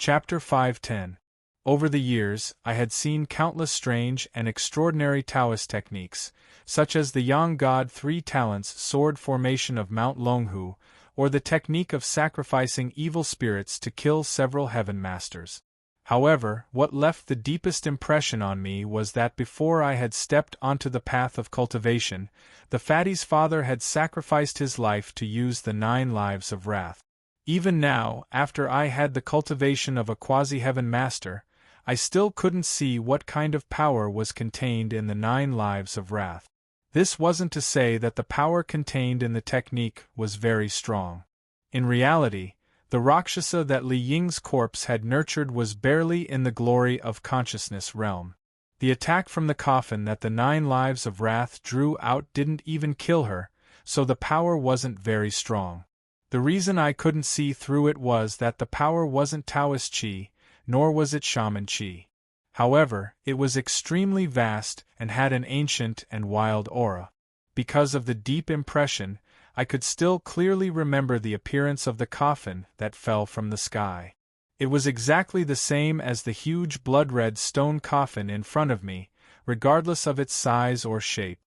Chapter 510. Over the years, I had seen countless strange and extraordinary Taoist techniques, such as the Yang God 3 Talents sword formation of Mount Longhu, or the technique of sacrificing evil spirits to kill several heaven masters. However, what left the deepest impression on me was that before I had stepped onto the path of cultivation, the fatty's father had sacrificed his life to use the 9 lives of wrath. Even now, after I had the cultivation of a quasi-heaven master, I still couldn't see what kind of power was contained in the 9 lives of wrath. This wasn't to say that the power contained in the technique was very strong. In reality, the Rakshasa that Li Ying's corpse had nurtured was barely in the glory of consciousness realm. The attack from the coffin that the 9 lives of wrath drew out didn't even kill her, so the power wasn't very strong. The reason I couldn't see through it was that the power wasn't Taoist Qi, nor was it Shaman Qi. However, it was extremely vast and had an ancient and wild aura. Because of the deep impression, I could still clearly remember the appearance of the coffin that fell from the sky. It was exactly the same as the huge blood-red stone coffin in front of me, regardless of its size or shape.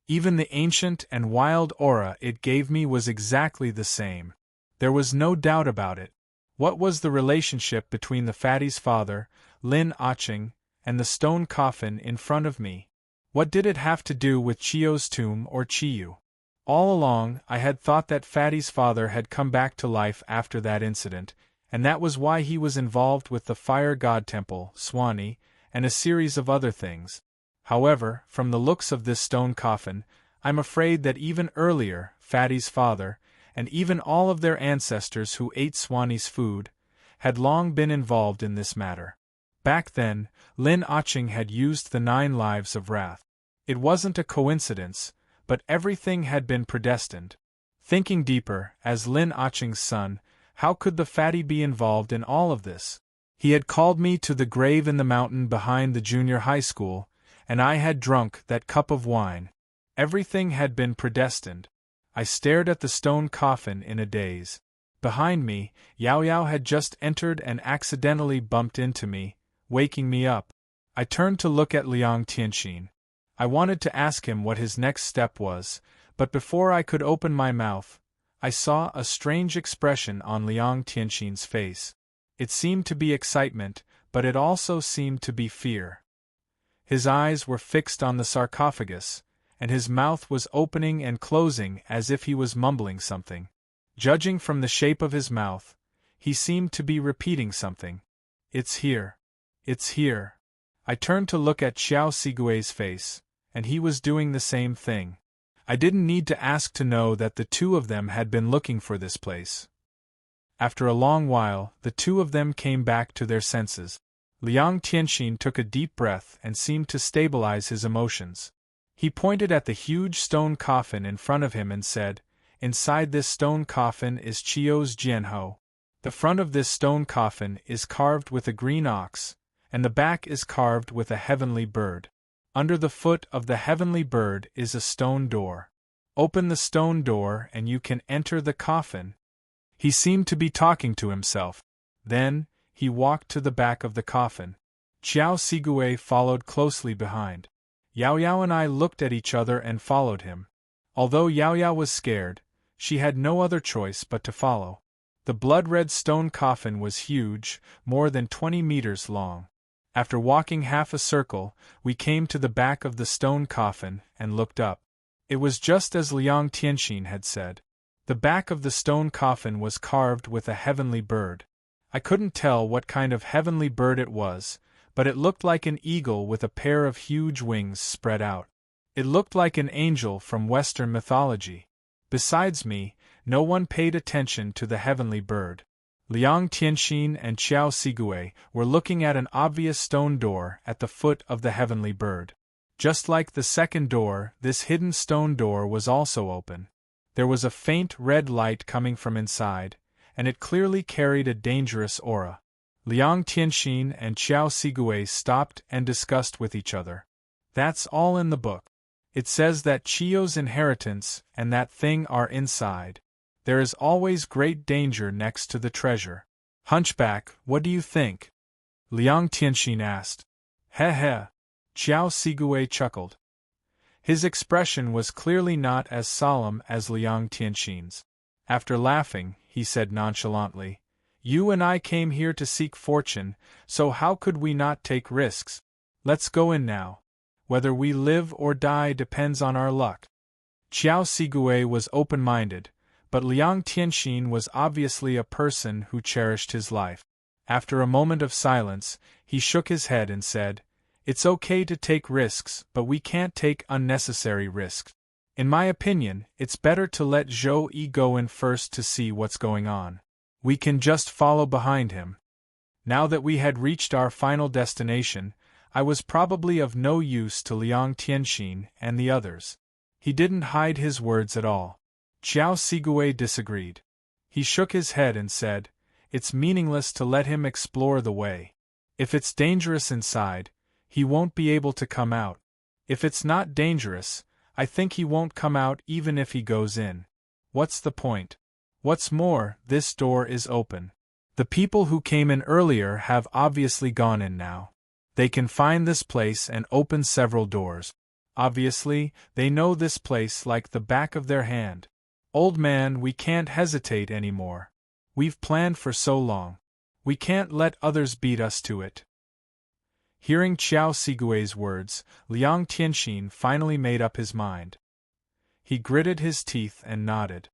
Even the ancient and wild aura it gave me was exactly the same. There was no doubt about it. What was the relationship between the fatty's father, Lin Aching, and the stone coffin in front of me? What did it have to do with Chiyo's tomb or Chiyu? All along, I had thought that fatty's father had come back to life after that incident, and that was why he was involved with the fire god temple, Swani, and a series of other things. However, from the looks of this stone coffin, I'm afraid that even earlier, fatty's father, and even all of their ancestors who ate Swani's food, had long been involved in this matter. Back then, Lin Aching had used the 9 lives of wrath. It wasn't a coincidence, but everything had been predestined. Thinking deeper, as Lin Aching's son, how could the fatty be involved in all of this? He had called me to the grave in the mountain behind the junior high school, and I had drunk that cup of wine. Everything had been predestined. I stared at the stone coffin in a daze. Behind me, Yao Yao had just entered and accidentally bumped into me, waking me up. I turned to look at Liang Tianxin. I wanted to ask him what his next step was, but before I could open my mouth, I saw a strange expression on Liang Tianxin's face. It seemed to be excitement, but it also seemed to be fear. His eyes were fixed on the sarcophagus, and his mouth was opening and closing as if he was mumbling something. Judging from the shape of his mouth, he seemed to be repeating something. "It's here. It's here." I turned to look at Xiao Sigui's face, and he was doing the same thing. I didn't need to ask to know that the 2 of them had been looking for this place. After a long while, the 2 of them came back to their senses. Liang Tianxin took a deep breath and seemed to stabilize his emotions. He pointed at the huge stone coffin in front of him and said, "Inside this stone coffin is Chiyo's Jianhou. The front of this stone coffin is carved with a green ox, and the back is carved with a heavenly bird. Under the foot of the heavenly bird is a stone door. Open the stone door and you can enter the coffin." He seemed to be talking to himself. Then, he walked to the back of the coffin. Xiao Sigui followed closely behind. Yao Yao and I looked at each other and followed him. Although Yao Yao was scared, she had no other choice but to follow. The blood-red stone coffin was huge, more than 20 meters long. After walking half a circle, we came to the back of the stone coffin and looked up. It was just as Liang Tianxin had said. The back of the stone coffin was carved with a heavenly bird. I couldn't tell what kind of heavenly bird it was, but it looked like an eagle with a pair of huge wings spread out. It looked like an angel from Western mythology. Besides me, no one paid attention to the heavenly bird. Liang Tianxin and Xiao Sigui were looking at an obvious stone door at the foot of the heavenly bird. Just like the second door, this hidden stone door was also open. There was a faint red light coming from inside, and it clearly carried a dangerous aura. Liang Tianxin and Xiao Sigui stopped and discussed with each other. "That's all in the book. It says that Chiyo's inheritance and that thing are inside. There is always great danger next to the treasure." Hunchback, what do you think? Liang Tianxin asked. He he. Qiao Sigue chuckled. His expression was clearly not as solemn as Liang Tianxin's. After laughing, he said nonchalantly, You and I came here to seek fortune, so how could we not take risks? Let's go in now. Whether we live or die depends on our luck. Qiao Sigue was open-minded, but Liang Tianxin was obviously a person who cherished his life. After a moment of silence, he shook his head and said, It's okay to take risks, but we can't take unnecessary risks. In my opinion, it's better to let Zhou Yi go in first to see what's going on. We can just follow behind him. Now that we had reached our final destination, I was probably of no use to Liang Tianxin and the others. He didn't hide his words at all. Qiao Sigue disagreed. He shook his head and said, It's meaningless to let him explore the way. If it's dangerous inside, he won't be able to come out. If it's not dangerous, I think he won't come out even if he goes in. What's the point? What's more, this door is open. The people who came in earlier have obviously gone in now. They can find this place and open several doors. Obviously, they know this place like the back of their hand. Old man, we can't hesitate anymore. We've planned for so long. We can't let others beat us to it. Hearing Qiao Sigue's words, Liang Tianxin finally made up his mind. He gritted his teeth and nodded.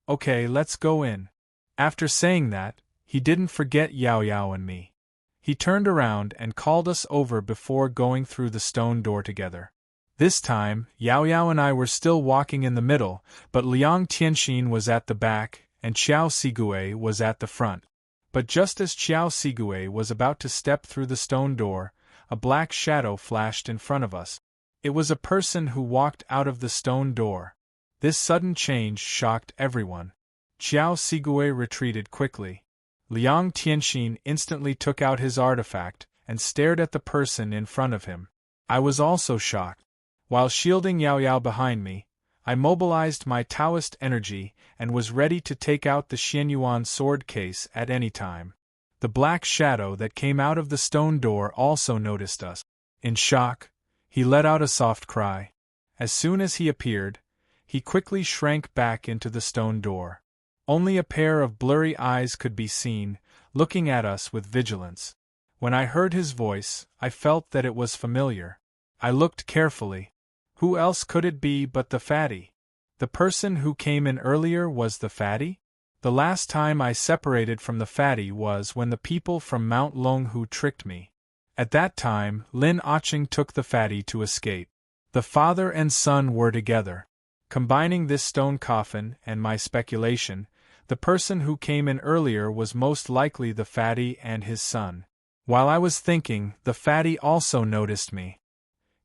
Okay, let's go in. After saying that, he didn't forget Yao Yao and me. He turned around and called us over before going through the stone door together. This time, Yao Yao and I were still walking in the middle, but Liang Tianxin was at the back and Qiao Sigue was at the front. But just as Qiao Sigue was about to step through the stone door, a black shadow flashed in front of us. It was a person who walked out of the stone door. This sudden change shocked everyone. Qiao Sigue retreated quickly. Liang Tianxin instantly took out his artifact and stared at the person in front of him. I was also shocked. While shielding Yao Yao behind me, I mobilized my Taoist energy and was ready to take out the Xianyuan sword case at any time. The black shadow that came out of the stone door also noticed us. In shock, he let out a soft cry. As soon as he appeared, he quickly shrank back into the stone door. Only a pair of blurry eyes could be seen, looking at us with vigilance. When I heard his voice, I felt that it was familiar. I looked carefully. Who else could it be but the fatty? The person who came in earlier was the fatty? The last time I separated from the fatty was when the people from Mount Longhu tricked me. At that time, Lin Aching took the fatty to escape. The father and son were together. Combining this stone coffin and my speculation, the person who came in earlier was most likely the fatty and his son. While I was thinking, the fatty also noticed me.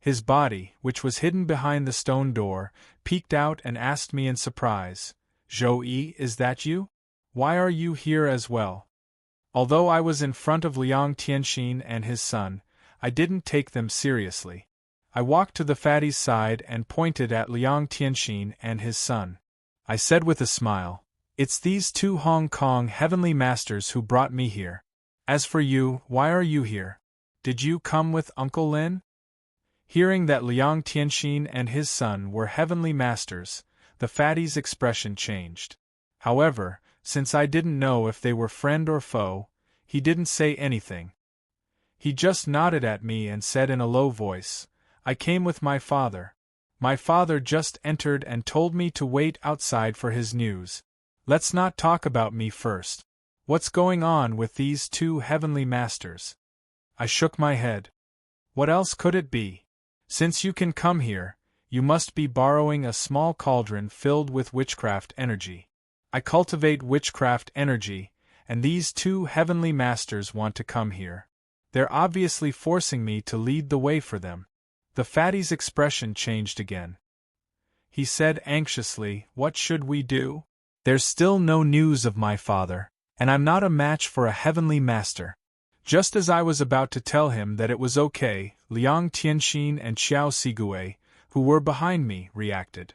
His body, which was hidden behind the stone door, peeked out and asked me in surprise, Zhou Yi, is that you? Why are you here as well? Although I was in front of Liang Tianxin and his son, I didn't take them seriously. I walked to the fatty's side and pointed at Liang Tianxin and his son. I said with a smile, It's these two Hong Kong heavenly masters who brought me here. As for you, why are you here? Did you come with Uncle Lin? Hearing that Liang Tianxin and his son were heavenly masters, the fatty's expression changed. However, since I didn't know if they were friend or foe, he didn't say anything. He just nodded at me and said in a low voice, I came with my father. My father just entered and told me to wait outside for his news. Let's not talk about me first. What's going on with these two heavenly masters? I shook my head. What else could it be? Since you can come here, you must be borrowing a small cauldron filled with witchcraft energy. I cultivate witchcraft energy, and these two heavenly masters want to come here. They're obviously forcing me to lead the way for them. The fatty's expression changed again. He said anxiously, What should we do? There's still no news of my father, and I'm not a match for a heavenly master. Just as I was about to tell him that it was okay, Liang Tianxin and Qiao Sigue, who were behind me, reacted.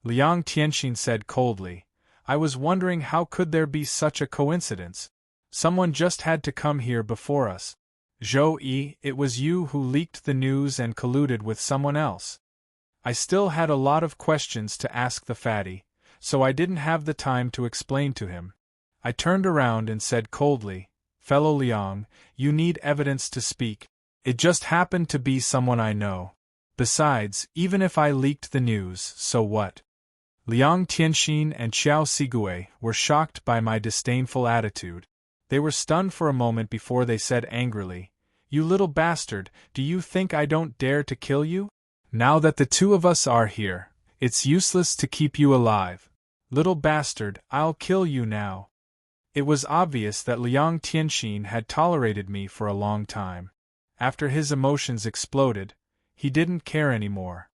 Liang Tianxin said coldly, I was wondering how could there be such a coincidence. Someone just had to come here before us. Zhou-Yi, it was you who leaked the news and colluded with someone else. I still had a lot of questions to ask the fatty, so I didn't have the time to explain to him. I turned around and said coldly, "Fellow Liang, you need evidence to speak. It just happened to be someone I know. Besides, even if I leaked the news, so what?" Liang Tianxin and Qiao Sigue were shocked by my disdainful attitude. They were stunned for a moment before they said angrily, "You little bastard, do you think I don't dare to kill you? Now that the two of us are here, it's useless to keep you alive. Little bastard, I'll kill you now." It was obvious that Liang Tianxin had tolerated me for a long time. After his emotions exploded, he didn't care anymore.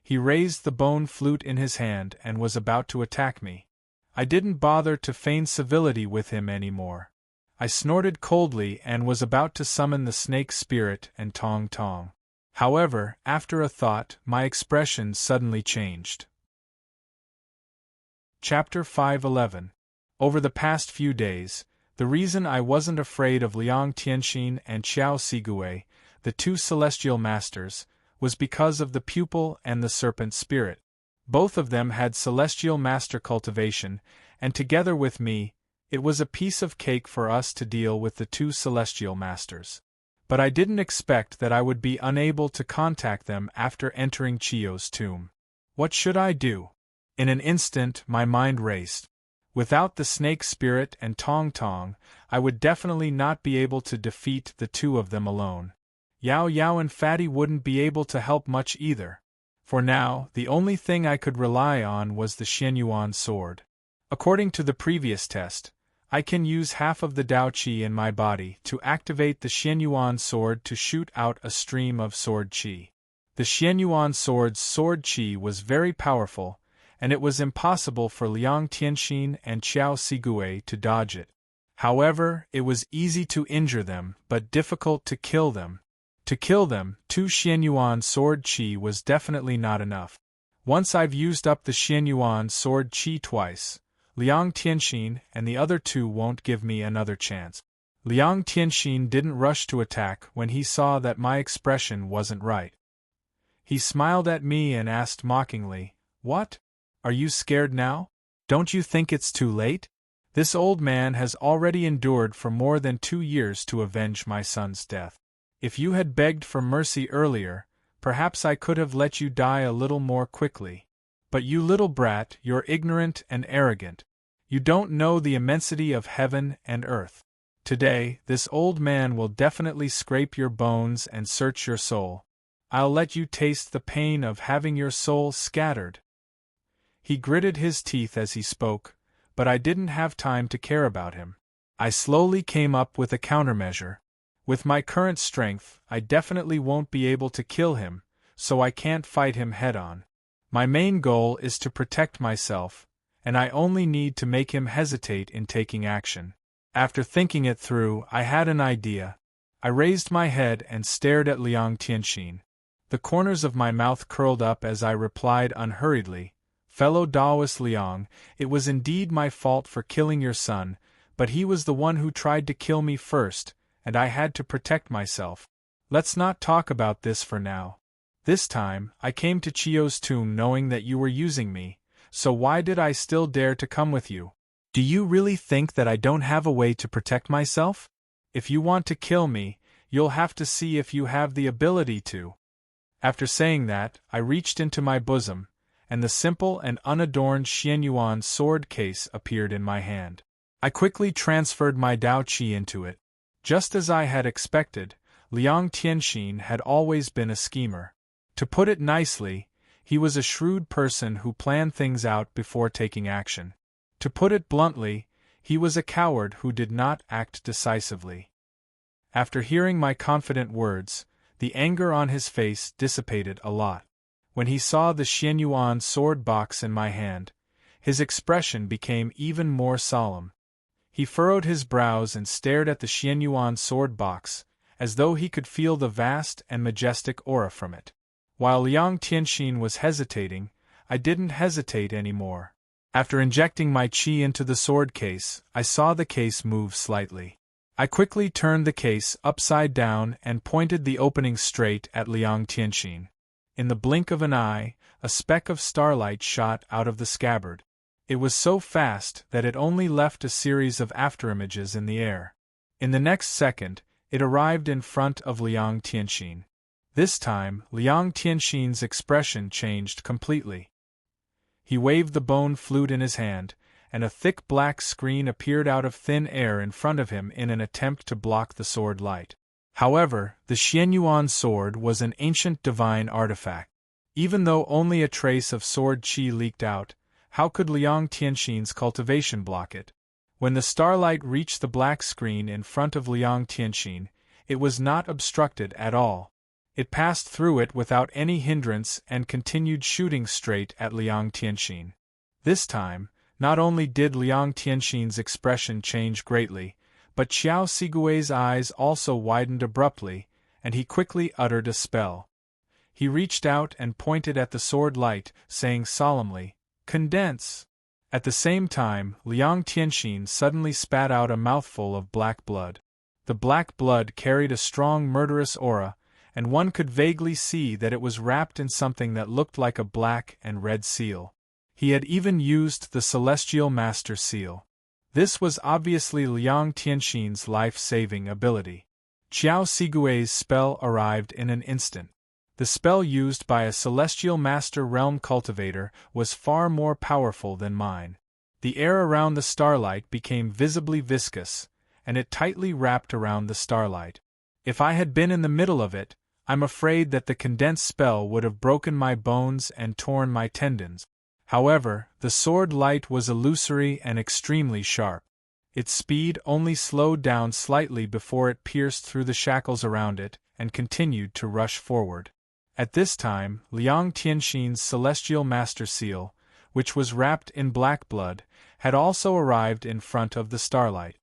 He raised the bone flute in his hand and was about to attack me. I didn't bother to feign civility with him anymore. I snorted coldly and was about to summon the snake spirit and tong tong. However, after a thought, my expression suddenly changed. Chapter 511. Over the past few days, the reason I wasn't afraid of Liang Tianxin and Qiao Sigue, the two celestial masters, was because of the pupil and the serpent spirit. Both of them had celestial master cultivation, and together with me, it was a piece of cake for us to deal with the two celestial masters. But I didn't expect that I would be unable to contact them after entering Chio's tomb. What should I do? In an instant, my mind raced. Without the snake spirit and Tong Tong, I would definitely not be able to defeat the two of them alone. Yao Yao and Fatty wouldn't be able to help much either. For now, the only thing I could rely on was the Xianyuan sword. According to the previous test, I can use half of the Dao Qi in my body to activate the Xianyuan sword to shoot out a stream of sword qi. The Xianyuan sword's sword qi was very powerful, and it was impossible for Liang Tianxin and Qiao Sigue to dodge it. However, it was easy to injure them, but difficult to kill them. To kill them, 2 Xianyuan sword qi was definitely not enough. Once I've used up the Xianyuan sword qi twice, Liang Tianxin and the other two won't give me another chance. Liang Tianxin didn't rush to attack when he saw that my expression wasn't right. He smiled at me and asked mockingly, "What? Are you scared now? Don't you think it's too late? This old man has already endured for more than 2 years to avenge my son's death. If you had begged for mercy earlier, perhaps I could have let you die a little more quickly. But you little brat, you're ignorant and arrogant. You don't know the immensity of heaven and earth. Today, this old man will definitely scrape your bones and search your soul. I'll let you taste the pain of having your soul scattered." He gritted his teeth as he spoke, but I didn't have time to care about him. I slowly came up with a countermeasure. With my current strength, I definitely won't be able to kill him, so I can't fight him head-on. My main goal is to protect myself, and I only need to make him hesitate in taking action. After thinking it through, I had an idea. I raised my head and stared at Liang Tianxin. The corners of my mouth curled up as I replied unhurriedly, "Fellow Taoist Liang, it was indeed my fault for killing your son, but he was the one who tried to kill me first, and I had to protect myself. Let's not talk about this for now. This time, I came to Chio's tomb knowing that you were using me, so why did I still dare to come with you? Do you really think that I don't have a way to protect myself? If you want to kill me, you'll have to see if you have the ability to." After saying that, I reached into my bosom, and the simple and unadorned Xianyuan sword case appeared in my hand. I quickly transferred my Dao Qi into it. Just as I had expected, Liang Tianxin had always been a schemer. To put it nicely, he was a shrewd person who planned things out before taking action. To put it bluntly, he was a coward who did not act decisively. After hearing my confident words, the anger on his face dissipated a lot. When he saw the Xianyuan sword box in my hand, his expression became even more solemn. He furrowed his brows and stared at the Xianyuan sword box, as though he could feel the vast and majestic aura from it. While Liang Tianxin was hesitating, I didn't hesitate anymore. After injecting my qi into the sword case, I saw the case move slightly. I quickly turned the case upside down and pointed the opening straight at Liang Tianxin. In the blink of an eye, a speck of starlight shot out of the scabbard. It was so fast that it only left a series of afterimages in the air. In the next second, it arrived in front of Liang Tianxin. This time, Liang Tianxin's expression changed completely. He waved the bone flute in his hand, and a thick black screen appeared out of thin air in front of him in an attempt to block the sword light. However, the Xianyuan sword was an ancient divine artifact. Even though only a trace of sword qi leaked out, how could Liang Tianxin's cultivation block it? When the starlight reached the black screen in front of Liang Tianxin, it was not obstructed at all. It passed through it without any hindrance and continued shooting straight at Liang Tianxin. This time, not only did Liang Tianxin's expression change greatly, but Qiao Sigui's eyes also widened abruptly, and he quickly uttered a spell. He reached out and pointed at the sword light, saying solemnly, "Condense!" At the same time, Liang Tianxin suddenly spat out a mouthful of black blood. The black blood carried a strong murderous aura, and one could vaguely see that it was wrapped in something that looked like a black and red seal. He had even used the Celestial Master Seal. This was obviously Liang Tianxin's life-saving ability. Qiao Sigui's spell arrived in an instant. The spell used by a Celestial Master Realm cultivator was far more powerful than mine. The air around the starlight became visibly viscous, and it tightly wrapped around the starlight. If I had been in the middle of it, I'm afraid that the condensed spell would have broken my bones and torn my tendons. However, the sword light was illusory and extremely sharp. Its speed only slowed down slightly before it pierced through the shackles around it and continued to rush forward. At this time, Liang Tianxin's Celestial Master Seal, which was wrapped in black blood, had also arrived in front of the starlight.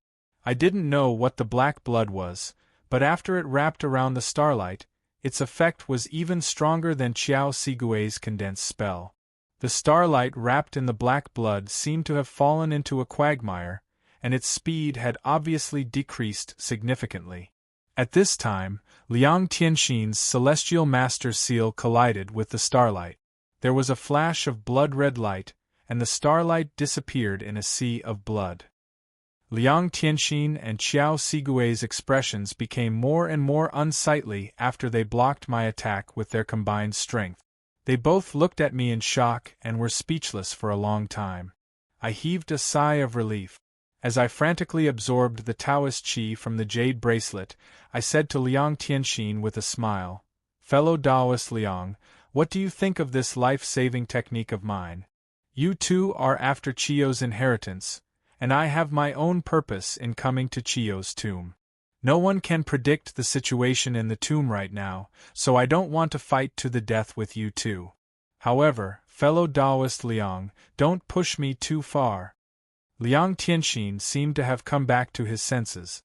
I didn't know what the black blood was, but after it wrapped around the starlight, its effect was even stronger than Qiao Sigui's condensed spell. The starlight wrapped in the black blood seemed to have fallen into a quagmire, and its speed had obviously decreased significantly. At this time, Liang Tianxin's Celestial Master Seal collided with the starlight. There was a flash of blood-red light, and the starlight disappeared in a sea of blood. Liang Tianxin and Qiao Sigui's expressions became more and more unsightly after they blocked my attack with their combined strength. They both looked at me in shock and were speechless for a long time. I heaved a sigh of relief. As I frantically absorbed the Taoist qi from the jade bracelet, I said to Liang Tianxin with a smile, "Fellow Taoist Liang, what do you think of this life-saving technique of mine? You too are after Qiu's inheritance, and I have my own purpose in coming to Qiu's tomb. No one can predict the situation in the tomb right now, so I don't want to fight to the death with you too. However, fellow Taoist Liang, don't push me too far." Liang Tianxin seemed to have come back to his senses.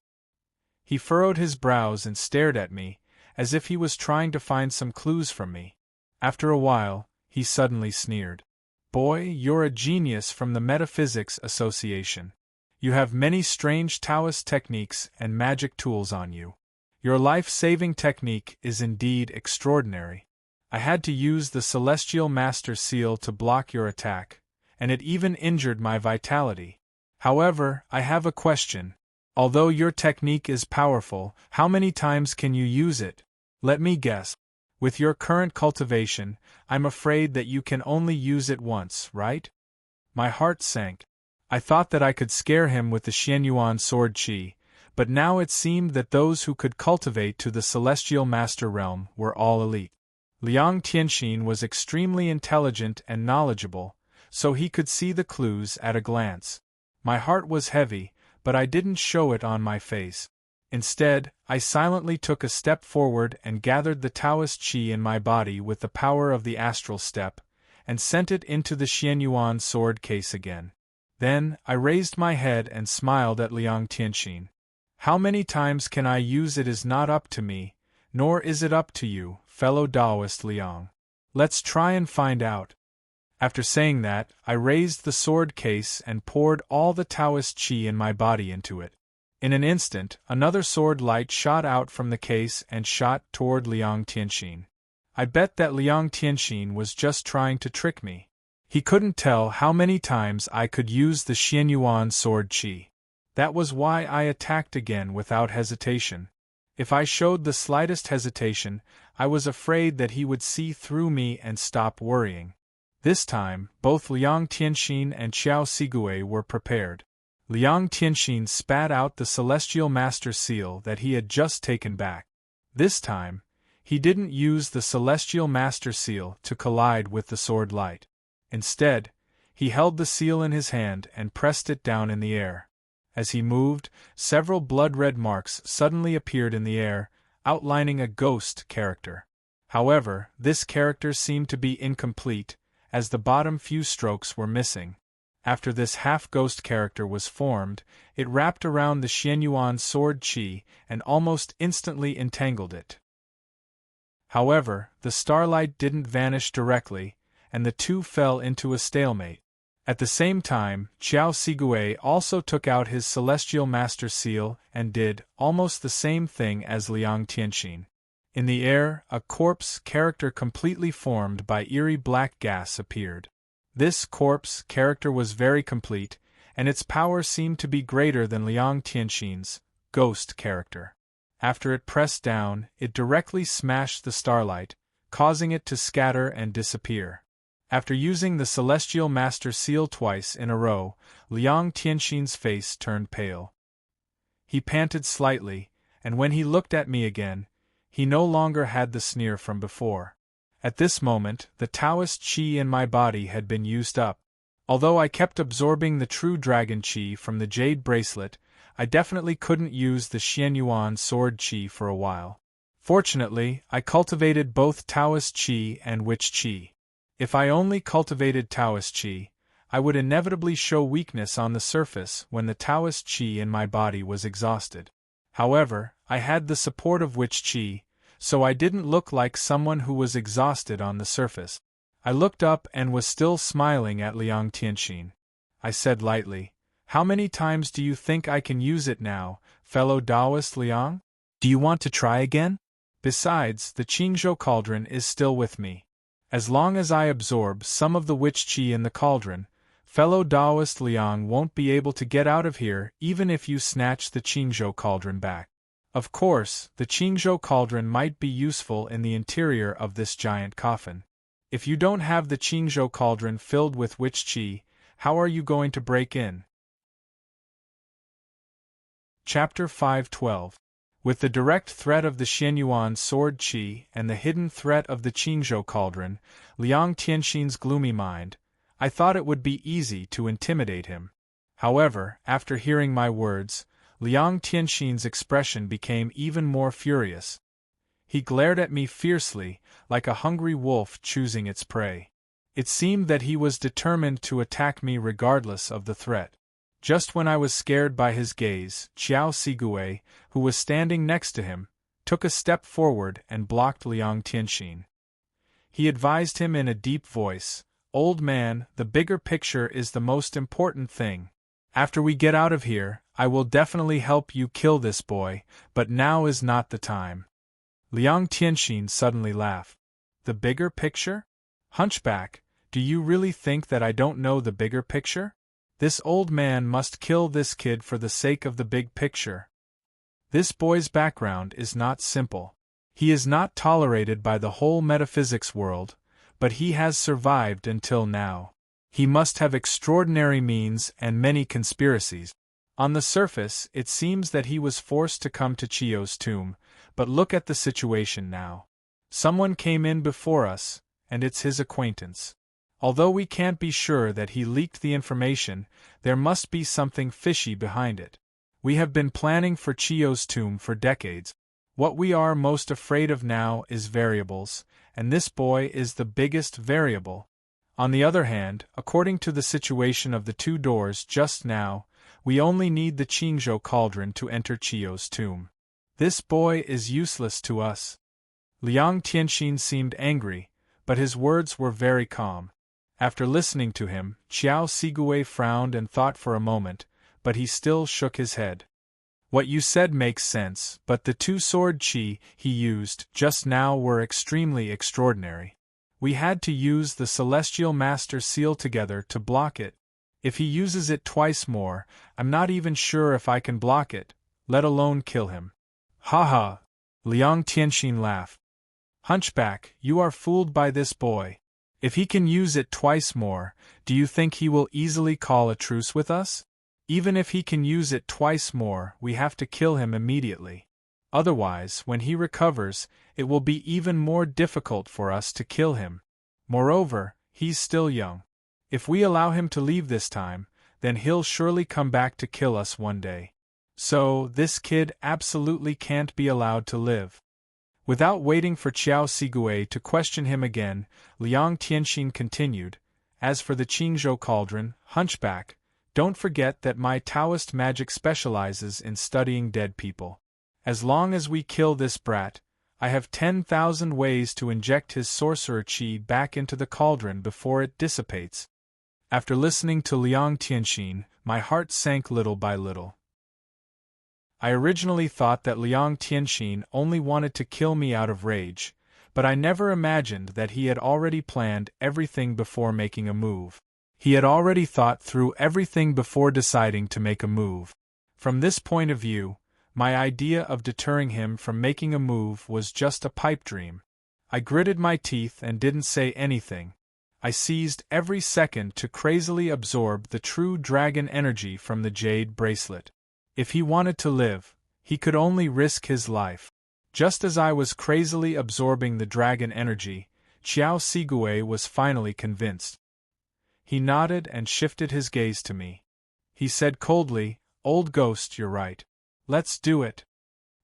He furrowed his brows and stared at me, as if he was trying to find some clues from me. After a while, he suddenly sneered. "Boy, you're a genius from the Metaphysics Association. You have many strange Taoist techniques and magic tools on you. Your life-saving technique is indeed extraordinary. I had to use the Celestial Master Seal to block your attack, and it even injured my vitality. However, I have a question. Although your technique is powerful, how many times can you use it? Let me guess. With your current cultivation, I'm afraid that you can only use it once, right?" My heart sank. I thought that I could scare him with the Xianyuan sword qi, but now it seemed that those who could cultivate to the Celestial Master Realm were all elite. Liang Tianxin was extremely intelligent and knowledgeable, so he could see the clues at a glance. My heart was heavy, but I didn't show it on my face. Instead, I silently took a step forward and gathered the Taoist qi in my body with the power of the astral step, and sent it into the Xianyuan sword case again. Then, I raised my head and smiled at Liang Tianxin. "How many times can I use it is not up to me, nor is it up to you, fellow Taoist Liang. Let's try and find out." After saying that, I raised the sword case and poured all the Taoist qi in my body into it. In an instant, another sword light shot out from the case and shot toward Liang Tianxin. I bet that Liang Tianxin was just trying to trick me. He couldn't tell how many times I could use the Xianyuan sword qi. That was why I attacked again without hesitation. If I showed the slightest hesitation, I was afraid that he would see through me and stop worrying. This time, both Liang Tianxin and Qiao Sigue were prepared. Liang Tianxin spat out the celestial master seal that he had just taken back. This time, he didn't use the celestial master seal to collide with the sword light. Instead, he held the seal in his hand and pressed it down in the air. As he moved, several blood-red marks suddenly appeared in the air, outlining a ghost character. However, this character seemed to be incomplete, as the bottom few strokes were missing. After this half-ghost character was formed, it wrapped around the Xianyuan sword qi and almost instantly entangled it. However, the starlight didn't vanish directly, and the two fell into a stalemate. At the same time, Qiao Sigue also took out his celestial master seal and did almost the same thing as Liang Tianxin. In the air, a corpse character completely formed by eerie black gas appeared. This corpse character was very complete, and its power seemed to be greater than Liang Tianxin's ghost character. After it pressed down, it directly smashed the starlight, causing it to scatter and disappear. After using the celestial master seal twice in a row, Liang Tianxin's face turned pale. He panted slightly, and when he looked at me again, he no longer had the sneer from before. At this moment, the Taoist qi in my body had been used up. Although I kept absorbing the true dragon qi from the jade bracelet, I definitely couldn't use the Xianyuan sword qi for a while. Fortunately, I cultivated both Taoist qi and witch qi. If I only cultivated Taoist qi, I would inevitably show weakness on the surface when the Taoist qi in my body was exhausted. However, I had the support of witch qi, so I didn't look like someone who was exhausted on the surface. I looked up and was still smiling at Liang Tianxin. I said lightly, "How many times do you think I can use it now, fellow Taoist Liang? Do you want to try again? Besides, the Qingzhou cauldron is still with me. As long as I absorb some of the witch qi in the cauldron, fellow Taoist Liang won't be able to get out of here even if you snatch the Qingzhou cauldron back. Of course, the Qingzhou cauldron might be useful in the interior of this giant coffin. If you don't have the Qingzhou cauldron filled with witch qi, how are you going to break in?" Chapter 5:12. With the direct threat of the Xianyuan sword qi and the hidden threat of the Qingzhou cauldron, Liang Tianxin's gloomy mind, I thought it would be easy to intimidate him. However, after hearing my words, Liang Tianxin's expression became even more furious. He glared at me fiercely, like a hungry wolf choosing its prey. It seemed that he was determined to attack me regardless of the threat. Just when I was scared by his gaze, Qiao Sigue, who was standing next to him, took a step forward and blocked Liang Tianxin. He advised him in a deep voice, "Old man, the bigger picture is the most important thing. After we get out of here, I will definitely help you kill this boy, but now is not the time." Liang Tianxin suddenly laughed. "The bigger picture? Hunchback, do you really think that I don't know the bigger picture? This old man must kill this kid for the sake of the big picture. This boy's background is not simple. He is not tolerated by the whole metaphysics world, but he has survived until now. He must have extraordinary means and many conspiracies. On the surface, it seems that he was forced to come to Chiyo's tomb, but look at the situation now. Someone came in before us, and it's his acquaintance. Although we can't be sure that he leaked the information, there must be something fishy behind it. We have been planning for Chiyo's tomb for decades. What we are most afraid of now is variables, and this boy is the biggest variable. On the other hand, according to the situation of the two doors just now, we only need the Qingzhou cauldron to enter Chiyo's tomb. This boy is useless to us." Liang Tianxin seemed angry, but his words were very calm. After listening to him, Qiao Sigue frowned and thought for a moment, but he still shook his head. What you said makes sense, but the two-sword qi he used just now were extremely extraordinary. We had to use the Celestial Master Seal together to block it. If he uses it twice more, I'm not even sure if I can block it, let alone kill him. Ha ha! Liang Tianxin laughed. Hunchback, you are fooled by this boy. If he can use it twice more, do you think he will easily call a truce with us? Even if he can use it twice more, we have to kill him immediately. Otherwise, when he recovers, it will be even more difficult for us to kill him. Moreover, he's still young. If we allow him to leave this time, then he'll surely come back to kill us one day. So, this kid absolutely can't be allowed to live. Without waiting for Qiao Sigue to question him again, Liang Tianxin continued, As for the Qingzhou cauldron, Hunchback, don't forget that my Taoist magic specializes in studying dead people. As long as we kill this brat, I have 10,000 ways to inject his sorcerer qi back into the cauldron before it dissipates. After listening to Liang Tianxin, my heart sank little by little. I originally thought that Liang Tianxin only wanted to kill me out of rage, but I never imagined that he had already planned everything before making a move. He had already thought through everything before deciding to make a move. From this point of view, my idea of deterring him from making a move was just a pipe dream. I gritted my teeth and didn't say anything. I seized every second to crazily absorb the true dragon energy from the jade bracelet. If he wanted to live, he could only risk his life. Just as I was crazily absorbing the dragon energy, Qiao Sigue was finally convinced. He nodded and shifted his gaze to me. He said coldly, Old ghost, you're right. Let's do it.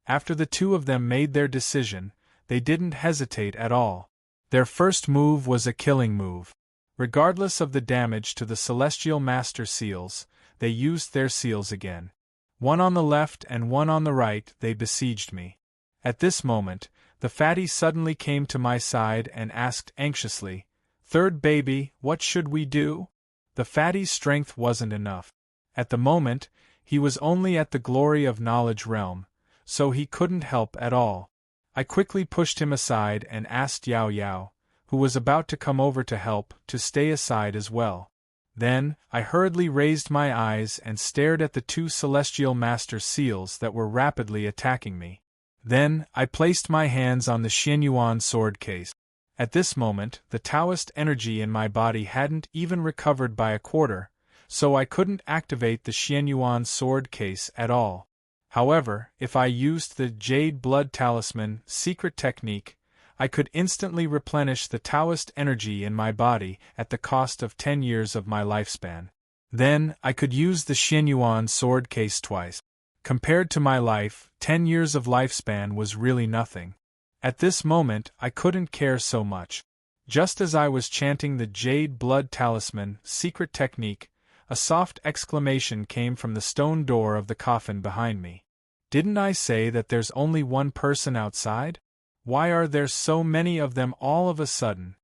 After the two of them made their decision, they didn't hesitate at all. Their first move was a killing move. Regardless of the damage to the Celestial Master Seals, they used their seals again. One on the left and one on the right, they besieged me. At this moment, the fatty suddenly came to my side and asked anxiously, Third baby, what should we do? The fatty's strength wasn't enough. At the moment, he was only at the glory of knowledge realm, so he couldn't help at all. I quickly pushed him aside and asked Yao Yao, who was about to come over to help, to stay aside as well. Then, I hurriedly raised my eyes and stared at the two Celestial Master Seals that were rapidly attacking me. Then, I placed my hands on the Xianyuan sword case. At this moment, the Taoist energy in my body hadn't even recovered by a quarter, so I couldn't activate the Xianyuan sword case at all. However, if I used the Jade Blood Talisman secret technique, I could instantly replenish the Taoist energy in my body at the cost of 10 years of my lifespan. Then, I could use the Xianyuan sword case twice. Compared to my life, 10 years of lifespan was really nothing. At this moment, I couldn't care so much. Just as I was chanting the Jade Blood Talisman secret technique, a soft exclamation came from the stone door of the coffin behind me. Didn't I say that there's only one person outside? Why are there so many of them all of a sudden?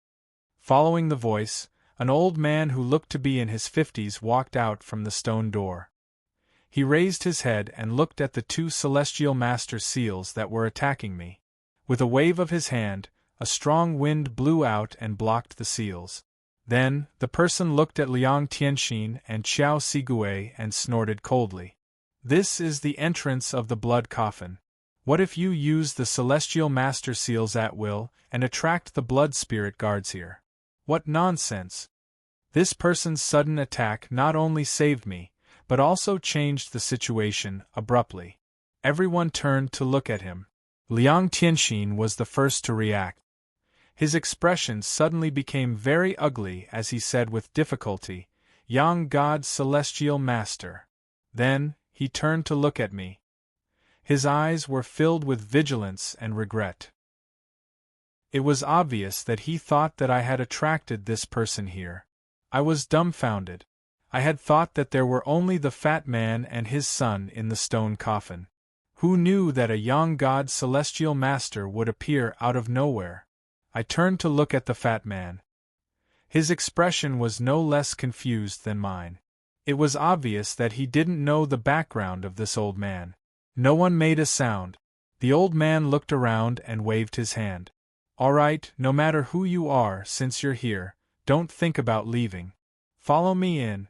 Following the voice, an old man who looked to be in his 50s walked out from the stone door. He raised his head and looked at the two Celestial Master Seals that were attacking me. With a wave of his hand, a strong wind blew out and blocked the seals. Then, the person looked at Liang Tianxin and Qiao Sigue and snorted coldly. This is the entrance of the blood coffin. What if you use the Celestial Master Seals at will and attract the blood spirit guards here? What nonsense! This person's sudden attack not only saved me, but also changed the situation abruptly. Everyone turned to look at him. Liang Tianxin was the first to react. His expression suddenly became very ugly as he said with difficulty, Young God Celestial Master. Then, he turned to look at me. His eyes were filled with vigilance and regret. It was obvious that he thought that I had attracted this person here. I was dumbfounded. I had thought that there were only the fat man and his son in the stone coffin. Who knew that a young God Celestial Master would appear out of nowhere? I turned to look at the fat man. His expression was no less confused than mine. It was obvious that he didn't know the background of this old man. No one made a sound. The old man looked around and waved his hand. "All right, no matter who you are, since you're here, don't think about leaving. Follow me in."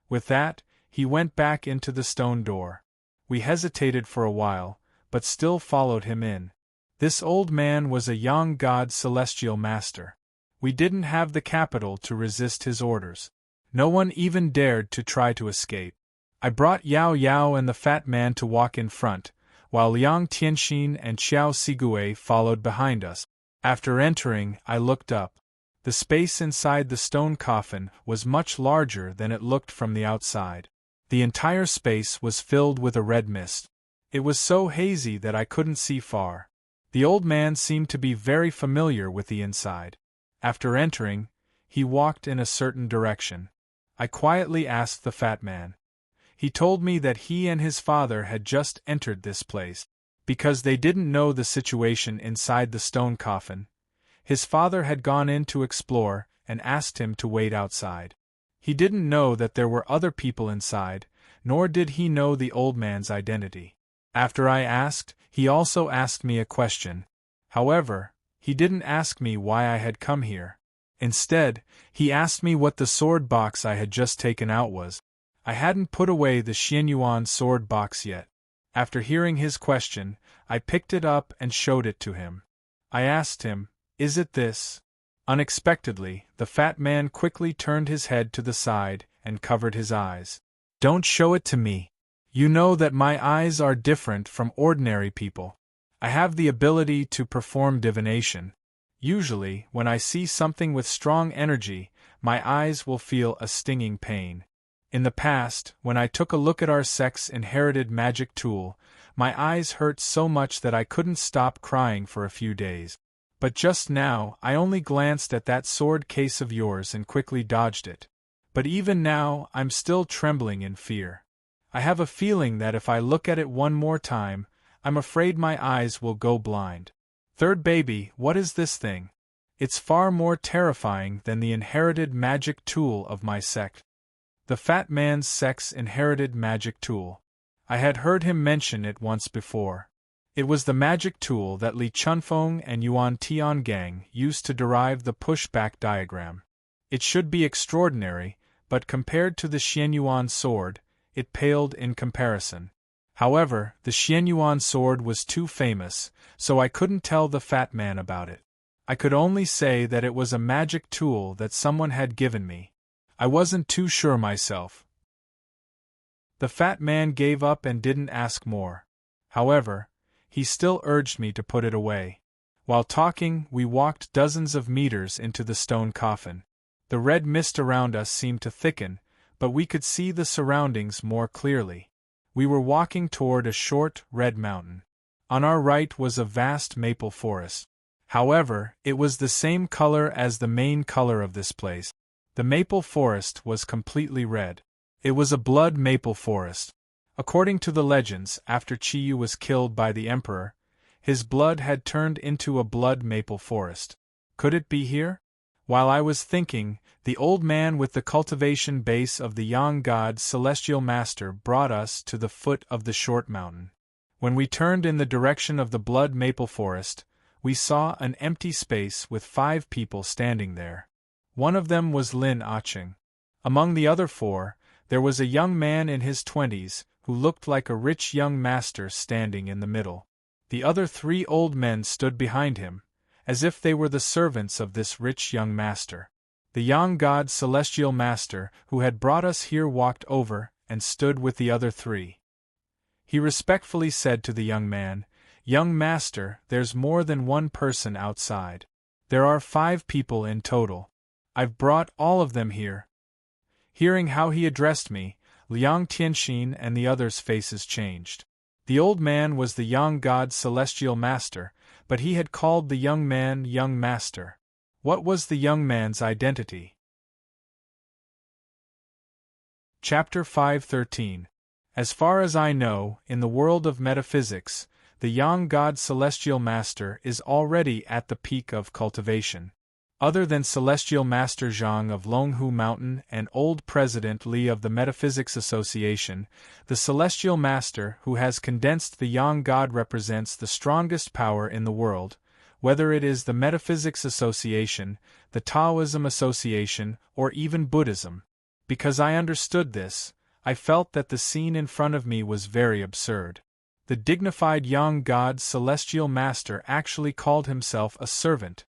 With that, he went back into the stone door. We hesitated for a while, but still followed him in. This old man was a young god celestial master. We didn't have the capital to resist his orders. No one even dared to try to escape. I brought Yao Yao and the fat man to walk in front, while Liang Tianxin and Xiao Sigue followed behind us. After entering, I looked up. The space inside the stone coffin was much larger than it looked from the outside. The entire space was filled with a red mist. It was so hazy that I couldn't see far. The old man seemed to be very familiar with the inside. After entering, he walked in a certain direction. I quietly asked the fat man. He told me that he and his father had just entered this place. Because they didn't know the situation inside the stone coffin, his father had gone in to explore and asked him to wait outside. He didn't know that there were other people inside, nor did he know the old man's identity. After I asked, he also asked me a question. However, he didn't ask me why I had come here. Instead, he asked me what the sword box I had just taken out was. I hadn't put away the Xianyuan sword box yet. After hearing his question, I picked it up and showed it to him. I asked him, "Is it this?" Unexpectedly, the fat man quickly turned his head to the side and covered his eyes. "Don't show it to me. You know that my eyes are different from ordinary people. I have the ability to perform divination. Usually, when I see something with strong energy, my eyes will feel a stinging pain. In the past, when I took a look at our sex-inherited magic tool, my eyes hurt so much that I couldn't stop crying for a few days. But just now, I only glanced at that sword case of yours and quickly dodged it. But even now, I'm still trembling in fear. I have a feeling that if I look at it one more time, I'm afraid my eyes will go blind. Third baby, what is this thing? It's far more terrifying than the inherited magic tool of my sect." The fat man's sex-inherited magic tool. I had heard him mention it once before. It was the magic tool that Li Chunfeng and Yuan Tiangang used to derive the pushback diagram. It should be extraordinary, but compared to the Xianyuan sword, it paled in comparison. However, the Xianyuan sword was too famous, so I couldn't tell the fat man about it. I could only say that it was a magic tool that someone had given me. I wasn't too sure myself. The fat man gave up and didn't ask more. However, he still urged me to put it away. While talking, we walked dozens of meters into the stone coffin. The red mist around us seemed to thicken, but we could see the surroundings more clearly. We were walking toward a short, red mountain. On our right was a vast maple forest. However, it was the same color as the main color of this place. The maple forest was completely red. It was a blood maple forest. According to the legends, after Chiyu was killed by the emperor, his blood had turned into a blood maple forest. Could it be here? While I was thinking, the old man with the cultivation base of the Yang God Celestial Master brought us to the foot of the short mountain. When we turned in the direction of the blood maple forest, we saw an empty space with 5 people standing there. One of them was Lin Acheng. Among the other 4, there was a young man in his 20s, who looked like a rich young master standing in the middle. The other 3 old men stood behind him, as if they were the servants of this rich young master. The Yang God Celestial Master who had brought us here walked over and stood with the other 3. He respectfully said to the young man, "Young master, there's more than one person outside. There are 5 people in total. I've brought all of them here." Hearing how he addressed me, Liang Tianxin and the others' faces changed. The old man was the Yang God Celestial Master, but he had called the young man young master. What was the young man's identity? Chapter 513. As far as I know, in the world of metaphysics, the Yang God Celestial Master is already at the peak of cultivation. Other than Celestial Master Zhang of Longhu Mountain and Old President Li of the Metaphysics Association, the Celestial Master who has condensed the Yang God represents the strongest power in the world, whether it is the Metaphysics Association, the Taoism Association, or even Buddhism. Because I understood this, I felt that the scene in front of me was very absurd. The dignified Yang God Celestial Master actually called himself a servant.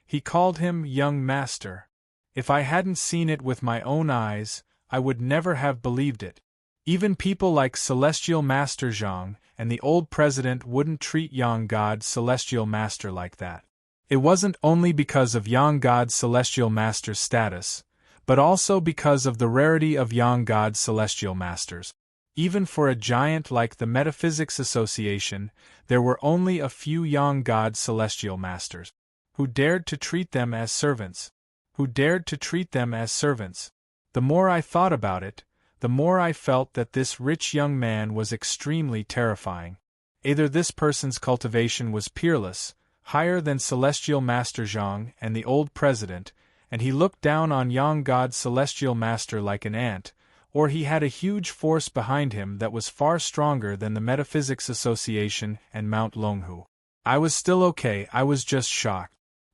He called him Young Master. If I hadn't seen it with my own eyes, I would never have believed it. Even people like Celestial Master Zhang and the old president wouldn't treat Yang God Celestial Master like that. It wasn't only because of Yang God Celestial Master's status, but also because of the rarity of Yang God Celestial Masters. Even for a giant like the Metaphysics Association, there were only a few Yang God Celestial Masters. Who dared to treat them as servants? Who dared to treat them as servants? The more I thought about it, the more I felt that this rich young man was extremely terrifying. Either this person's cultivation was peerless, higher than Celestial Master Zhang and the old president, and he looked down on Yang God Celestial Master like an ant, or he had a huge force behind him that was far stronger than the Metaphysics Association and Mount Longhu. I was still okay, I was just shocked.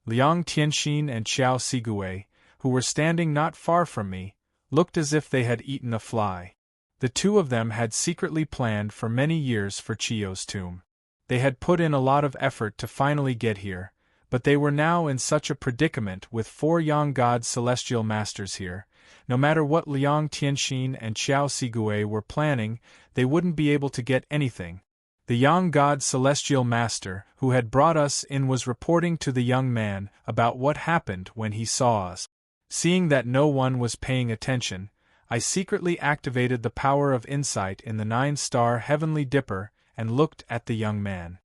Liang Tianxin and Qiao Sigui, who were standing not far from me, looked as if they had eaten a fly. The two of them had secretly planned for many years for Qiu's tomb. They had put in a lot of effort to finally get here, but they were now in such a predicament with 4 Yang God Celestial Masters here. No matter what Liang Tianxin and Qiao Sigui were planning, they wouldn't be able to get anything. The Yang God Celestial Master who had brought us in was reporting to the young man about what happened when he saw us. Seeing that no one was paying attention, I secretly activated the power of insight in the 9-star Heavenly Dipper and looked at the young man.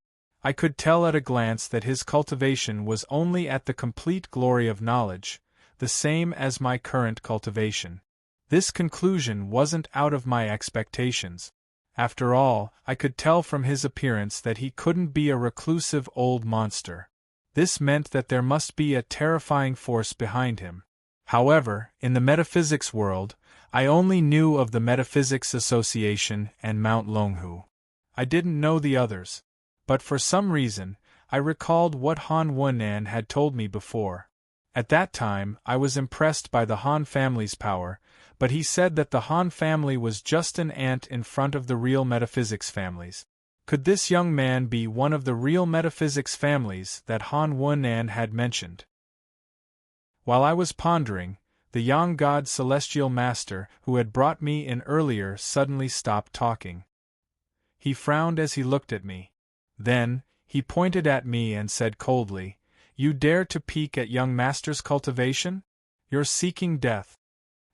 I could tell at a glance that his cultivation was only at the complete glory of knowledge, the same as my current cultivation. This conclusion wasn't out of my expectations. After all, I could tell from his appearance that he couldn't be a reclusive old monster. This meant that there must be a terrifying force behind him. However, in the metaphysics world, I only knew of the Metaphysics Association and Mount Longhu. I didn't know the others. But for some reason, I recalled what Han Wunan had told me before. At that time, I was impressed by the Han family's power, but he said that the Han family was just an ant in front of the real metaphysics families. Could this young man be one of the real metaphysics families that Han Wunan had mentioned? While I was pondering, the Yang God Celestial Master who had brought me in earlier suddenly stopped talking. He frowned as he looked at me. Then, he pointed at me and said coldly, "You dare to peek at young master's cultivation? You're seeking death."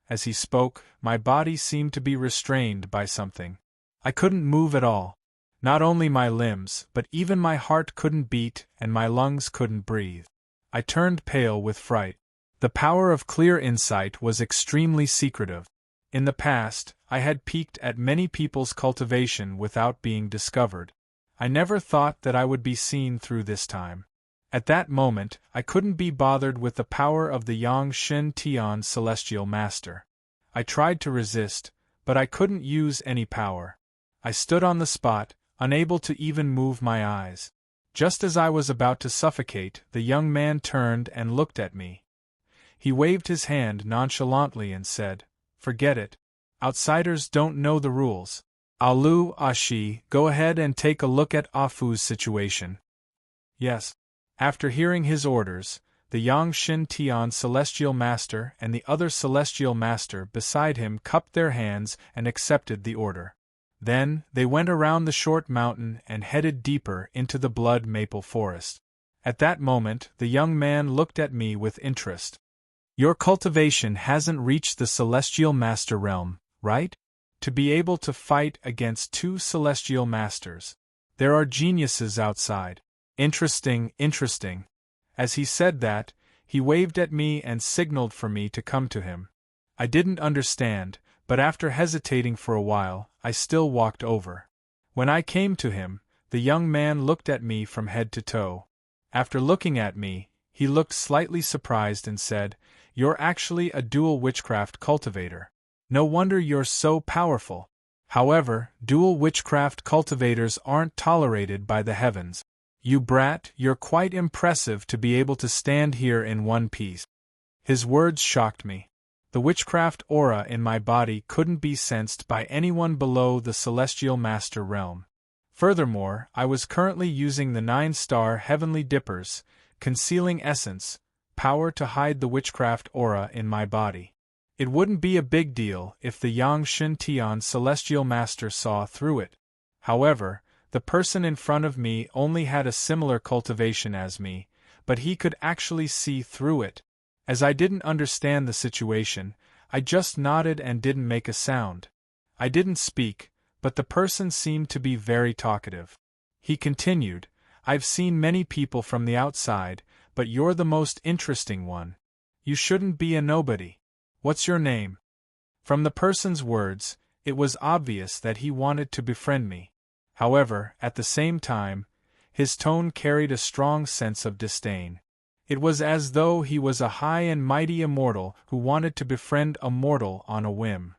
As he spoke, my body seemed to be restrained by something. I couldn't move at all. Not only my limbs, but even my heart couldn't beat and my lungs couldn't breathe. I turned pale with fright. The power of clear insight was extremely secretive. In the past, I had peeked at many people's cultivation without being discovered. I never thought that I would be seen through this time. At that moment, I couldn't be bothered with the power of the Yang Shen Tian Celestial Master. I tried to resist, but I couldn't use any power. I stood on the spot, unable to even move my eyes. Just as I was about to suffocate, the young man turned and looked at me. He waved his hand nonchalantly and said, "Forget it. Outsiders don't know the rules. Alu, Ashi, go ahead and take a look at Afu's situation." Yes. After hearing his orders, the Yang Shin Tian Celestial Master and the other Celestial Master beside him cupped their hands and accepted the order. Then, they went around the short mountain and headed deeper into the blood maple forest. At that moment, the young man looked at me with interest. "Your cultivation hasn't reached the Celestial Master realm, right? To be able to fight against 2 Celestial Masters. There are geniuses outside. Interesting, interesting." As he said that, he waved at me and signaled for me to come to him. I didn't understand, but after hesitating for a while, I still walked over. When I came to him, the young man looked at me from head to toe. After looking at me, He looked slightly surprised and said, "You're actually a dual witchcraft cultivator. No wonder you're so powerful. However, dual witchcraft cultivators aren't tolerated by the heavens. You brat, you're quite impressive to be able to stand here in one piece." His words shocked me. The witchcraft aura in my body couldn't be sensed by anyone below the celestial master realm. Furthermore, I was currently using the 9-star heavenly dippers, concealing essence, power to hide the witchcraft aura in my body. It wouldn't be a big deal if the Yang Shen Tian celestial master saw through it. However, the person in front of me only had a similar cultivation as me, but he could actually see through it. As I didn't understand the situation, I just nodded and didn't make a sound. I didn't speak, but the person seemed to be very talkative. He continued, "I've seen many people from the outside, but you're the most interesting one. You shouldn't be a nobody. What's your name?" From the person's words, it was obvious that he wanted to befriend me. However, at the same time, his tone carried a strong sense of disdain. It was as though he was a high and mighty immortal who wanted to befriend a mortal on a whim.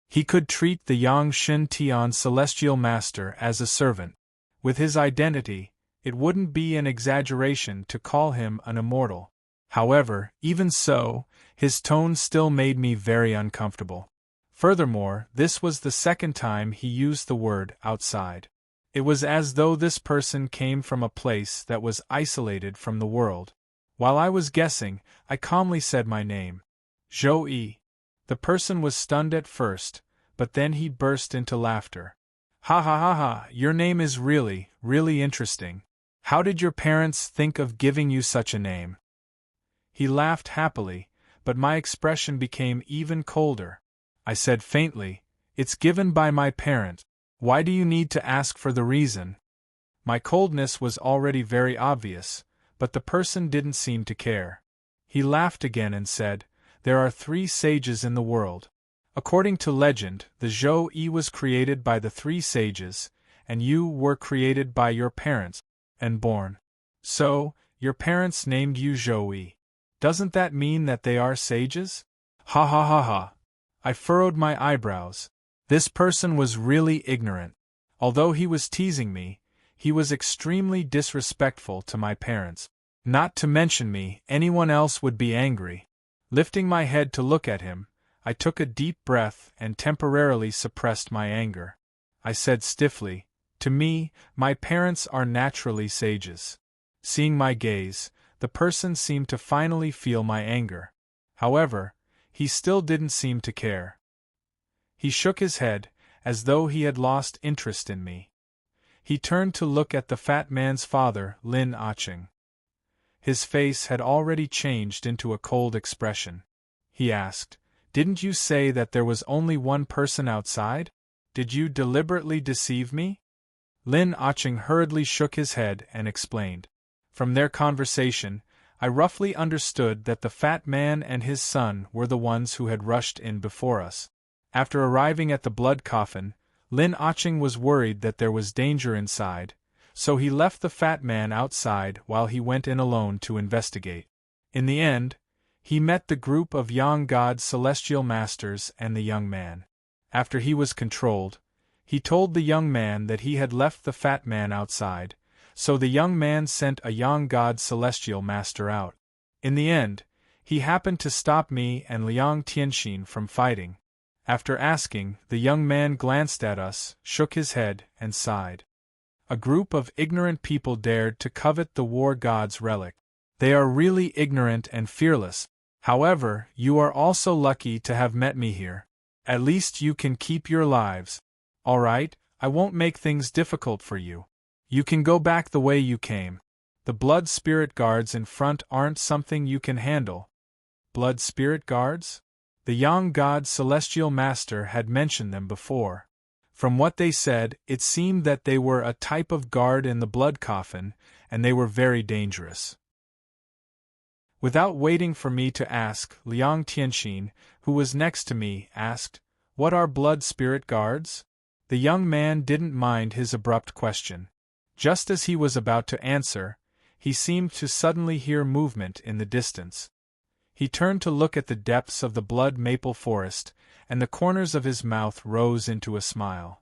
He could treat the Yang Shen Tian celestial master as a servant. With his identity, it wouldn't be an exaggeration to call him an immortal. However, even so, his tone still made me very uncomfortable. Furthermore, this was the second time he used the word outside. It was as though this person came from a place that was isolated from the world. While I was guessing, I calmly said my name. Zhou Yi. The person was stunned at first, but then he burst into laughter. "Ha ha ha ha, your name is really, really interesting. How did your parents think of giving you such a name?" He laughed happily, but my expression became even colder. I said faintly, "It's given by my parent. Why do you need to ask for the reason?" My coldness was already very obvious, but the person didn't seem to care. He laughed again and said, "There are 3 sages in the world. According to legend, the Zhou Yi was created by the 3 sages, and you were created by your parents, and born. So, your parents named you Zhou Yi. Doesn't that mean that they are sages?" Ha ha ha ha. I furrowed my eyebrows. This person was really ignorant. Although he was teasing me, he was extremely disrespectful to my parents. Not to mention me, anyone else would be angry. Lifting my head to look at him, I took a deep breath and temporarily suppressed my anger. I said stiffly, "To me, my parents are naturally sages." Seeing my gaze, the person seemed to finally feel my anger. However, he still didn't seem to care. He shook his head, as though he had lost interest in me. He turned to look at the fat man's father, Lin Aching. His face had already changed into a cold expression. He asked, "Didn't you say that there was only one person outside? Did you deliberately deceive me?" Lin Aching hurriedly shook his head and explained. From their conversation, I roughly understood that the fat man and his son were the ones who had rushed in before us. After arriving at the blood coffin, Lin Aching was worried that there was danger inside, so he left the fat man outside while he went in alone to investigate. In the end, he met the group of Yang God celestial masters and the young man. After he was controlled, he told the young man that he had left the fat man outside, so the young man sent a Yang God celestial master out. In the end, he happened to stop me and Liang Tianxin from fighting. After asking, the young man glanced at us, shook his head, and sighed. A group of ignorant people dared to covet the war god's relic. They are really ignorant and fearless. However, you are also lucky to have met me here. At least you can keep your lives. All right, I won't make things difficult for you. You can go back the way you came. The blood spirit guards in front aren't something you can handle." Blood spirit guards? The Yang God celestial master had mentioned them before. From what they said, it seemed that they were a type of guard in the blood coffin, and they were very dangerous. Without waiting for me to ask, Liang Tianxin, who was next to me, asked, "What are blood spirit guards?" The young man didn't mind his abrupt question. Just as he was about to answer, he seemed to suddenly hear movement in the distance. He turned to look at the depths of the blood maple forest, and the corners of his mouth rose into a smile.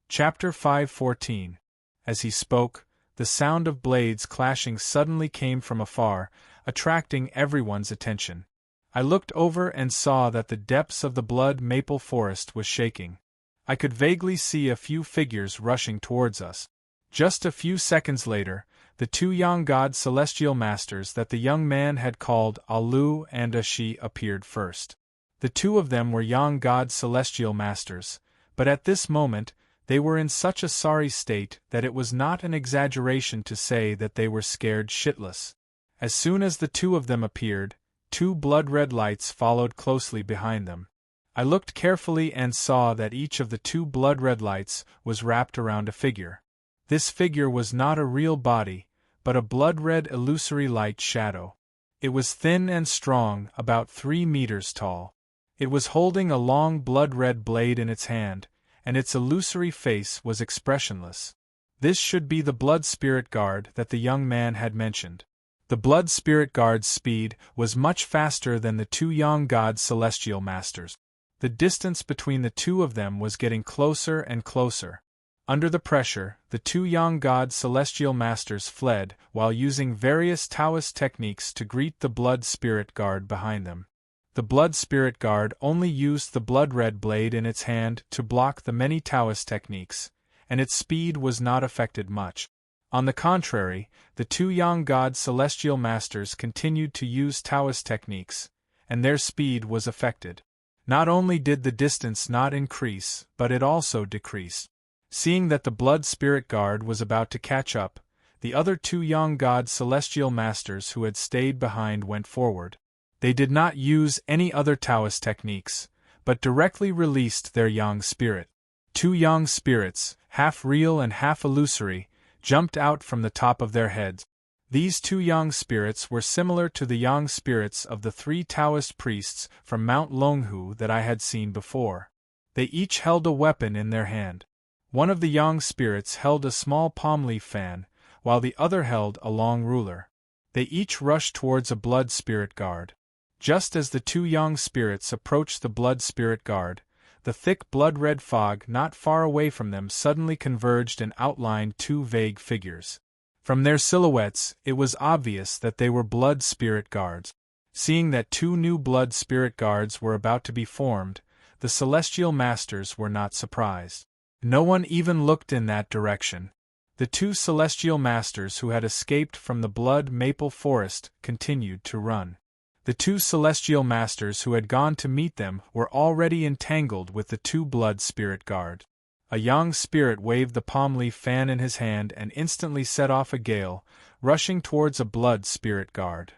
Chapter 5:14. As he spoke, the sound of blades clashing suddenly came from afar, attracting everyone's attention. I looked over and saw that the depths of the blood maple forest was shaking. I could vaguely see a few figures rushing towards us. Just a few seconds later, the two young god celestial masters that the young man had called Alu and Ashi appeared first. The two of them were young god celestial masters, but at this moment, they were in such a sorry state that it was not an exaggeration to say that they were scared shitless. As soon as the two of them appeared, two blood-red lights followed closely behind them. I looked carefully and saw that each of the two blood-red lights was wrapped around a figure. This figure was not a real body, but a blood-red illusory light shadow. It was thin and strong, about 3 meters tall. It was holding a long blood-red blade in its hand, and its illusory face was expressionless. This should be the Blood Spirit Guard that the young man had mentioned. The Blood Spirit Guard's speed was much faster than the two young god celestial masters. The distance between the two of them was getting closer and closer. Under the pressure, the two young god celestial masters fled while using various Taoist techniques to greet the Blood Spirit Guard behind them. The Blood Spirit Guard only used the blood-red blade in its hand to block the many Taoist techniques, and its speed was not affected much. On the contrary, the two young god celestial masters continued to use Taoist techniques, and their speed was affected. Not only did the distance not increase, but it also decreased. Seeing that the Blood Spirit Guard was about to catch up, the other two young god celestial masters who had stayed behind went forward. They did not use any other Taoist techniques, but directly released their yang spirit. Two yang spirits, half real and half illusory, jumped out from the top of their heads. These two yang spirits were similar to the yang spirits of the 3 Taoist priests from Mount Longhu that I had seen before. They each held a weapon in their hand. One of the yang spirits held a small palm leaf fan, while the other held a long ruler. They each rushed towards a Blood Spirit Guard. Just as the two young spirits approached the Blood Spirit Guard, the thick blood-red fog not far away from them suddenly converged and outlined two vague figures. From their silhouettes, it was obvious that they were Blood Spirit Guards. Seeing that two new Blood Spirit Guards were about to be formed, the Celestial Masters were not surprised. No one even looked in that direction. The two Celestial Masters who had escaped from the Blood Maple Forest continued to run. The two Celestial Masters who had gone to meet them were already entangled with the two Blood Spirit Guard. A young spirit waved the palm leaf fan in his hand and instantly set off a gale, rushing towards a Blood Spirit Guard.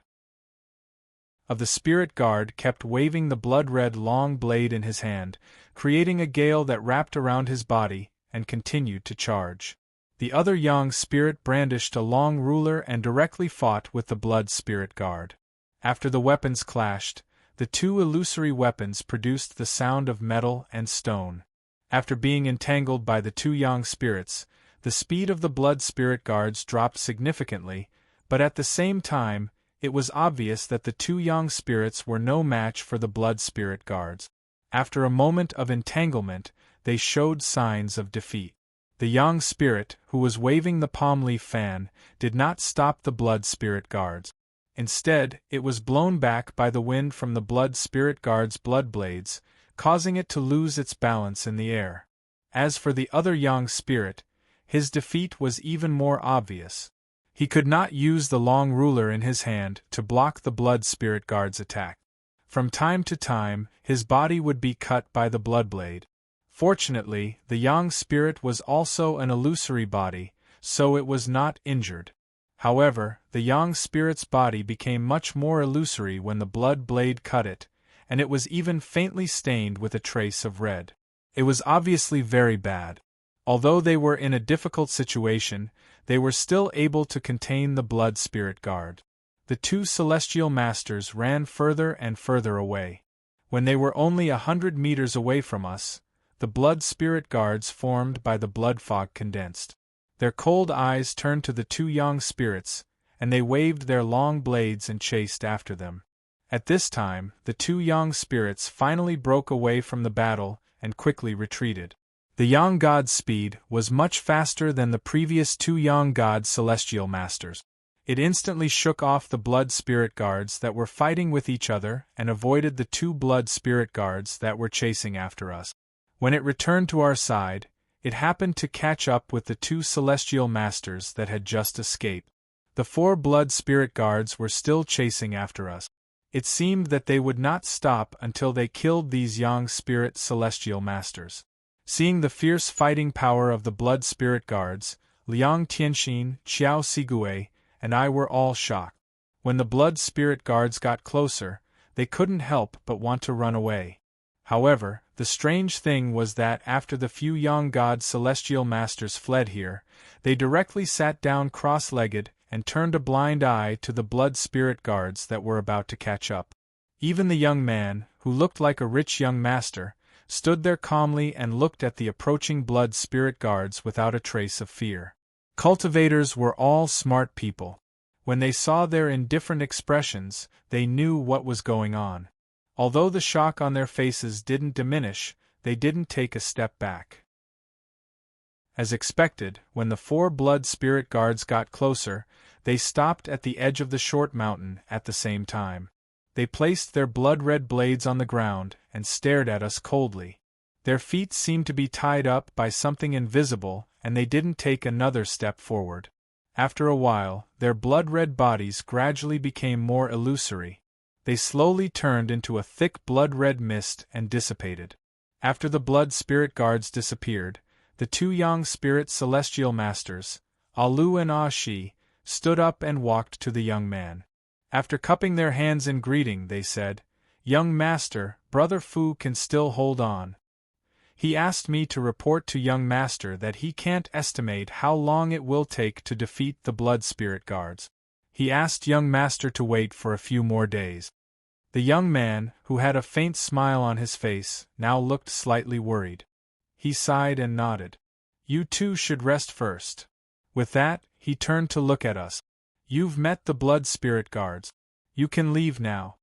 The Spirit Guard kept waving the blood-red long blade in his hand, creating a gale that wrapped around his body, and continued to charge. The other young spirit brandished a long ruler and directly fought with the Blood Spirit Guard. After the weapons clashed, the two illusory weapons produced the sound of metal and stone. After being entangled by the two young spirits, the speed of the Blood Spirit Guards dropped significantly, but at the same time, it was obvious that the two young spirits were no match for the Blood Spirit Guards. After a moment of entanglement, they showed signs of defeat. The young spirit, who was waving the palm leaf fan, did not stop the Blood Spirit Guards. Instead, it was blown back by the wind from the Blood Spirit Guard's blood blades, causing it to lose its balance in the air. As for the other young spirit, his defeat was even more obvious. He could not use the long ruler in his hand to block the Blood Spirit Guard's attack. From time to time, his body would be cut by the blood blade. Fortunately, the young spirit was also an illusory body, so it was not injured. However, the young spirit's body became much more illusory when the blood blade cut it, and it was even faintly stained with a trace of red. It was obviously very bad. Although they were in a difficult situation, they were still able to contain the Blood Spirit Guard. The two Celestial Masters ran further and further away. When they were only 100 meters away from us, the Blood Spirit Guards formed by the blood fog condensed. Their cold eyes turned to the two young spirits, and they waved their long blades and chased after them. At this time, the two young spirits finally broke away from the battle and quickly retreated. The young god's speed was much faster than the previous two young god celestial masters. It instantly shook off the blood spirit guards that were fighting with each other and avoided the two blood spirit guards that were chasing after us. When it returned to our side, it happened to catch up with the two celestial masters that had just escaped. The four blood spirit guards were still chasing after us. It seemed that they would not stop until they killed these young spirit celestial masters. Seeing the fierce fighting power of the blood spirit guards, Liang Tianxin, Qiao Sigue, and I were all shocked. When the blood spirit guards got closer, they couldn't help but want to run away. However, the strange thing was that after the few young god celestial masters fled here, they directly sat down cross-legged and turned a blind eye to the blood spirit guards that were about to catch up. Even the young man, who looked like a rich young master, stood there calmly and looked at the approaching blood spirit guards without a trace of fear. Cultivators were all smart people. When they saw their indifferent expressions, they knew what was going on. Although the shock on their faces didn't diminish, they didn't take a step back. As expected, when the four blood spirit guards got closer, they stopped at the edge of the short mountain at the same time. They placed their blood-red blades on the ground and stared at us coldly. Their feet seemed to be tied up by something invisible, and they didn't take another step forward. After a while, their blood-red bodies gradually became more illusory. They slowly turned into a thick blood-red mist and dissipated. After the blood spirit guards disappeared, the two young spirit celestial masters, Alu and Shi, stood up and walked to the young man. After cupping their hands in greeting, they said, "Young master, Brother Fu can still hold on. He asked me to report to young master that he can't estimate how long it will take to defeat the blood spirit guards. He asked young master to wait for a few more days." The young man, who had a faint smile on his face, now looked slightly worried. He sighed and nodded. "You two should rest first." With that, he turned to look at us. "You've met the blood spirit guards. You can leave now."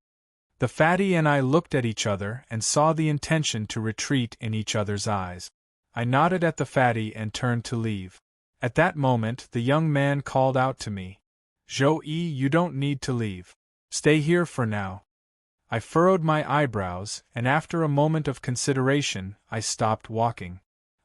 The fatty and I looked at each other and saw the intention to retreat in each other's eyes. I nodded at the fatty and turned to leave. At that moment, the young man called out to me, "Zhou-yi, you don't need to leave. Stay here for now." I furrowed my eyebrows, and after a moment of consideration, I stopped walking.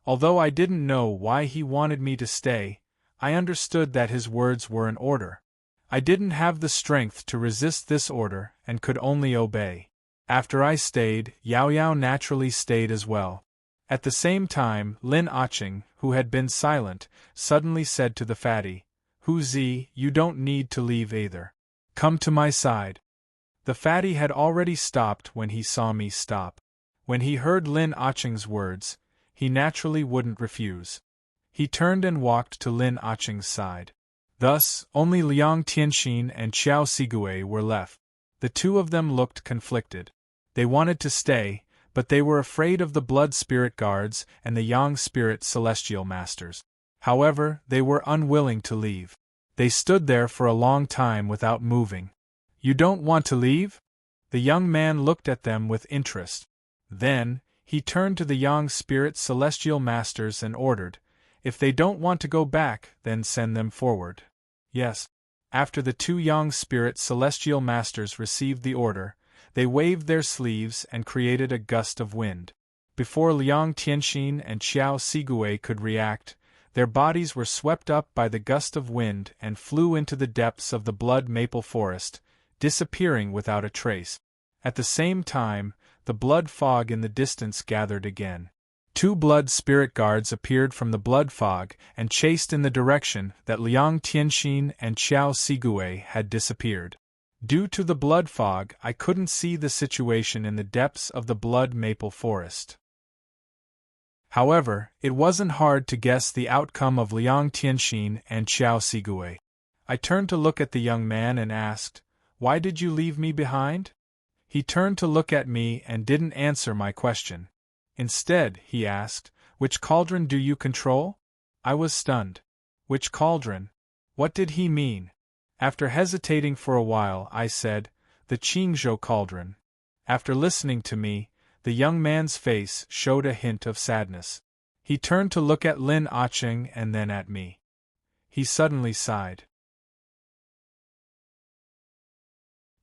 Although I didn't know why he wanted me to stay, I understood that his words were an order. I didn't have the strength to resist this order and could only obey. After I stayed, Yao Yao naturally stayed as well. At the same time, Lin Aching, who had been silent, suddenly said to the fatty, "Hu Zi, you don't need to leave either. Come to my side." The fatty had already stopped when he saw me stop. When he heard Lin Aching's words, he naturally wouldn't refuse. He turned and walked to Lin Aching's side. Thus, only Liang Tianxin and Qiao Sigue were left. The two of them looked conflicted. They wanted to stay, but they were afraid of the blood spirit guards and the yang spirit celestial masters. However, they were unwilling to leave. They stood there for a long time without moving. "You don't want to leave?" The young man looked at them with interest. Then, he turned to the yang spirit celestial masters and ordered, "If they don't want to go back, then send them forward." Yes. After the two young spirit celestial masters received the order, they waved their sleeves and created a gust of wind. Before Liang Tianxin and Qiao Sigue could react, their bodies were swept up by the gust of wind and flew into the depths of the blood maple forest, disappearing without a trace. At the same time, the blood fog in the distance gathered again. Two blood spirit guards appeared from the blood fog and chased in the direction that Liang Tianxin and Qiao Sigue had disappeared. Due to the blood fog, I couldn't see the situation in the depths of the blood maple forest. However, it wasn't hard to guess the outcome of Liang Tianxin and Qiao Sigue. I turned to look at the young man and asked, "Why did you leave me behind?" He turned to look at me and didn't answer my question. Instead, he asked, "Which cauldron do you control?" I was stunned. Which cauldron? What did he mean? After hesitating for a while, I said, the Qingzhou cauldron. After listening to me, the young man's face showed a hint of sadness. He turned to look at Lin Acheng and then at me. He suddenly sighed.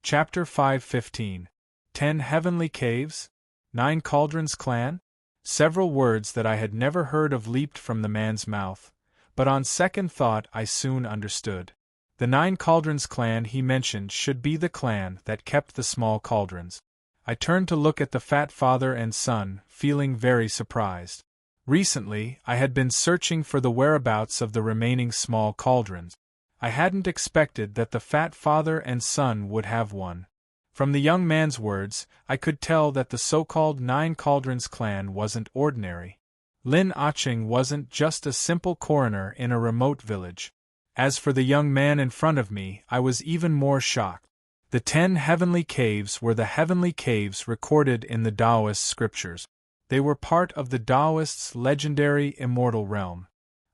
Chapter 5:15. 10 Heavenly Caves? 9 Cauldrons Clan? Several words that I had never heard of leaped from the man's mouth, but on second thought I soon understood. The 9 Cauldrons Clan he mentioned should be the clan that kept the small cauldrons. I turned to look at the fat father and son, feeling very surprised. Recently, I had been searching for the whereabouts of the remaining small cauldrons. I hadn't expected that the fat father and son would have one. From the young man's words, I could tell that the so-called 9 Cauldrons clan wasn't ordinary. Lin Acheng wasn't just a simple coroner in a remote village. As for the young man in front of me, I was even more shocked. The 10 heavenly caves were the heavenly caves recorded in the Taoist scriptures. They were part of the Taoists' legendary immortal realm.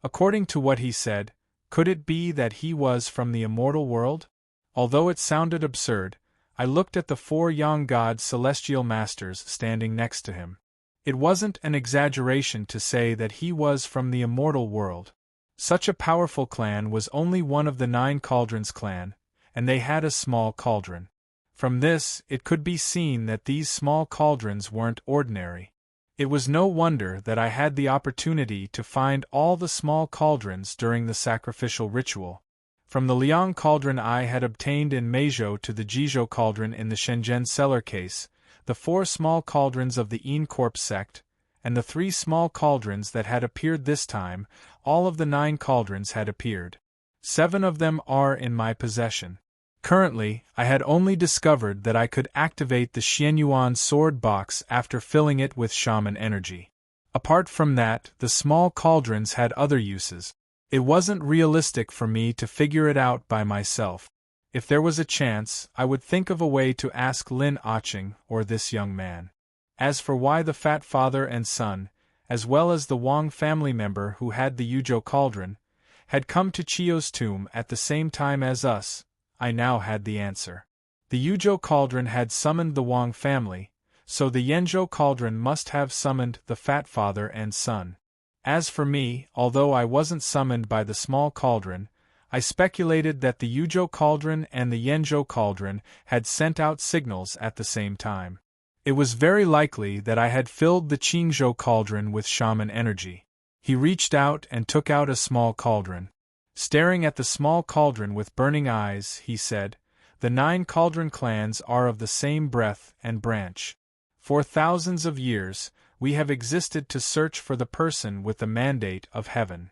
According to what he said, could it be that he was from the immortal world? Although it sounded absurd, I looked at the 4 Yang God celestial masters standing next to him. It wasn't an exaggeration to say that he was from the immortal world. Such a powerful clan was only one of the 9 Cauldrons clan, and they had a small cauldron. From this, it could be seen that these small cauldrons weren't ordinary. It was no wonder that I had the opportunity to find all the small cauldrons during the sacrificial ritual. From the Liang cauldron I had obtained in Meizhou to the Jizhou cauldron in the Shenzhen cellar case, the 4 small cauldrons of the Yin Corp sect, and the 3 small cauldrons that had appeared this time, all of the 9 cauldrons had appeared. 7 of them are in my possession. Currently, I had only discovered that I could activate the Xianyuan sword box after filling it with shaman energy. Apart from that, the small cauldrons had other uses. It wasn't realistic for me to figure it out by myself. If there was a chance, I would think of a way to ask Lin Acheng or this young man. As for why the fat father and son, as well as the Wang family member who had the Yuzhou cauldron, had come to Chiyo's tomb at the same time as us, I now had the answer. The Yuzhou cauldron had summoned the Wang family, so the Yanzhou cauldron must have summoned the fat father and son. As for me, although I wasn't summoned by the small cauldron, I speculated that the Yuzhou cauldron and the Yanzhou cauldron had sent out signals at the same time. It was very likely that I had filled the Qingzhou cauldron with shaman energy. He reached out and took out a small cauldron. Staring at the small cauldron with burning eyes, he said, "The 9 Cauldron clans are of the same breath and branch. For thousands of years, we have existed to search for the person with the mandate of heaven.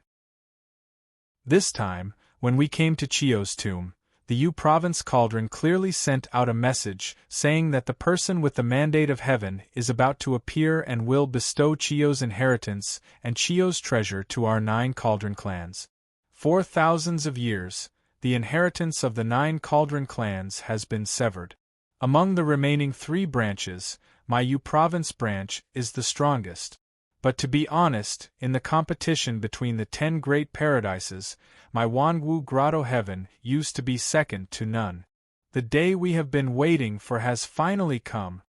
This time, when we came to Chiyo's tomb, the Yu Province Cauldron clearly sent out a message saying that the person with the mandate of heaven is about to appear and will bestow Chiyo's inheritance and Chiyo's treasure to our 9 Cauldron clans. For thousands of years, the inheritance of the 9 Cauldron clans has been severed. Among the remaining 3 branches, my Yu Province branch is the strongest. But to be honest, in the competition between the 10 great paradises, my Wanwu Grotto heaven used to be second to none. The day we have been waiting for has finally come."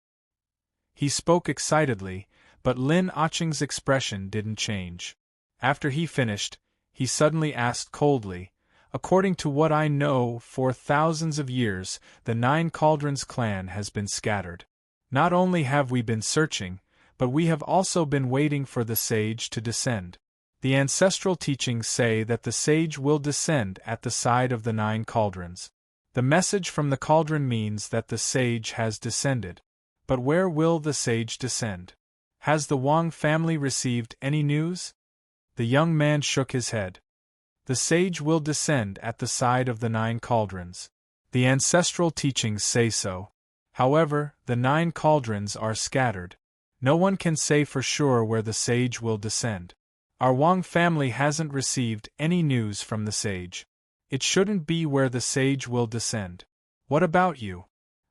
He spoke excitedly, but Lin Acheng's expression didn't change. After he finished, he suddenly asked coldly, "According to what I know, for thousands of years, the 9 Cauldrons clan has been scattered. Not only have we been searching, but we have also been waiting for the sage to descend. The ancestral teachings say that the sage will descend at the side of the 9 cauldrons. The message from the cauldron means that the sage has descended. But where will the sage descend? Has the Wang family received any news?" The young man shook his head. "The sage will descend at the side of the 9 cauldrons. The ancestral teachings say so. However, the 9 cauldrons are scattered. No one can say for sure where the sage will descend. Our Wang family hasn't received any news from the sage. It shouldn't be where the sage will descend. What about you?"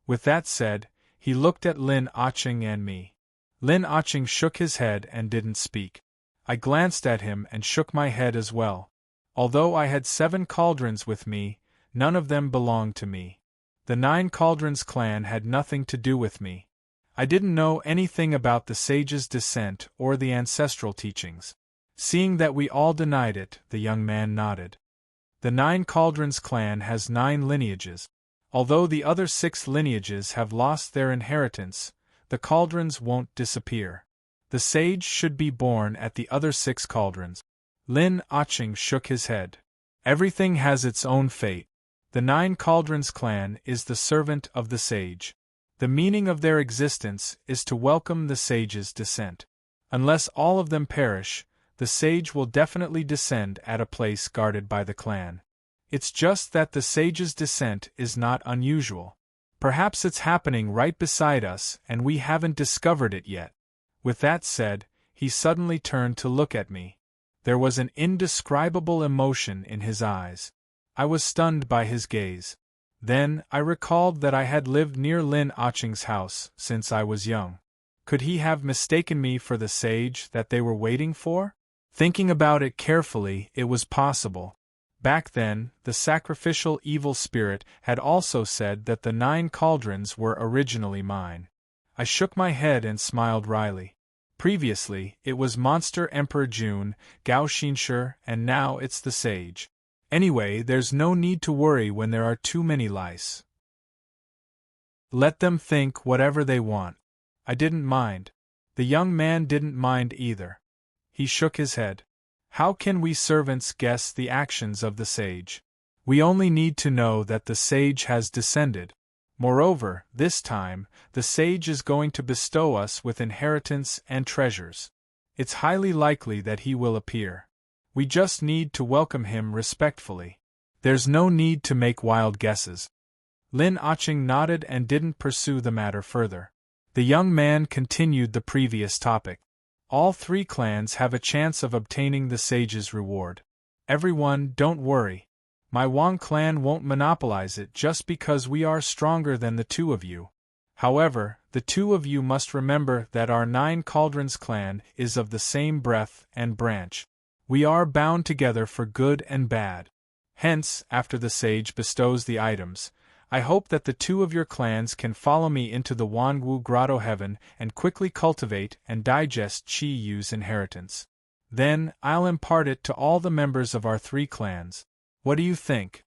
With that said, he looked at Lin Acheng and me. Lin Acheng shook his head and didn't speak. I glanced at him and shook my head as well. Although I had 7 cauldrons with me, none of them belonged to me. The 9 Cauldrons clan had nothing to do with me. I didn't know anything about the sage's descent or the ancestral teachings. Seeing that we all denied it, the young man nodded. The 9 Cauldrons clan has 9 lineages. Although the other 6 lineages have lost their inheritance, the cauldrons won't disappear. The sage should be born at the other 6 cauldrons. Lin Aching shook his head. Everything has its own fate. The 9 Cauldrons clan is the servant of the sage. The meaning of their existence is to welcome the sage's descent. Unless all of them perish, the sage will definitely descend at a place guarded by the clan. It's just that the sage's descent is not unusual. Perhaps it's happening right beside us and we haven't discovered it yet. With that said, he suddenly turned to look at me. There was an indescribable emotion in his eyes. I was stunned by his gaze. Then, I recalled that I had lived near Lin Aching's house since I was young. Could he have mistaken me for the sage that they were waiting for? Thinking about it carefully, it was possible. Back then, the sacrificial evil spirit had also said that the 9 cauldrons were originally mine. I shook my head and smiled wryly. Previously, it was Monster Emperor June, Gao Xinshi, and now it's the sage. Anyway, there's no need to worry when there are too many lice. Let them think whatever they want. I didn't mind. The young man didn't mind either. He shook his head. How can we servants guess the actions of the sage? We only need to know that the sage has descended. Moreover, this time, the sage is going to bestow us with inheritance and treasures. It's highly likely that he will appear. We just need to welcome him respectfully. There's no need to make wild guesses. Lin Aching nodded and didn't pursue the matter further. The young man continued the previous topic. All 3 clans have a chance of obtaining the sage's reward. Everyone, don't worry. My Wang clan won't monopolize it just because we are stronger than the 2 of you. However, the 2 of you must remember that our 9 Cauldrons clan is of the same breadth and branch. We are bound together for good and bad. Hence, after the sage bestows the items, I hope that the 2 of your clans can follow me into the Wanwu Grotto Heaven and quickly cultivate and digest Qi Yu's inheritance. Then, I'll impart it to all the members of our 3 clans. What do you think?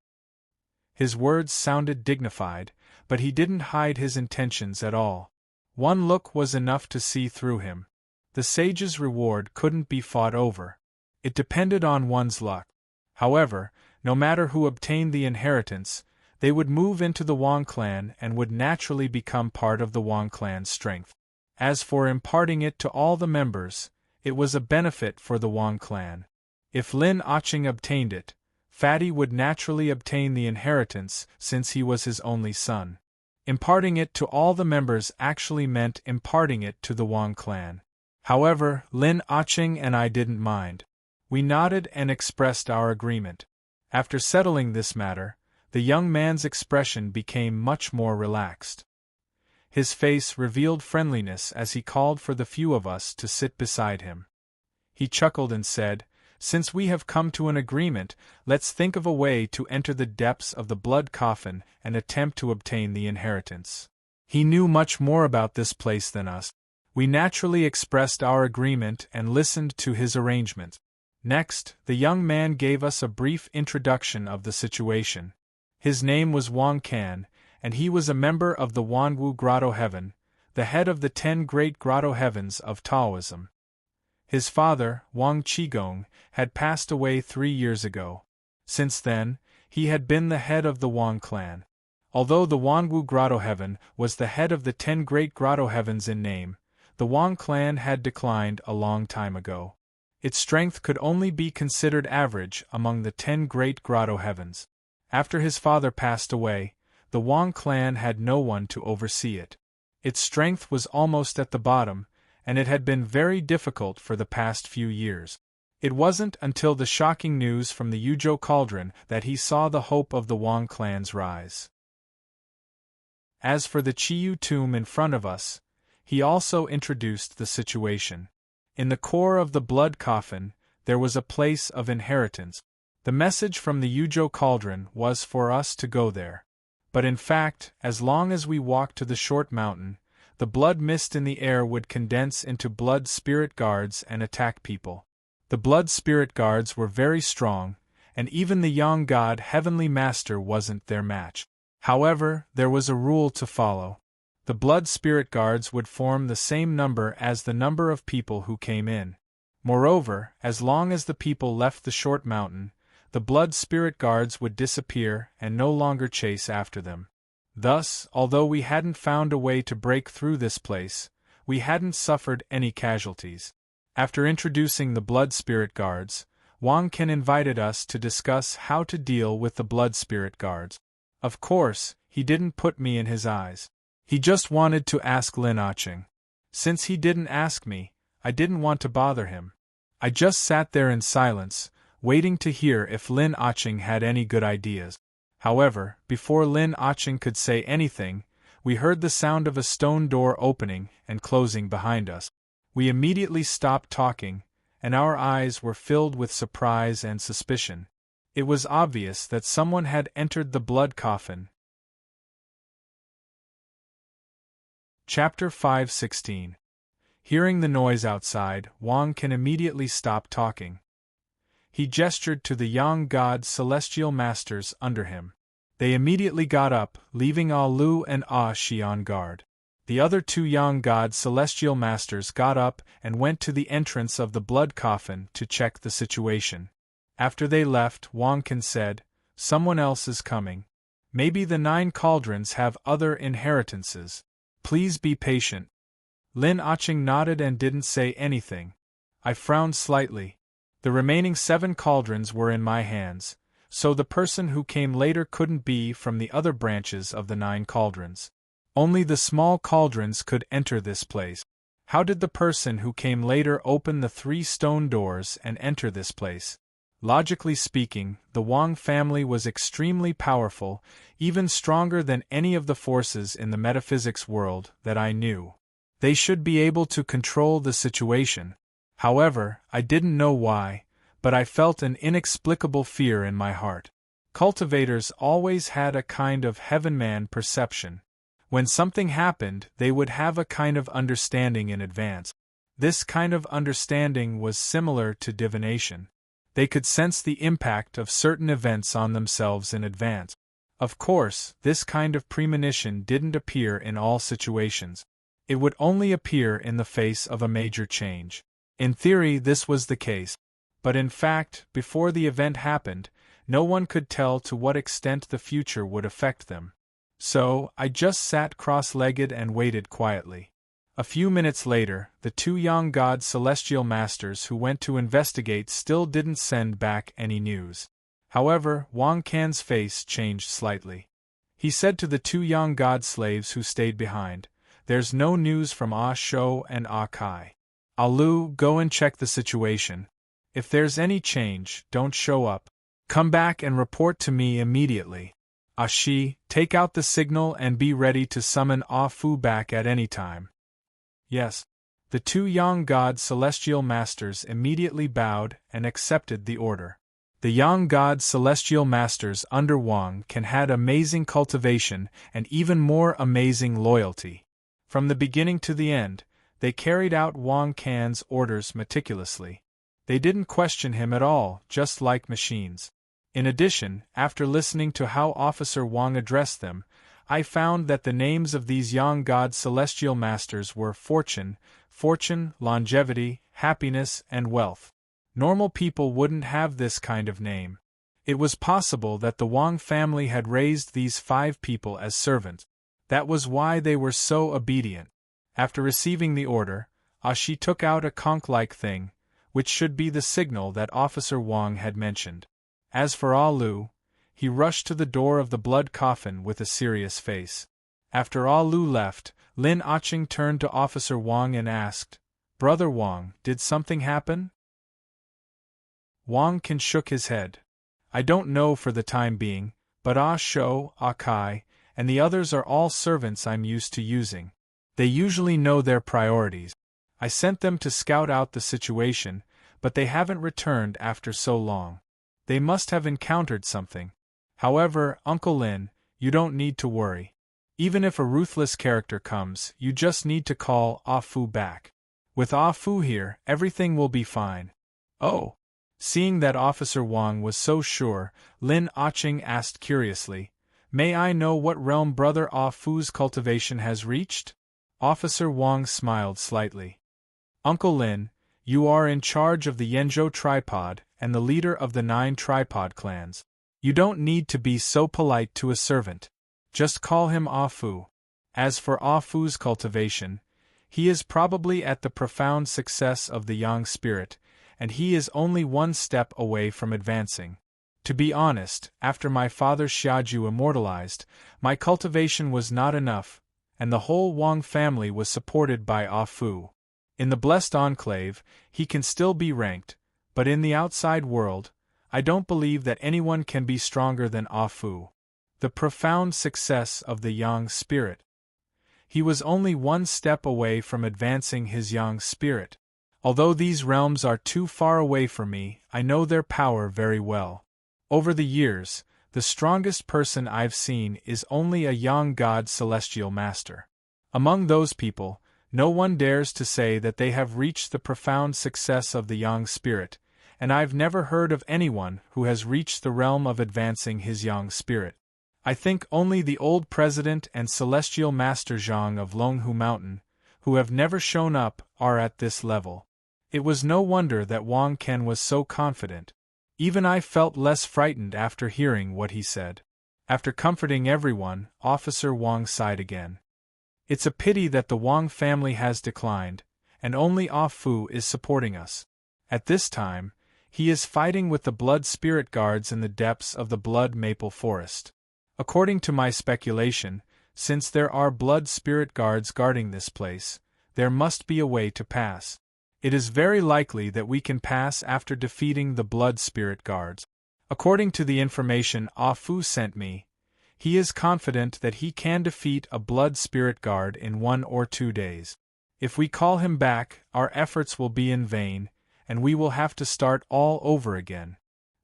His words sounded dignified, but he didn't hide his intentions at all. One look was enough to see through him. The sage's reward couldn't be fought over. It depended on one's luck. However, no matter who obtained the inheritance, they would move into the Wang clan and would naturally become part of the Wang clan's strength. As for imparting it to all the members, it was a benefit for the Wang clan. If Lin Aching obtained it, Fatty would naturally obtain the inheritance since he was his only son. Imparting it to all the members actually meant imparting it to the Wang clan. However, Lin Aching and I didn't mind. We nodded and expressed our agreement. After settling this matter, the young man's expression became much more relaxed. His face revealed friendliness as he called for the few of us to sit beside him. He chuckled and said, "Since we have come to an agreement, let's think of a way to enter the depths of the blood coffin and attempt to obtain the inheritance." He knew much more about this place than us. We naturally expressed our agreement and listened to his arrangement. Next, the young man gave us a brief introduction of the situation. His name was Wang Can, and he was a member of the Wanwu Grotto Heaven, the head of the 10 great grotto heavens of Taoism. His father, Wang Qigong, had passed away 3 years ago. Since then, he had been the head of the Wang clan. Although the Wanwu Grotto Heaven was the head of the 10 great grotto heavens in name, the Wang clan had declined a long time ago. Its strength could only be considered average among the 10 great grotto heavens. After his father passed away, the Wang clan had no one to oversee it. Its strength was almost at the bottom, and it had been very difficult for the past few years. It wasn't until the shocking news from the Yuzhou Cauldron that he saw the hope of the Wang clan's rise. As for the Qiyu tomb in front of us, he also introduced the situation. In the core of the blood coffin, there was a place of inheritance. The message from the Yujo cauldron was for us to go there. But in fact, as long as we walked to the short mountain, the blood mist in the air would condense into blood spirit guards and attack people. The blood spirit guards were very strong, and even the young god Heavenly Master wasn't their match. However, there was a rule to follow. The blood spirit guards would form the same number as the number of people who came in. Moreover, as long as the people left the short mountain, the blood spirit guards would disappear and no longer chase after them. Thus, although we hadn't found a way to break through this place, we hadn't suffered any casualties. After introducing the blood spirit guards, Wang Ken invited us to discuss how to deal with the blood spirit guards. Of course, he didn't put me in his eyes. He just wanted to ask Lin Aching. Since he didn't ask me, I didn't want to bother him. I just sat there in silence, waiting to hear if Lin Aching had any good ideas. However, before Lin Aching could say anything, we heard the sound of a stone door opening and closing behind us. We immediately stopped talking, and our eyes were filled with surprise and suspicion. It was obvious that someone had entered the blood coffin. Chapter 5:16. Hearing the noise outside, Wang Ken immediately stopped talking. He gestured to the young god's celestial masters under him. They immediately got up, leaving Ah Lu and Ah Shi on guard. The other two young god's celestial masters got up and went to the entrance of the blood coffin to check the situation. After they left, Wang Ken said, "Someone else is coming. Maybe the 9 cauldrons have other inheritances. Please be patient." Lin Aching nodded and didn't say anything. I frowned slightly. The remaining 7 cauldrons were in my hands, so the person who came later couldn't be from the other branches of the 9 cauldrons. Only the small cauldrons could enter this place. How did the person who came later open the 3 stone doors and enter this place? Logically speaking, the Wang family was extremely powerful, even stronger than any of the forces in the metaphysics world that I knew. They should be able to control the situation. However, I didn't know why, but I felt an inexplicable fear in my heart. Cultivators always had a kind of heaven-man perception. When something happened, they would have a kind of understanding in advance. This kind of understanding was similar to divination. They could sense the impact of certain events on themselves in advance. Of course, this kind of premonition didn't appear in all situations. It would only appear in the face of a major change. In theory, this was the case. But in fact, before the event happened, no one could tell to what extent the future would affect them. So, I just sat cross-legged and waited quietly. A few minutes later, the 2 young god celestial masters who went to investigate still didn't send back any news. However, Wang Can's face changed slightly. He said to the 2 young god slaves who stayed behind, "There's no news from Ah Shou and Ah Kai. Ah Lu, go and check the situation. If there's any change, don't show up. Come back and report to me immediately. Ah Shi, take out the signal and be ready to summon Ah Fu back at any time." Yes. The 2 young god celestial masters immediately bowed and accepted the order. The young god celestial masters under Wang Ken had amazing cultivation and even more amazing loyalty. From the beginning to the end, they carried out Wang Can's orders meticulously. They didn't question him at all, just like machines. In addition, after listening to how Officer Wang addressed them, I found that the names of these young god celestial masters were fortune, longevity, happiness, and wealth. Normal people wouldn't have this kind of name. It was possible that the Wang family had raised these 5 people as servants. That was why they were so obedient. After receiving the order, Ah Shi took out a conch-like thing, which should be the signal that Officer Wang had mentioned. As for Ah Lu, he rushed to the door of the blood coffin with a serious face. After Ah Lu left, Lin Aching turned to Officer Wang and asked, "Brother Wang, did something happen?" Wang Ken shook his head. "I don't know for the time being, but Ah Shou, Ah Kai, and the others are all servants I'm used to using. They usually know their priorities. I sent them to scout out the situation, but they haven't returned after so long. They must have encountered something. However, Uncle Lin, you don't need to worry. Even if a ruthless character comes, you just need to call Ah Fu back. With Ah Fu here, everything will be fine. Oh. Seeing that Officer Wang was so sure, Lin Aching asked curiously, "May I know what realm Brother Ah Fu's cultivation has reached?" Officer Wang smiled slightly. "Uncle Lin, you are in charge of the Yenzhou tripod and the leader of the 9 tripod clans. You don't need to be so polite to a servant. Just call him Ah Fu. As for Ah Fu's cultivation, he is probably at the profound success of the Yang spirit, and he is only one step away from advancing. To be honest, after my father Xiaju immortalized, my cultivation was not enough, and the whole Wang family was supported by Ah Fu. In the Blessed Enclave, he can still be ranked, but in the outside world, I don't believe that anyone can be stronger than Ah Fu. The profound success of the Yang spirit. He was only one step away from advancing his Yang spirit. Although these realms are too far away for me, I know their power very well. Over the years, the strongest person I've seen is only a Yang God Celestial Master. Among those people, no one dares to say that they have reached the profound success of the Yang spirit, and I've never heard of anyone who has reached the realm of advancing his Yang spirit. I think only the old President and Celestial Master Zhang of Longhu Mountain, who have never shown up, are at this level. It was no wonder that Wang Ken was so confident. Even I felt less frightened after hearing what he said. After comforting everyone, Officer Wang sighed again. It's a pity that the Wang family has declined, and only Ah Fu is supporting us. At this time, he is fighting with the Blood Spirit Guards in the depths of the Blood Maple Forest. According to my speculation, since there are Blood Spirit Guards guarding this place, there must be a way to pass. It is very likely that we can pass after defeating the Blood Spirit Guards. According to the information Ah Fu sent me, he is confident that he can defeat a Blood Spirit Guard in 1 or 2 days. If we call him back, our efforts will be in vain, and we will have to start all over again.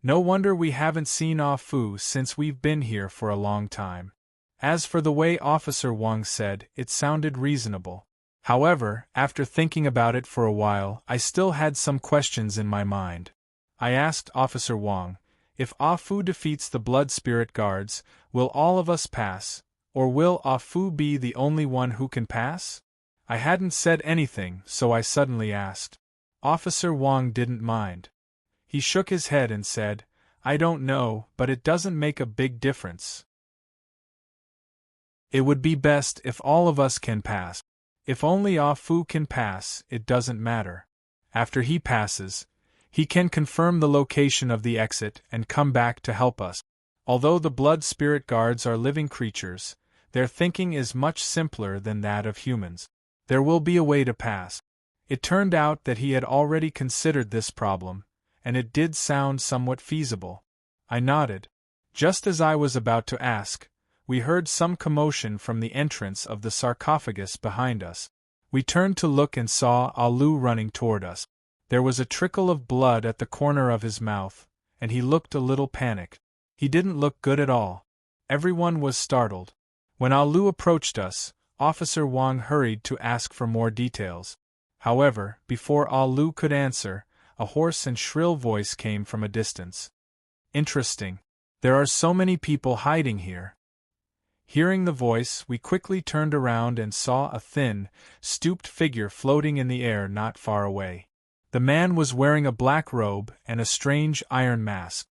No wonder we haven't seen Ah Fu since we've been here for a long time. As for the way Officer Wang said, it sounded reasonable. However, after thinking about it for a while, I still had some questions in my mind. I asked Officer Wang, if Ah Fu defeats the Blood Spirit Guards, will all of us pass, or will Ah Fu be the only one who can pass? I hadn't said anything, so I suddenly asked. Officer Wang didn't mind. He shook his head and said, "I don't know, but it doesn't make a big difference. It would be best if all of us can pass. If only Ah Fu can pass, it doesn't matter. After he passes, he can confirm the location of the exit and come back to help us. Although the Blood Spirit Guards are living creatures, their thinking is much simpler than that of humans. There will be a way to pass." It turned out that he had already considered this problem, and it did sound somewhat feasible. I nodded. Just as I was about to ask, we heard some commotion from the entrance of the sarcophagus behind us. We turned to look and saw Ah Lu running toward us. There was a trickle of blood at the corner of his mouth, and he looked a little panicked. He didn't look good at all. Everyone was startled. When Ah Lu approached us, Officer Wang hurried to ask for more details. However, before Ah Lu could answer, a hoarse and shrill voice came from a distance. "Interesting. There are so many people hiding here." Hearing the voice, we quickly turned around and saw a thin, stooped figure floating in the air not far away. The man was wearing a black robe and a strange iron mask.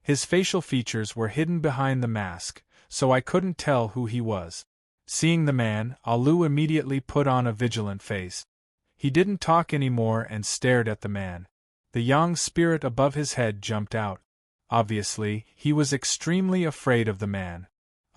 His facial features were hidden behind the mask, so I couldn't tell who he was. Seeing the man, Ah Lu immediately put on a vigilant face. He didn't talk anymore and stared at the man. The Yang spirit above his head jumped out. Obviously, he was extremely afraid of the man.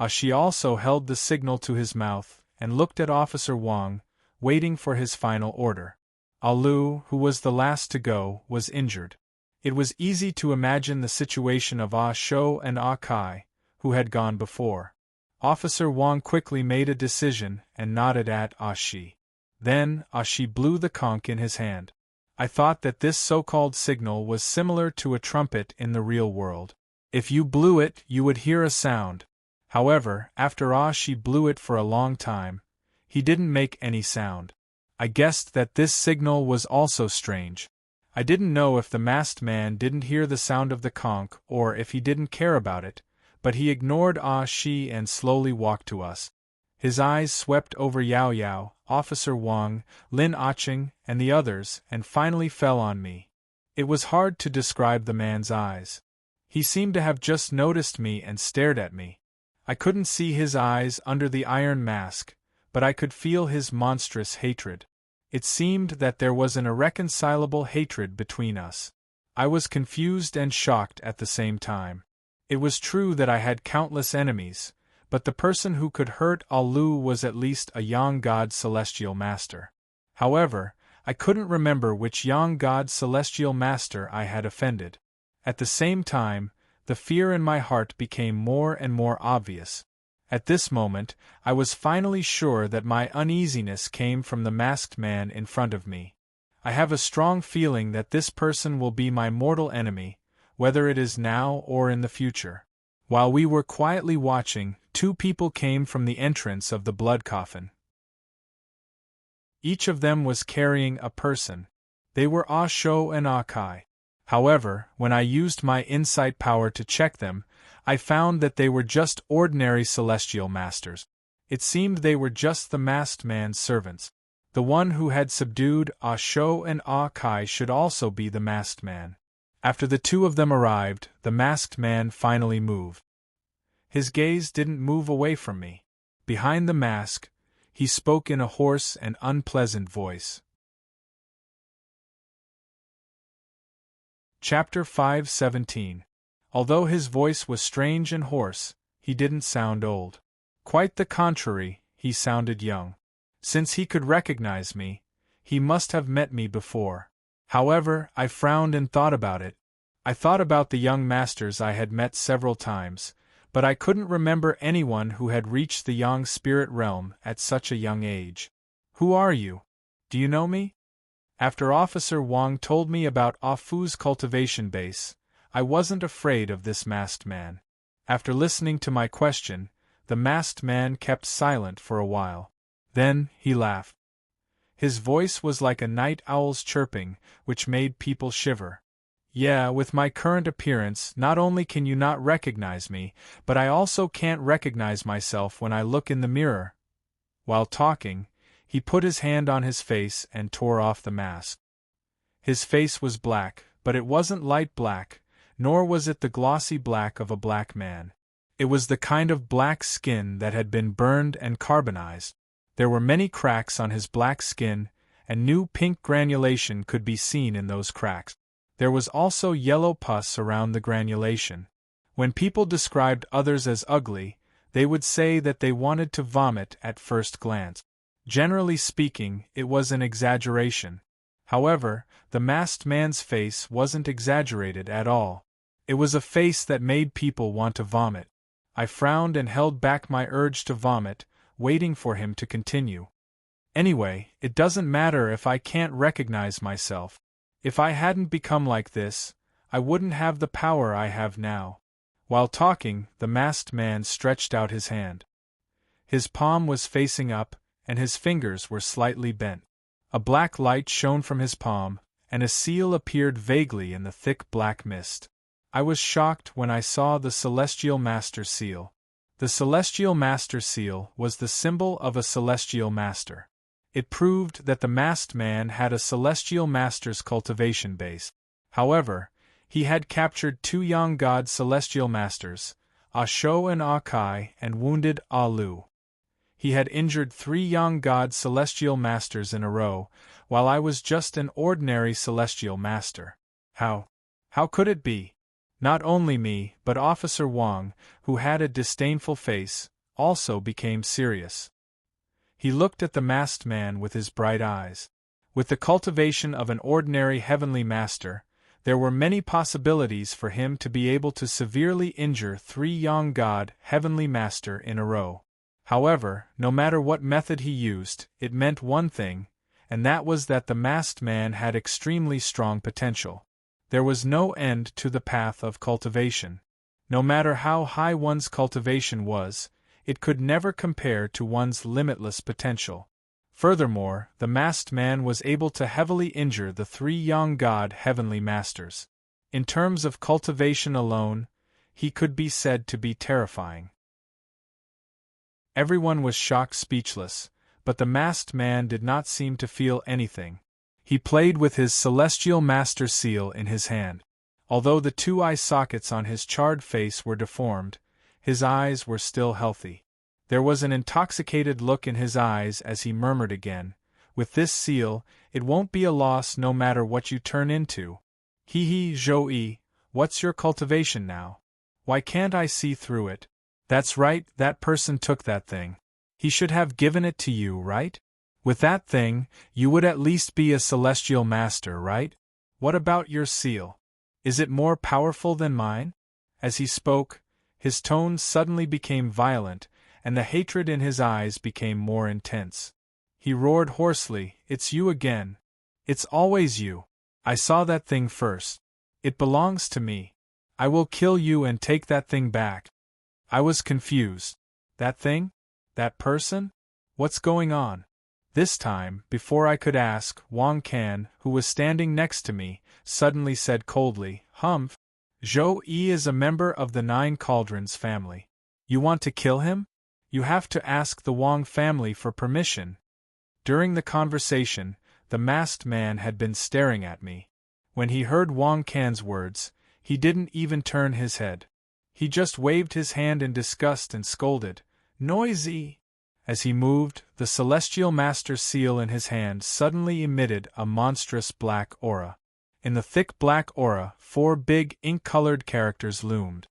She also held the signal to his mouth and looked at Officer Wang, waiting for his final order. Ah Lu, who was the last to go, was injured. It was easy to imagine the situation of Ah Shou and Ah Kai, who had gone before. Officer Wang quickly made a decision and nodded at Ah Shi. Then, Ah Shi blew the conch in his hand. I thought that this so-called signal was similar to a trumpet in the real world. If you blew it, you would hear a sound. However, after she blew it for a long time, he didn't make any sound. I guessed that this signal was also strange. I didn't know if the masked man didn't hear the sound of the conch or if he didn't care about it, but he ignored she and slowly walked to us. His eyes swept over Yao Yao, Officer Wang, Lin Aching, and the others, and finally fell on me. It was hard to describe the man's eyes. He seemed to have just noticed me and stared at me. I couldn't see his eyes under the iron mask, but I could feel his monstrous hatred. It seemed that there was an irreconcilable hatred between us. I was confused and shocked at the same time. It was true that I had countless enemies, but the person who could hurt Alu was at least a young god celestial master. However, I couldn't remember which young god celestial master I had offended. At the same time, the fear in my heart became more and more obvious. At this moment, I was finally sure that my uneasiness came from the masked man in front of me. I have a strong feeling that this person will be my mortal enemy, whether it is now or in the future. While we were quietly watching, two people came from the entrance of the blood coffin. Each of them was carrying a person. They were Shou and Kai. However, when I used my insight power to check them, I found that they were just ordinary celestial masters. It seemed they were just the masked man's servants. The one who had subdued Shou and Kai should also be the masked man. After the two of them arrived, the masked man finally moved. His gaze didn't move away from me. Behind the mask, he spoke in a hoarse and unpleasant voice. Chapter 5:17. Although his voice was strange and hoarse, he didn't sound old. Quite the contrary, he sounded young. Since he could recognize me, he must have met me before. However, I frowned and thought about it. I thought about the young masters I had met several times, but I couldn't remember anyone who had reached the yang spirit realm at such a young age. Who are you? Do you know me? After Officer Wang told me about Fu's cultivation base, I wasn't afraid of this masked man. After listening to my question, the masked man kept silent for a while. Then, he laughed. His voice was like a night owl's chirping, which made people shiver. Yeah, with my current appearance, not only can you not recognize me, but I also can't recognize myself when I look in the mirror. While talking, he put his hand on his face and tore off the mask. His face was black, but it wasn't light black, nor was it the glossy black of a black man. It was the kind of black skin that had been burned and carbonized. There were many cracks on his black skin, and new pink granulation could be seen in those cracks. There was also yellow pus around the granulation. When people described others as ugly, they would say that they wanted to vomit at first glance. Generally speaking, it was an exaggeration. However, the masked man's face wasn't exaggerated at all. It was a face that made people want to vomit. I frowned and held back my urge to vomit, waiting for him to continue. Anyway, it doesn't matter if I can't recognize myself. If I hadn't become like this, I wouldn't have the power I have now. While talking, the masked man stretched out his hand. His palm was facing up, and his fingers were slightly bent. A black light shone from his palm, and a seal appeared vaguely in the thick black mist. I was shocked when I saw the Celestial Master Seal. The Celestial Master Seal was the symbol of a Celestial Master. It proved that the masked man had a Celestial Master's cultivation base. However, he had captured two young god Celestial Masters, Shou and Kai, and wounded Lu. He had injured 3 young god Celestial Masters in a row, while I was just an ordinary Celestial Master. How could it be? Not only me, but Officer Wang, who had a disdainful face, also became serious. He looked at the masked man with his bright eyes. With the cultivation of an ordinary heavenly master, there were many possibilities for him to be able to severely injure 3 young god heavenly master in a row. However, no matter what method he used, it meant one thing, and that was that the masked man had extremely strong potential. There was no end to the path of cultivation. No matter how high one's cultivation was, it could never compare to one's limitless potential. Furthermore, the masked man was able to heavily injure the three young god heavenly masters. In terms of cultivation alone, he could be said to be terrifying. Everyone was shocked speechless, but the masked man did not seem to feel anything. He played with his celestial master seal in his hand. Although the two eye sockets on his charred face were deformed, his eyes were still healthy. There was an intoxicated look in his eyes as he murmured again, "With this seal, it won't be a loss no matter what you turn into. Hee Joey, what's your cultivation now? Why can't I see through it? That's right, that person took that thing. He should have given it to you, right? With that thing, you would at least be a celestial master, right? What about your seal? Is it more powerful than mine?" As he spoke, his tone suddenly became violent, and the hatred in his eyes became more intense. He roared hoarsely, "It's you again. It's always you. I saw that thing first. It belongs to me. I will kill you and take that thing back." I was confused. That thing? That person? What's going on? This time, before I could ask, Wang Can, who was standing next to me, suddenly said coldly, "Humph. Zhou Yi is a member of the Nine Cauldrons family. You want to kill him? You have to ask the Wang family for permission." During the conversation, the masked man had been staring at me. When he heard Wang Can's words, he didn't even turn his head. He just waved his hand in disgust and scolded, "Noisy!" As he moved, the celestial master's seal in his hand suddenly emitted a monstrous black aura. In the thick black aura, 4 big ink-colored characters loomed.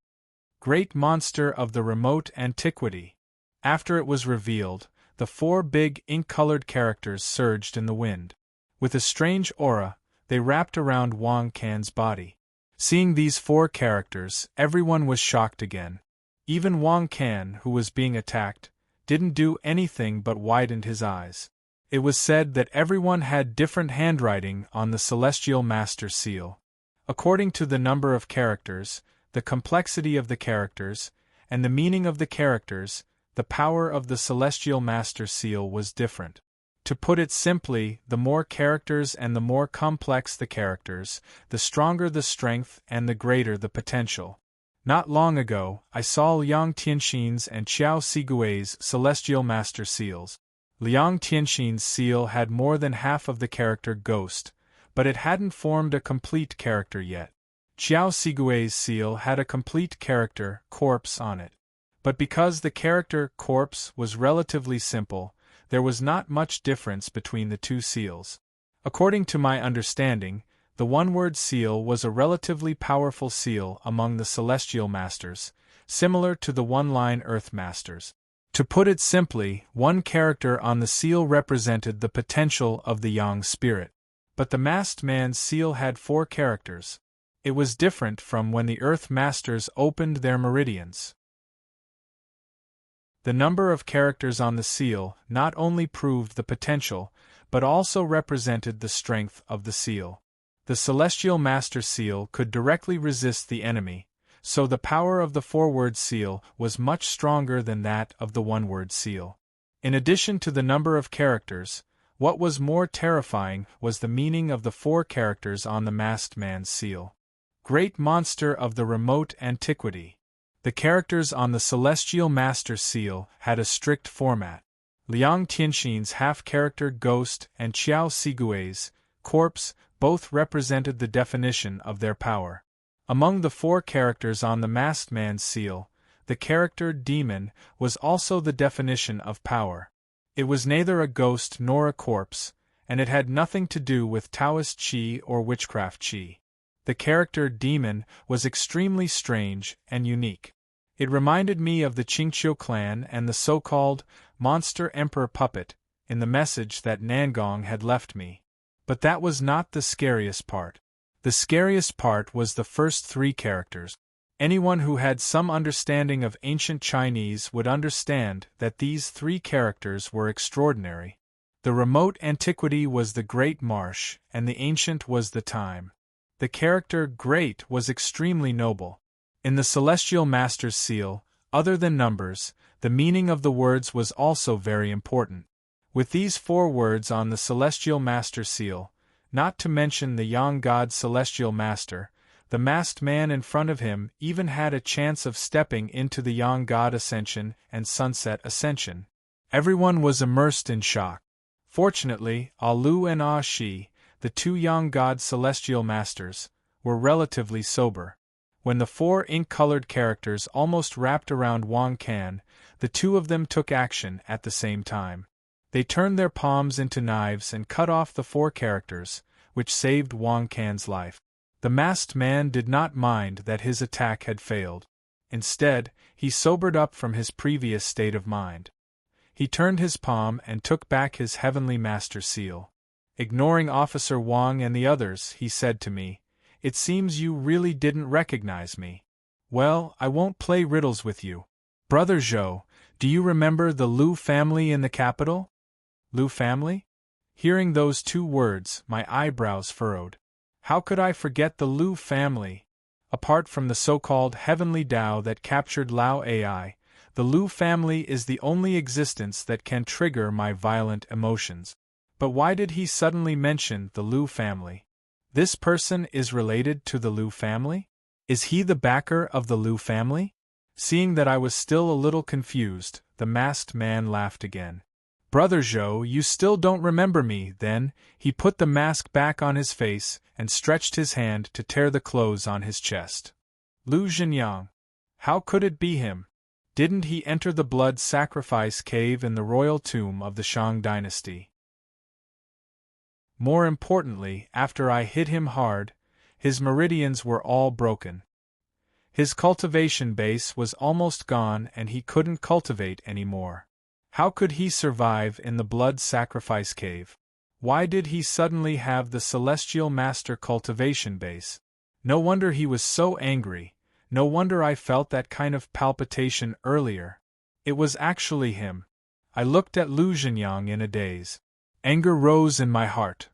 "Great monster of the remote antiquity." After it was revealed, the 4 big ink-colored characters surged in the wind. With a strange aura, they wrapped around Wang Can's body. Seeing these 4 characters, everyone was shocked again. Even Wang Can, who was being attacked, didn't do anything but widened his eyes. It was said that everyone had different handwriting on the Celestial Master Seal. According to the number of characters, the complexity of the characters, and the meaning of the characters, the power of the Celestial Master Seal was different. To put it simply, the more characters and the more complex the characters, the stronger the strength and the greater the potential. Not long ago, I saw Liang Tianxin's and Qiao Sigui's Celestial Master Seals. Liang Tianxin's seal had more than half of the character Ghost, but it hadn't formed a complete character yet. Qiao Sigui's seal had a complete character, Corpse, on it. But because the character, Corpse, was relatively simple, there was not much difference between the two seals. According to my understanding, the one-word seal was a relatively powerful seal among the Celestial Masters, similar to the one-line Earth Masters. To put it simply, one character on the seal represented the potential of the Yang spirit. But the masked man's seal had 4 characters. It was different from when the Earth Masters opened their meridians. The number of characters on the seal not only proved the potential, but also represented the strength of the seal. The Celestial Master Seal could directly resist the enemy, so the power of the 4-word seal was much stronger than that of the 1-word seal. In addition to the number of characters, what was more terrifying was the meaning of the 4 characters on the masked man's seal. Great monster of the remote antiquity. The characters on the Celestial Master Seal had a strict format. Liang Tianxin's half-character Ghost and Qiao Sigui's Corpse both represented the definition of their power. Among the 4 characters on the masked man's seal, the character Demon was also the definition of power. It was neither a ghost nor a corpse, and it had nothing to do with Taoist Qi or witchcraft Qi. The character Demon was extremely strange and unique. It reminded me of the Qingqiu clan and the so-called Monster Emperor puppet in the message that Nangong had left me. But that was not the scariest part. The scariest part was the first 3 characters. Anyone who had some understanding of ancient Chinese would understand that these 3 characters were extraordinary. The remote antiquity was the great marsh, and the ancient was the time. The character great was extremely noble. In the celestial master's seal, other than numbers, the meaning of the words was also very important. With these 4 words on the celestial master's seal, not to mention the young god's celestial master, the masked man in front of him even had a chance of stepping into the young god ascension and sunset ascension. Everyone was immersed in shock. Fortunately, Alu and Ah Shi, the 2 young god's celestial masters, were relatively sober. When the 4 ink-colored characters almost wrapped around Wang Can, the 2 of them took action at the same time. They turned their palms into knives and cut off the 4 characters, which saved Wang Can's life. The masked man did not mind that his attack had failed. Instead, he sobered up from his previous state of mind. He turned his palm and took back his heavenly master seal. Ignoring Officer Wang and the others, he said to me, "It seems you really didn't recognize me. Well, I won't play riddles with you. Brother Zhou, do you remember the Liu family in the capital?" Liu family? Hearing those 2 words, my eyebrows furrowed. How could I forget the Liu family? Apart from the so-called heavenly Tao that captured Lao AI, the Liu family is the only existence that can trigger my violent emotions. But why did he suddenly mention the Liu family? This person is related to the Liu family? Is he the backer of the Liu family? Seeing that I was still a little confused, the masked man laughed again. "Brother Zhou, you still don't remember me." Then, he put the mask back on his face and stretched his hand to tear the clothes on his chest. Liu Zhenyang. How could it be him? Didn't he enter the blood sacrifice cave in the royal tomb of the Shang dynasty? More importantly, after I hit him hard, his meridians were all broken. His cultivation base was almost gone and he couldn't cultivate anymore. How could he survive in the blood sacrifice cave? Why did he suddenly have the celestial master cultivation base? No wonder he was so angry, no wonder I felt that kind of palpitation earlier. It was actually him. I looked at Liu Zhenyang in a daze. Anger rose in my heart.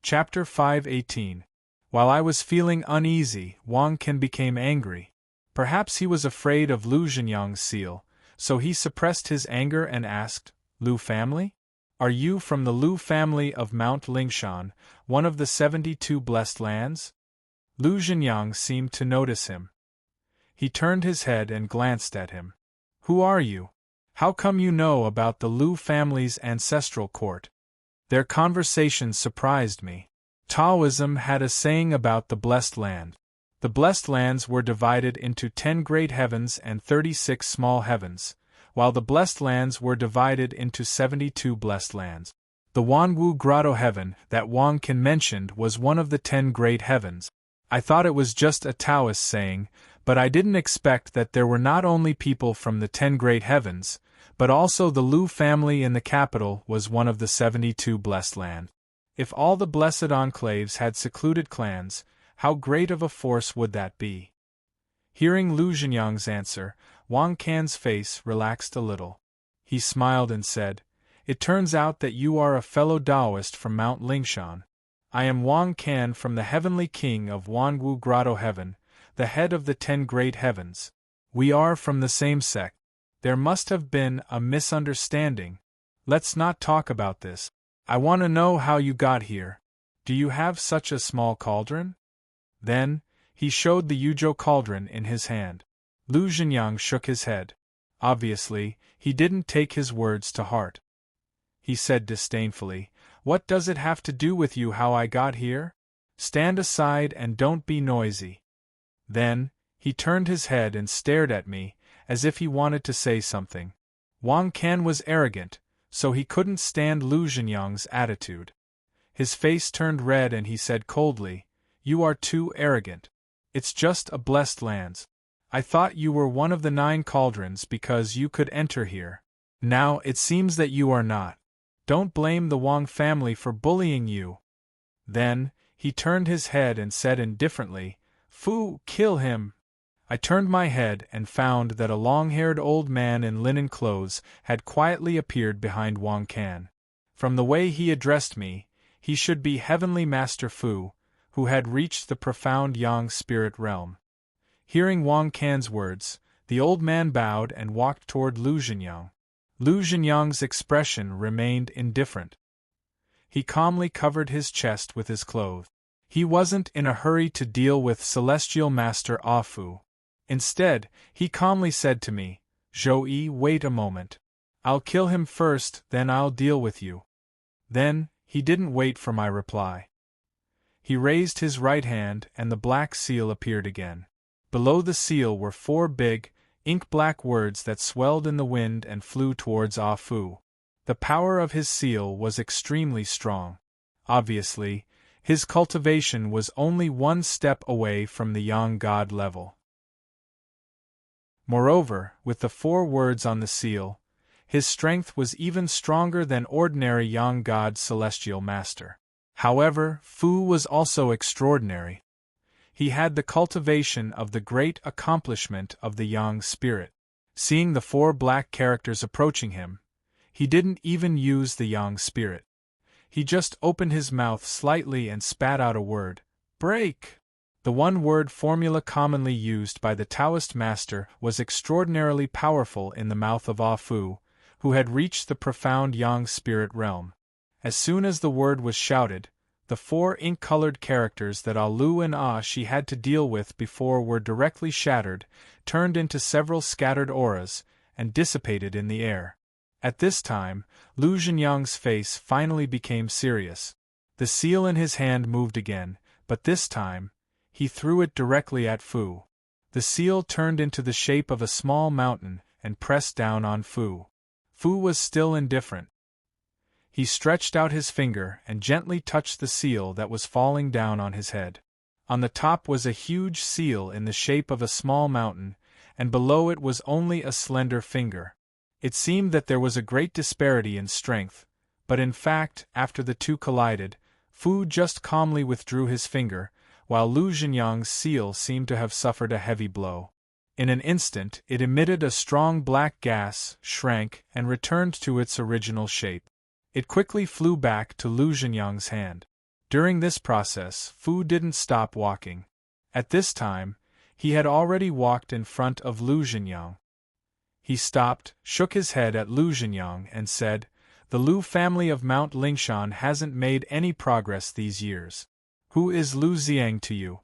Chapter 5:18. While I was feeling uneasy, Wang Can became angry. Perhaps he was afraid of Liu Zhenyang's seal, so he suppressed his anger and asked, "Liu family? Are you from the Liu family of Mount Lingshan, one of the 72 blessed lands?" Liu Zhenyang seemed to notice him. He turned his head and glanced at him. "Who are you? How come you know about the Liu family's ancestral court?" Their conversation surprised me. Taoism had a saying about the blessed land. The blessed lands were divided into 10 great heavens and 36 small heavens, while the blessed lands were divided into 72 blessed lands. The Wanwu Grotto heaven that Wang Can mentioned was one of the 10 great heavens. I thought it was just a Taoist saying, but I didn't expect that there were not only people from the 10 great heavens, but also the Liu family in the capital was one of the 72 blessed lands. If all the blessed enclaves had secluded clans, how great of a force would that be? Hearing Liu Zhenyang's answer, Wang Can's face relaxed a little. He smiled and said, "It turns out that you are a fellow Taoist from Mount Lingshan. I am Wang Can from the Heavenly King of Wanwu Grotto Heaven, the head of the 10 great heavens. We are from the same sect. There must have been a misunderstanding. Let's not talk about this. I want to know how you got here. Do you have such a small cauldron?" Then, he showed the Yuzhou cauldron in his hand. Liu Zhenyang shook his head. Obviously, he didn't take his words to heart. He said disdainfully, "What does it have to do with you how I got here? Stand aside and don't be noisy." Then, he turned his head and stared at me, as if he wanted to say something. Wang Can was arrogant, so he couldn't stand Liu Zhenyang's attitude. His face turned red and he said coldly, "You are too arrogant. It's just a blessed lands. I thought you were one of the 9 cauldrons because you could enter here. Now it seems that you are not. Don't blame the Wang family for bullying you." Then, he turned his head and said indifferently, "Fu, kill him." I turned my head and found that a long-haired old man in linen clothes had quietly appeared behind Wang Can. From the way he addressed me, he should be Heavenly Master Fu, who had reached the profound Yang spirit realm. Hearing Wang Can's words, the old man bowed and walked toward Lu Zhenyang. Lu Zhenyang's expression remained indifferent. He calmly covered his chest with his clothes. He wasn't in a hurry to deal with Celestial Master Ah Fu. Instead, he calmly said to me, "Zhou, wait a moment. I'll kill him first, then I'll deal with you." Then, he didn't wait for my reply. He raised his right hand and the black seal appeared again. Below the seal were 4 big, ink-black words that swelled in the wind and flew towards Ah Fu. The power of his seal was extremely strong. Obviously, his cultivation was only 1 step away from the Yang God level. Moreover, with the 4 words on the seal, his strength was even stronger than ordinary Yang God Celestial Master. However, Fu was also extraordinary. He had the cultivation of the great accomplishment of the Yang spirit. Seeing the 4 black characters approaching him, he didn't even use the Yang spirit. He just opened his mouth slightly and spat out a word, "Break!" The one-word formula commonly used by the Taoist master was extraordinarily powerful in the mouth of Ah Fu, who had reached the profound Yang spirit realm. As soon as the word was shouted, the 4 ink-colored characters that Ah Lu and Ah She had to deal with before were directly shattered, turned into several scattered auras, and dissipated in the air. At this time, Lu Zhenyang's face finally became serious. The seal in his hand moved again, but this time, he threw it directly at Fu. The seal turned into the shape of a small mountain and pressed down on Fu. Fu was still indifferent. He stretched out his finger and gently touched the seal that was falling down on his head. On the top was a huge seal in the shape of a small mountain, and below it was only a slender finger. It seemed that there was a great disparity in strength, but in fact, after the 2 collided, Fu just calmly withdrew his finger, while Lu Zhenyang's seal seemed to have suffered a heavy blow. In an instant it emitted a strong black gas, shrank, and returned to its original shape. It quickly flew back to Lu Zhenyang's hand. During this process, Fu didn't stop walking. At this time, he had already walked in front of Lu Zhenyang. He stopped, shook his head at Lu Zhenyang and said, "The Lu family of Mount Lingshan hasn't made any progress these years. Who is Lu Xiang to you?"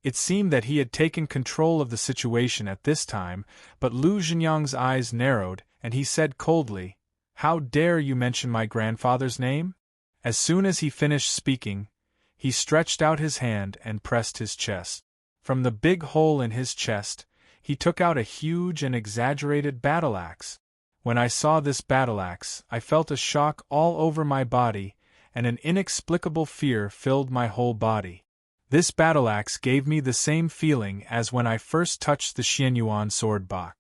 It seemed that he had taken control of the situation at this time, but Lu Zhenyang's eyes narrowed, and he said coldly, "How dare you mention my grandfather's name?" As soon as he finished speaking, he stretched out his hand and pressed his chest. From the big hole in his chest, he took out a huge and exaggerated battle-axe. When I saw this battle-axe, I felt a shock all over my body, and an inexplicable fear filled my whole body. This battle-axe gave me the same feeling as when I first touched the Xianyuan sword box.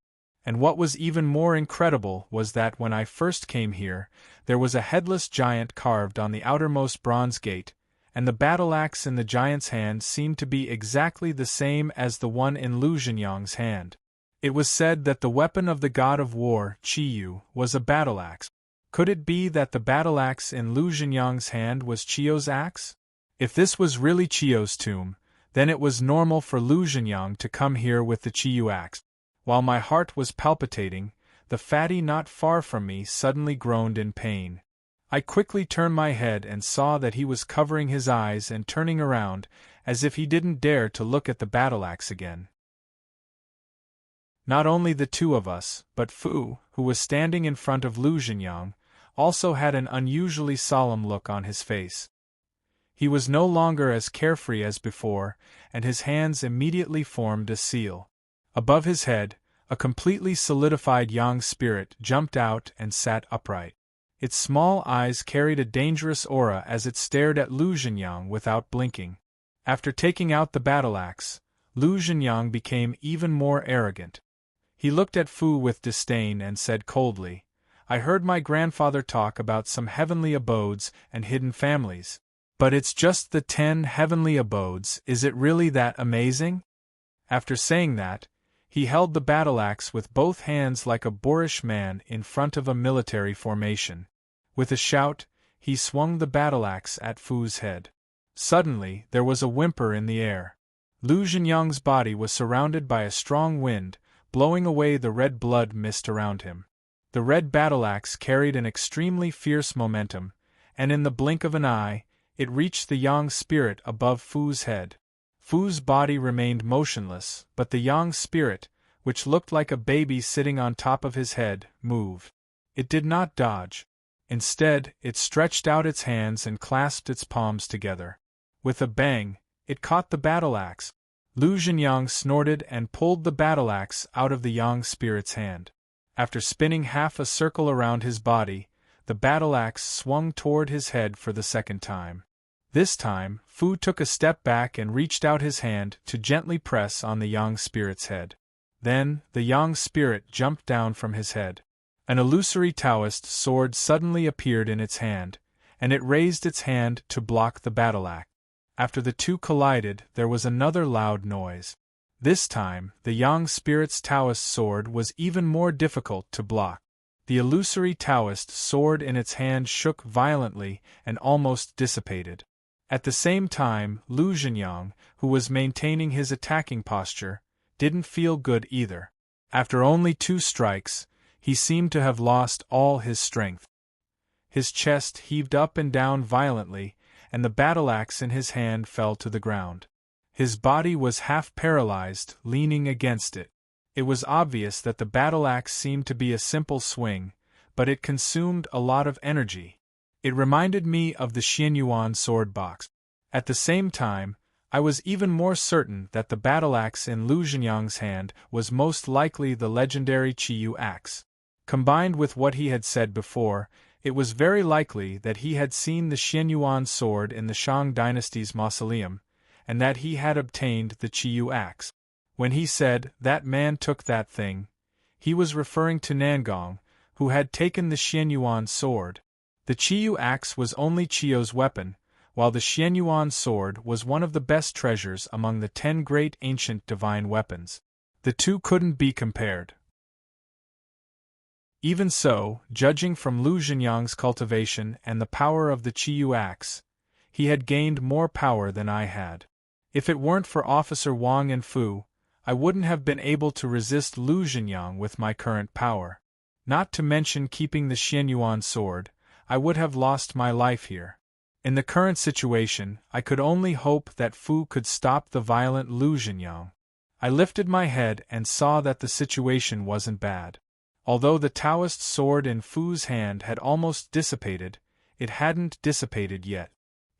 And what was even more incredible was that when I first came here, there was a headless giant carved on the outermost bronze gate, and the battle-axe in the giant's hand seemed to be exactly the same as the one in Lu Zhenyang's hand. It was said that the weapon of the god of war, Qiyu, was a battle-axe. Could it be that the battle-axe in Lu Zhenyang's hand was Qiu's axe? If this was really Qiu's tomb, then it was normal for Lu Zhenyang to come here with the Qiu axe. While my heart was palpitating, the fatty not far from me suddenly groaned in pain. I quickly turned my head and saw that he was covering his eyes and turning around, as if he didn't dare to look at the battle-axe again. Not only the 2 of us, but Fu, who was standing in front of Lu Zhenyang, also had an unusually solemn look on his face. He was no longer as carefree as before, and his hands immediately formed a seal. Above his head, a completely solidified Yang spirit jumped out and sat upright. Its small eyes carried a dangerous aura as it stared at Lu Zhenyang without blinking. After taking out the battle-axe, Lu Zhenyang became even more arrogant. He looked at Fu with disdain and said coldly, "I heard my grandfather talk about some heavenly abodes and hidden families. But it's just the 10 heavenly abodes, is it really that amazing?" After saying that, He held the battle-axe with both hands like a boorish man in front of a military formation. With a shout, he swung the battle-axe at Fu's head. Suddenly, there was a whimper in the air. Lu Zhenyang's body was surrounded by a strong wind, blowing away the red blood mist around him. The red battle-axe carried an extremely fierce momentum, and in the blink of an eye, it reached the Yang spirit above Fu's head. Fu's body remained motionless, but the Yang spirit, which looked like a baby sitting on top of his head, moved. It did not dodge. Instead, it stretched out its hands and clasped its palms together. With a bang, it caught the battle-axe. Lu Zhenyang snorted and pulled the battle-axe out of the Yang spirit's hand. After spinning half a circle around his body, the battle-axe swung toward his head for the second time. This time, Fu took a step back and reached out his hand to gently press on the Yang spirit's head. Then, the Yang spirit jumped down from his head. An illusory Taoist sword suddenly appeared in its hand, and it raised its hand to block the battle-axe. After the two collided, there was another loud noise. This time, the Yang spirit's Taoist sword was even more difficult to block. The illusory Taoist sword in its hand shook violently and almost dissipated. At the same time, Lu Zhenyang, who was maintaining his attacking posture, didn't feel good either. After only 2 strikes, he seemed to have lost all his strength. His chest heaved up and down violently, and the battle-axe in his hand fell to the ground. His body was half paralyzed, leaning against it. It was obvious that the battle-axe seemed to be a simple swing, but it consumed a lot of energy. It reminded me of the Xianyuan sword box. At the same time, I was even more certain that the battle-axe in Lu Zhenyang's hand was most likely the legendary Qiyu axe. Combined with what he had said before, it was very likely that he had seen the Xianyuan sword in the Shang dynasty's mausoleum, and that he had obtained the Qiyu axe. When he said, "That man took that thing," he was referring to Nangong, who had taken the Xianyuan sword. The Qiyu axe was only Qiu's weapon, while the Xianyuan sword was one of the best treasures among the 10 great ancient divine weapons. The two couldn't be compared. Even so, judging from Lu Zhenyang's cultivation and the power of the Qiyu axe, he had gained more power than I had. If it weren't for Officer Wang and Fu, I wouldn't have been able to resist Lu Zhenyang with my current power. Not to mention keeping the Xianyuan sword, I would have lost my life here. In the current situation, I could only hope that Fu could stop the violent Lu Zhenyang. I lifted my head and saw that the situation wasn't bad. Although the Taoist sword in Fu's hand had almost dissipated, it hadn't dissipated yet.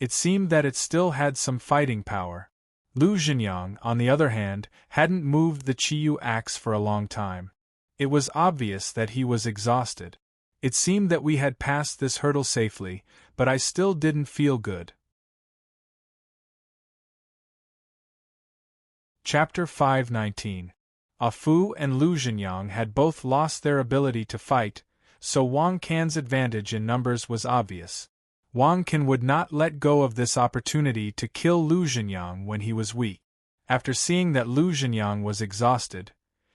It seemed that it still had some fighting power. Lu Zhenyang, on the other hand, hadn't moved the Qiyu axe for a long time. It was obvious that he was exhausted. It seemed that we had passed this hurdle safely, but I still didn't feel good. Chapter 519. Fu and Lu Zhenyang had both lost their ability to fight, so Wang Can's advantage in numbers was obvious. Wang Can would not let go of this opportunity to kill Lu Zhenyang when he was weak. After seeing that Lu Zhenyang was exhausted,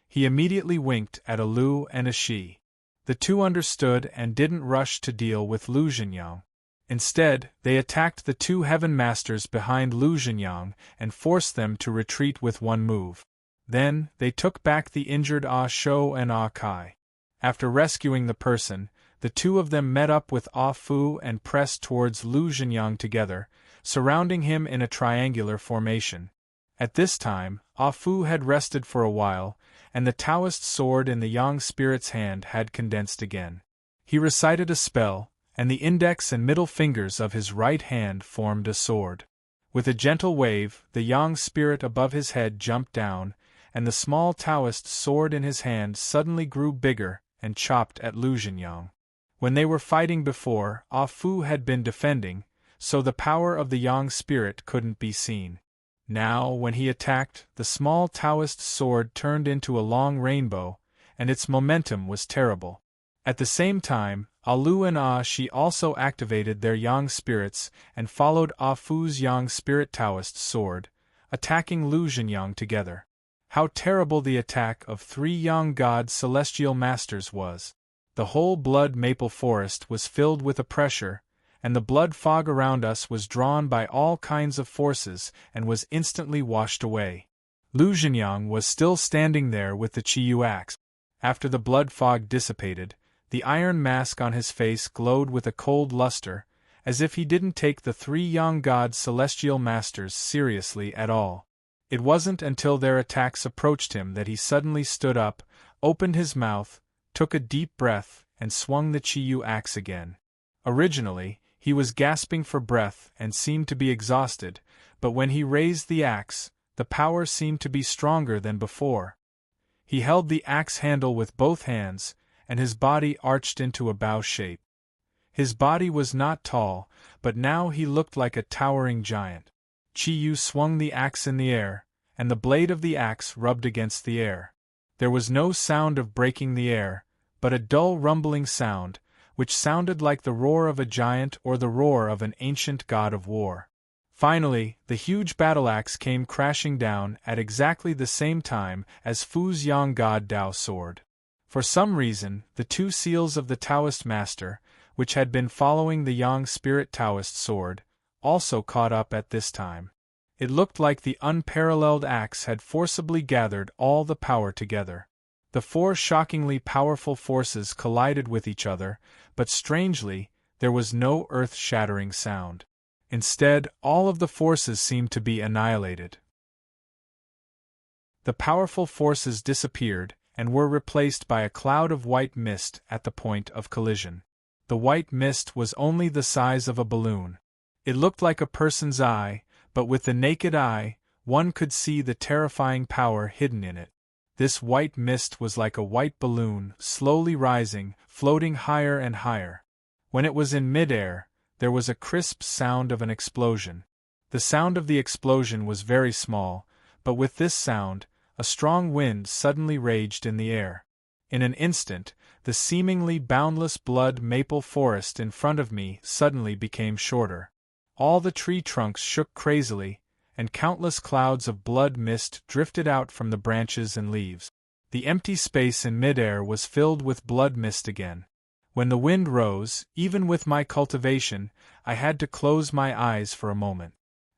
he immediately winked at a Lu and a Shi. The two understood and didn't rush to deal with Lu Zhenyang. Instead, they attacked the 2 heaven masters behind Lu Zhenyang and forced them to retreat with one move. Then, they took back the injured Ah Shou and Ah Kai. After rescuing the person, the 2 of them met up with Ah Fu and pressed towards Lu Zhenyang together, surrounding him in a triangular formation. At this time, Ah Fu had rested for a while, and the Taoist sword in the Yang spirit's hand had condensed again. He recited a spell, and the index and middle fingers of his right hand formed a sword. With a gentle wave, the Yang spirit above his head jumped down, and the small Taoist sword in his hand suddenly grew bigger and chopped at Lu Zhenyang. When they were fighting before, Ah Fu had been defending, so the power of the Yang spirit couldn't be seen. Now, when he attacked, the small Taoist sword turned into a long rainbow, and its momentum was terrible. At the same time, Ah Lu and Ah Shi also activated their Yang spirits and followed Ah Fu's Yang spirit Taoist sword, attacking Lu Zhenyang together. How terrible the attack of 3 young god celestial masters was. The whole blood maple forest was filled with a pressure, and the blood fog around us was drawn by all kinds of forces and was instantly washed away. Lu Zhenyang was still standing there with the Chiyu axe. After the blood fog dissipated, the iron mask on his face glowed with a cold luster, as if he didn't take the 3 young god celestial masters seriously at all. It wasn't until their attacks approached him that he suddenly stood up, opened his mouth, took a deep breath, and swung the Chiyu axe again. Originally, he was gasping for breath and seemed to be exhausted, but when he raised the axe, the power seemed to be stronger than before. He held the axe handle with both hands, and his body arched into a bow shape. His body was not tall, but now he looked like a towering giant. Chiyu swung the axe in the air, and the blade of the axe rubbed against the air. There was no sound of breaking the air, but a dull rumbling sound, which sounded like the roar of a giant or the roar of an ancient god of war. Finally, the huge battle-axe came crashing down at exactly the same time as Fu's Yang-God Dao sword. For some reason, the 2 seals of the Taoist master, which had been following the Yang Spirit Taoist sword, also caught up at this time. It looked like the unparalleled axe had forcibly gathered all the power together. The 4 shockingly powerful forces collided with each other, but strangely, there was no earth-shattering sound. Instead, all of the forces seemed to be annihilated. The powerful forces disappeared, and were replaced by a cloud of white mist at the point of collision. The white mist was only the size of a balloon. It looked like a person's eye, but with the naked eye, one could see the terrifying power hidden in it. This white mist was like a white balloon, slowly rising, floating higher and higher. When it was in mid-air, there was a crisp sound of an explosion. The sound of the explosion was very small, but with this sound, a strong wind suddenly raged in the air. In an instant, the seemingly boundless blood maple forest in front of me suddenly became shorter. All the tree trunks shook crazily, and countless clouds of blood mist drifted out from the branches and leaves. The empty space in mid-air was filled with blood mist again. When the wind rose, even with my cultivation, I had to close my eyes for a moment.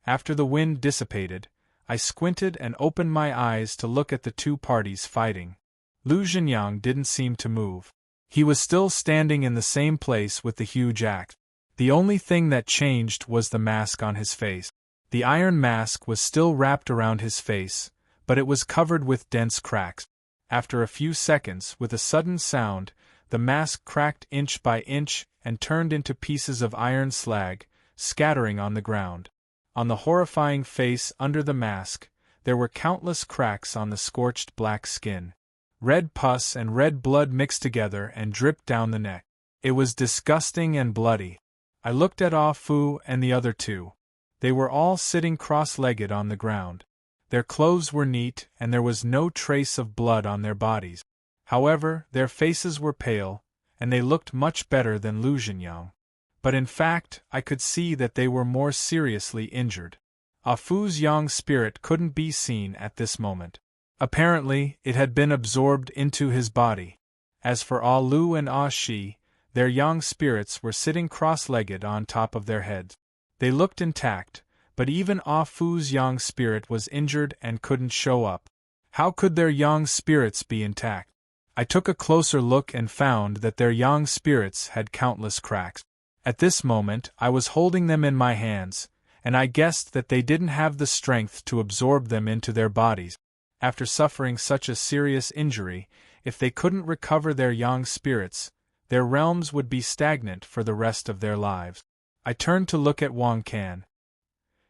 After the wind dissipated, I squinted and opened my eyes to look at the 2 parties fighting. Lu Zhenyang didn't seem to move. He was still standing in the same place with the huge axe. The only thing that changed was the mask on his face. The iron mask was still wrapped around his face, but it was covered with dense cracks. After a few seconds, with a sudden sound, the mask cracked inch by inch and turned into pieces of iron slag, scattering on the ground. On the horrifying face under the mask, there were countless cracks on the scorched black skin. Red pus and red blood mixed together and dripped down the neck. It was disgusting and bloody. I looked at Ah Fu and the other 2. They were all sitting cross-legged on the ground. Their clothes were neat and there was no trace of blood on their bodies. However, their faces were pale, and they looked much better than Lu Zhenyang. But in fact, I could see that they were more seriously injured. Ah Fu's yang spirit couldn't be seen at this moment. Apparently, it had been absorbed into his body. As for Ah Lu and Ah Shi, their yang spirits were sitting cross-legged on top of their heads. They looked intact, but even Ah Fu's yang spirit was injured and couldn't show up. How could their yang spirits be intact? I took a closer look and found that their yang spirits had countless cracks. At this moment, I was holding them in my hands, and I guessed that they didn't have the strength to absorb them into their bodies. After suffering such a serious injury, if they couldn't recover their yang spirits, their realms would be stagnant for the rest of their lives. I turned to look at Wang Can.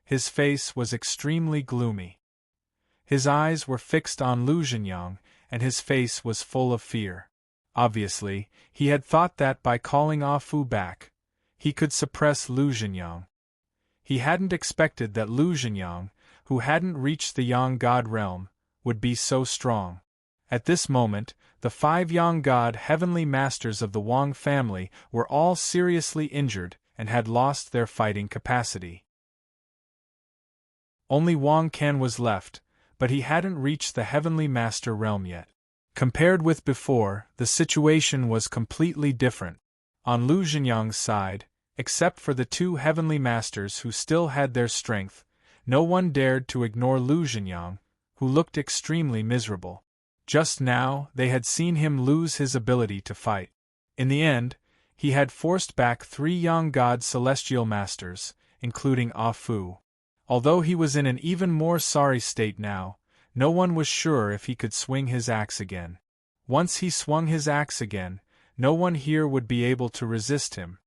His face was extremely gloomy. His eyes were fixed on Lu Zhenyang, and his face was full of fear. Obviously, he had thought that by calling Ah Fu back, he could suppress Lu Zhenyang. He hadn't expected that Lu Zhenyang, who hadn't reached the Yang God realm, would be so strong. At this moment, the 5 Yang God heavenly masters of the Wang family were all seriously injured and had lost their fighting capacity. Only Wang Can was left, but he hadn't reached the Heavenly Master realm yet. Compared with before, the situation was completely different. On Lu Zhenyang's side, except for the two Heavenly Masters who still had their strength, no one dared to ignore Lu Zhenyang, who looked extremely miserable. Just now, they had seen him lose his ability to fight. In the end, he had forced back 3 young god celestial masters, including Ah Fu. Although he was in an even more sorry state now, no one was sure if he could swing his axe again. Once he swung his axe again, no one here would be able to resist him.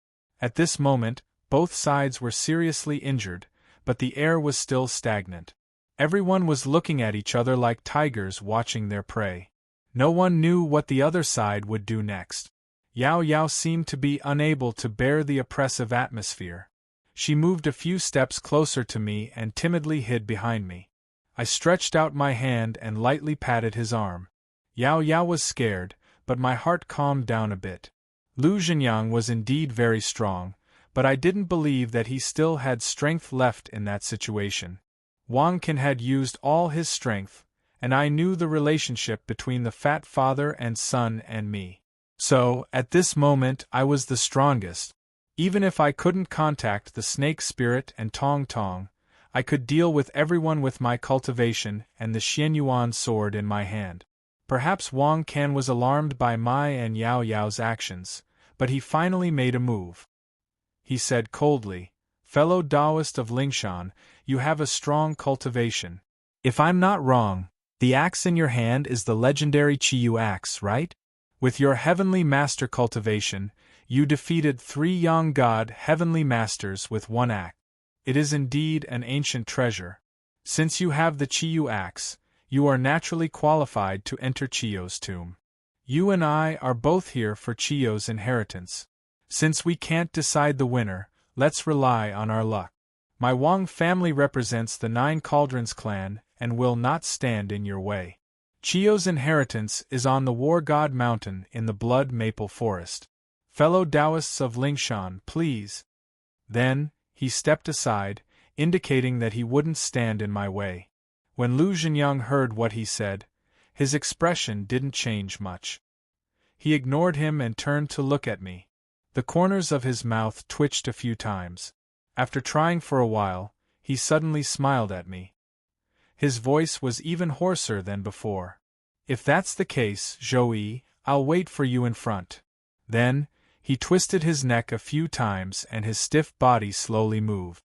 At this moment, both sides were seriously injured, but the air was still stagnant. Everyone was looking at each other like tigers watching their prey. No one knew what the other side would do next. Yao Yao seemed to be unable to bear the oppressive atmosphere. She moved a few steps closer to me and timidly hid behind me. I stretched out my hand and lightly patted his arm. Yao Yao was scared, but my heart calmed down a bit. Lu Zhenyang was indeed very strong, but I didn't believe that he still had strength left in that situation. Wang Can had used all his strength, and I knew the relationship between the fat father and son and me. So, at this moment I was the strongest. Even if I couldn't contact the snake spirit and Tong Tong, I could deal with everyone with my cultivation and the Xianyuan sword in my hand. Perhaps Wang Can was alarmed by my and Yao Yao's actions, but he finally made a move. He said coldly, "Fellow Taoist of Lingshan, you have a strong cultivation. If I'm not wrong, the axe in your hand is the legendary Chiyu axe, right? With your heavenly master cultivation, you defeated 3 young god heavenly masters with 1 axe. It is indeed an ancient treasure. Since you have the Chiyu axe, you are naturally qualified to enter Chiyo's tomb. You and I are both here for Chiyo's inheritance. Since we can't decide the winner, let's rely on our luck. My Wang family represents the 9 Cauldrons clan and will not stand in your way. Chiyo's inheritance is on the War God Mountain in the Blood Maple Forest. Fellow Taoists of Lingshan, please." Then, he stepped aside, indicating that he wouldn't stand in my way. When Lu Zhenyang heard what he said, his expression didn't change much. He ignored him and turned to look at me. The corners of his mouth twitched a few times. After trying for a while, he suddenly smiled at me. His voice was even hoarser than before. "If that's the case, Zhou, I'll wait for you in front." Then, he twisted his neck a few times and his stiff body slowly moved.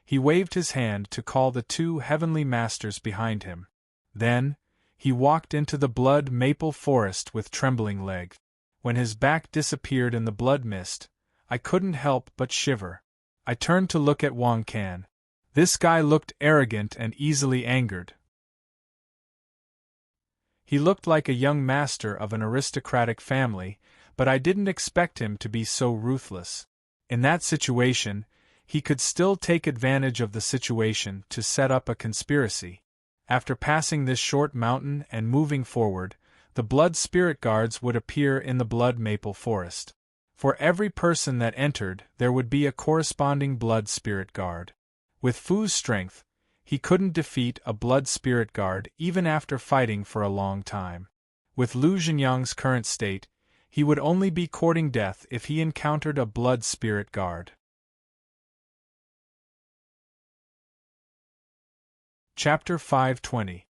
He waved his hand to call the 2 heavenly masters behind him. Then, he walked into the blood maple forest with trembling legs. When his back disappeared in the blood mist, I couldn't help but shiver. I turned to look at Wang Can. This guy looked arrogant and easily angered. He looked like a young master of an aristocratic family, but I didn't expect him to be so ruthless. In that situation, he could still take advantage of the situation to set up a conspiracy. After passing this short mountain and moving forward, the blood spirit guards would appear in the blood maple forest. For every person that entered, there would be a corresponding blood spirit guard. With Fu's strength, he couldn't defeat a blood spirit guard even after fighting for a long time. With Lu Zhenyang's current state, he would only be courting death if he encountered a blood spirit guard. Chapter 520.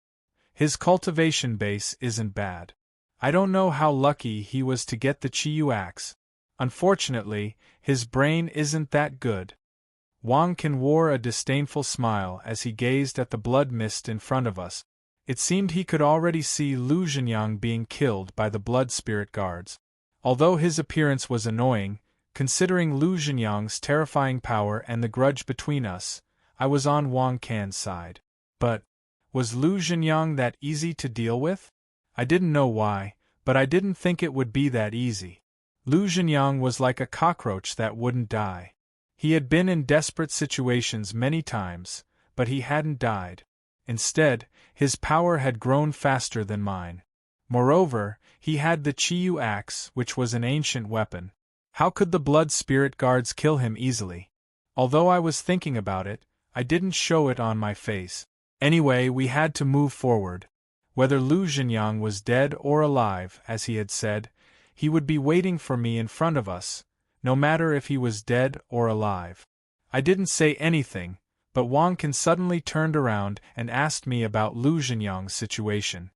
His cultivation base isn't bad. I don't know how lucky he was to get the Chiyu axe. Unfortunately, his brain isn't that good. Wang Can wore a disdainful smile as he gazed at the blood mist in front of us. It seemed he could already see Lu Zhenyang being killed by the blood spirit guards. Although his appearance was annoying, considering Lu Zhenyang's terrifying power and the grudge between us, I was on Wang Can's side. But, was Lu Zhenyang that easy to deal with? I didn't know why, but I didn't think it would be that easy. Lu Zhenyang was like a cockroach that wouldn't die. He had been in desperate situations many times, but he hadn't died. Instead, his power had grown faster than mine. Moreover, he had the Chiyu axe, which was an ancient weapon. How could the blood spirit guards kill him easily? Although I was thinking about it, I didn't show it on my face. Anyway, we had to move forward. Whether Lu Zhenyang was dead or alive, as he had said, he would be waiting for me in front of us, no matter if he was dead or alive. I didn't say anything, but Wang Can suddenly turned around and asked me about Lu Zhenyang's situation.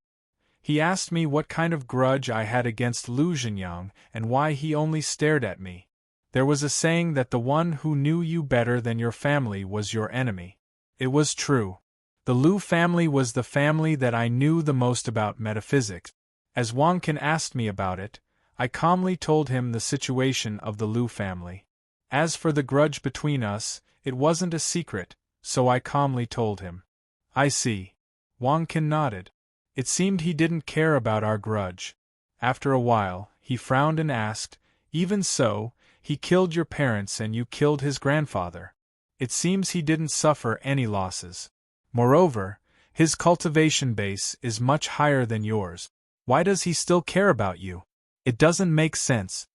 He asked me what kind of grudge I had against Lu Zhenyang and why he only stared at me. There was a saying that the one who knew you better than your family was your enemy. It was true. The Lu family was the family that I knew the most about metaphysics. As Wang Can asked me about it, I calmly told him the situation of the Lu family. As for the grudge between us, it wasn't a secret, so I calmly told him. I see. Wang Can nodded. It seemed he didn't care about our grudge. After a while, he frowned and asked, "Even so, he killed your parents and you killed his grandfather. It seems he didn't suffer any losses. Moreover, his cultivation base is much higher than yours. Why does he still care about you? It doesn't make sense."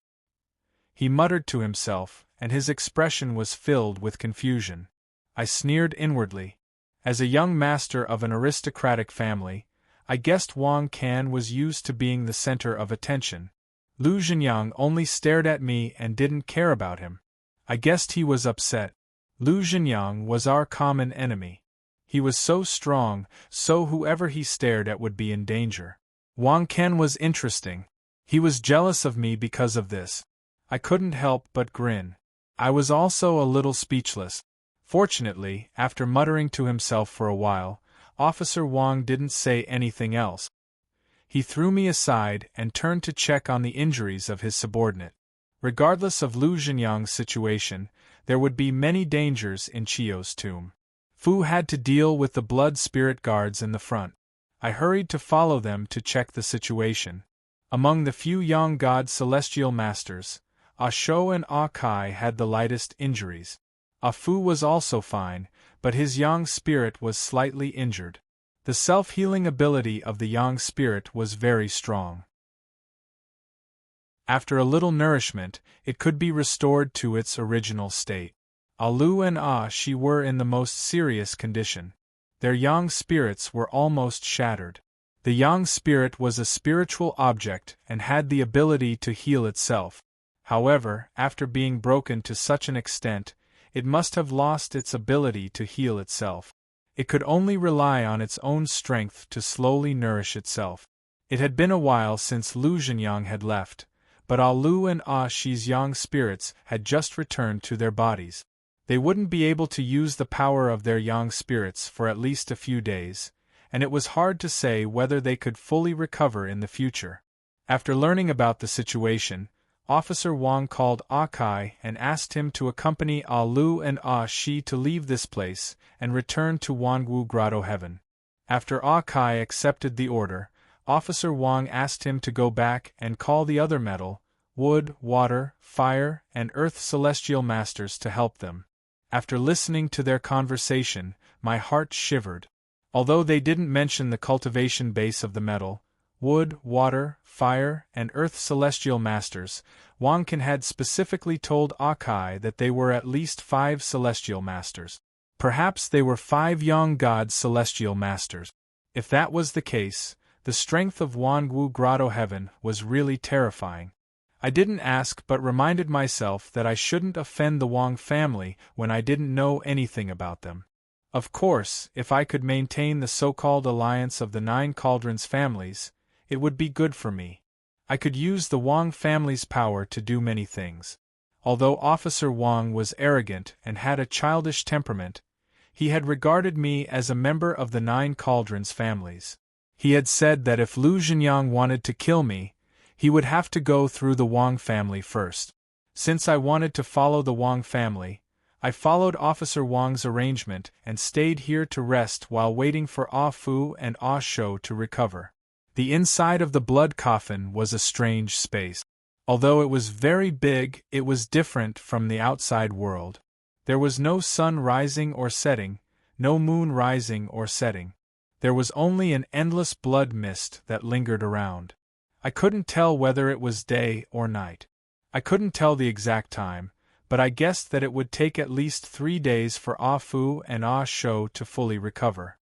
He muttered to himself, and his expression was filled with confusion. I sneered inwardly. As a young master of an aristocratic family, I guessed Wang Can was used to being the center of attention. Lu Zhenyang only stared at me and didn't care about him. I guessed he was upset. Lu Zhenyang was our common enemy. He was so strong, so whoever he stared at would be in danger. Wang Can was interesting. He was jealous of me because of this. I couldn't help but grin. I was also a little speechless. Fortunately, after muttering to himself for a while, Officer Wang didn't say anything else. He threw me aside and turned to check on the injuries of his subordinate. Regardless of Lu Zhenyang's situation, there would be many dangers in Chio's tomb. Fu had to deal with the blood spirit guards in the front. I hurried to follow them to check the situation. Among the few young god celestial masters, Ah Shou and Ah Kai had the lightest injuries. Ah Fu was also fine, but his yang spirit was slightly injured. The self-healing ability of the yang spirit was very strong. After a little nourishment, it could be restored to its original state. Ah Lu and Ah Shi were in the most serious condition. Their yang spirits were almost shattered. The yang spirit was a spiritual object and had the ability to heal itself. However, after being broken to such an extent, it must have lost its ability to heal itself. It could only rely on its own strength to slowly nourish itself. It had been a while since Lu Zhenyang had left, but Ah Lu and Ah Shi's yang spirits had just returned to their bodies. They wouldn't be able to use the power of their yang spirits for at least a few days, and it was hard to say whether they could fully recover in the future. After learning about the situation, Officer Wang called Ah Kai and asked him to accompany Ah Lu and Ah Shi to leave this place and return to Wangu Grotto Heaven. After Ah Kai accepted the order, Officer Wang asked him to go back and call the other metal, wood, water, fire, and earth celestial masters to help them. After listening to their conversation, my heart shivered. Although they didn't mention the cultivation base of the metal, wood, water, fire, and earth celestial masters, Wang Can had specifically told Ah Kai that they were at least 5 celestial masters. Perhaps they were 5 young god celestial masters. If that was the case, the strength of Wangu Grotto Heaven was really terrifying. I didn't ask but reminded myself that I shouldn't offend the Wang family when I didn't know anything about them. Of course, if I could maintain the so-called alliance of the 9 cauldrons families, it would be good for me. I could use the Wang family's power to do many things. Although Officer Wang was arrogant and had a childish temperament, he had regarded me as a member of the 9 cauldrons families. He had said that if Lu Zhenyang wanted to kill me, he would have to go through the Wang family first. Since I wanted to follow the Wang family, I followed Officer Wang's arrangement and stayed here to rest while waiting for Ah Fu and Ah Shou to recover. The inside of the blood coffin was a strange space. Although it was very big, it was different from the outside world. There was no sun rising or setting, no moon rising or setting. There was only an endless blood mist that lingered around. I couldn't tell whether it was day or night. I couldn't tell the exact time, but I guessed that it would take at least 3 days for Ah Fu and Ah Shou to fully recover.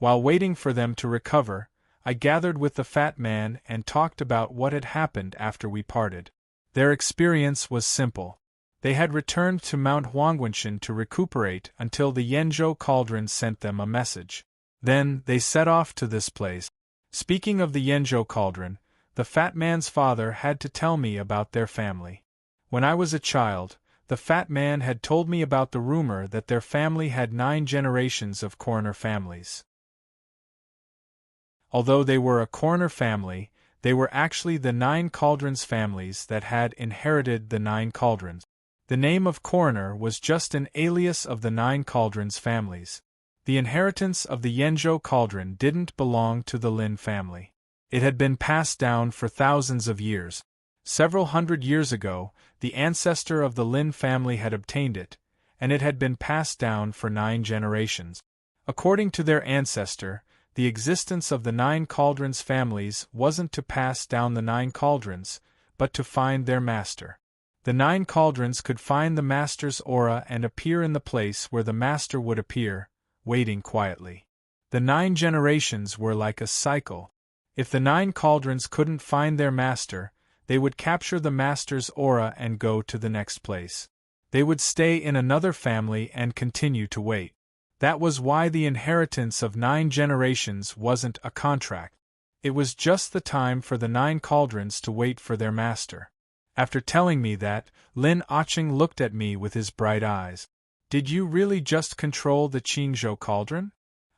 While waiting for them to recover, I gathered with the fat man and talked about what had happened after we parted. Their experience was simple. They had returned to Mount Huangwenchen to recuperate until the Yenzhou cauldron sent them a message. Then, they set off to this place. Speaking of the Yenzhou cauldron, the fat man's father had to tell me about their family. When I was a child, the fat man had told me about the rumor that their family had 9 generations of coroner families. Although they were a coroner family, they were actually the 9 cauldrons families that had inherited the 9 cauldrons. The name of coroner was just an alias of the 9 cauldrons families. The inheritance of the Yenzhou cauldron didn't belong to the Lin family. It had been passed down for thousands of years. Several hundred years ago, the ancestor of the Lin family had obtained it, and it had been passed down for 9 generations. According to their ancestor, the existence of the 9 cauldrons families wasn't to pass down the 9 cauldrons, but to find their master. The 9 cauldrons could find the master's aura and appear in the place where the master would appear, waiting quietly. The 9 generations were like a cycle. If the 9 cauldrons couldn't find their master, they would capture the master's aura and go to the next place. They would stay in another family and continue to wait. That was why the inheritance of 9 generations wasn't a contract. It was just the time for the 9 cauldrons to wait for their master. After telling me that, Lin Aching looked at me with his bright eyes. Did you really just control the Qingzhou cauldron?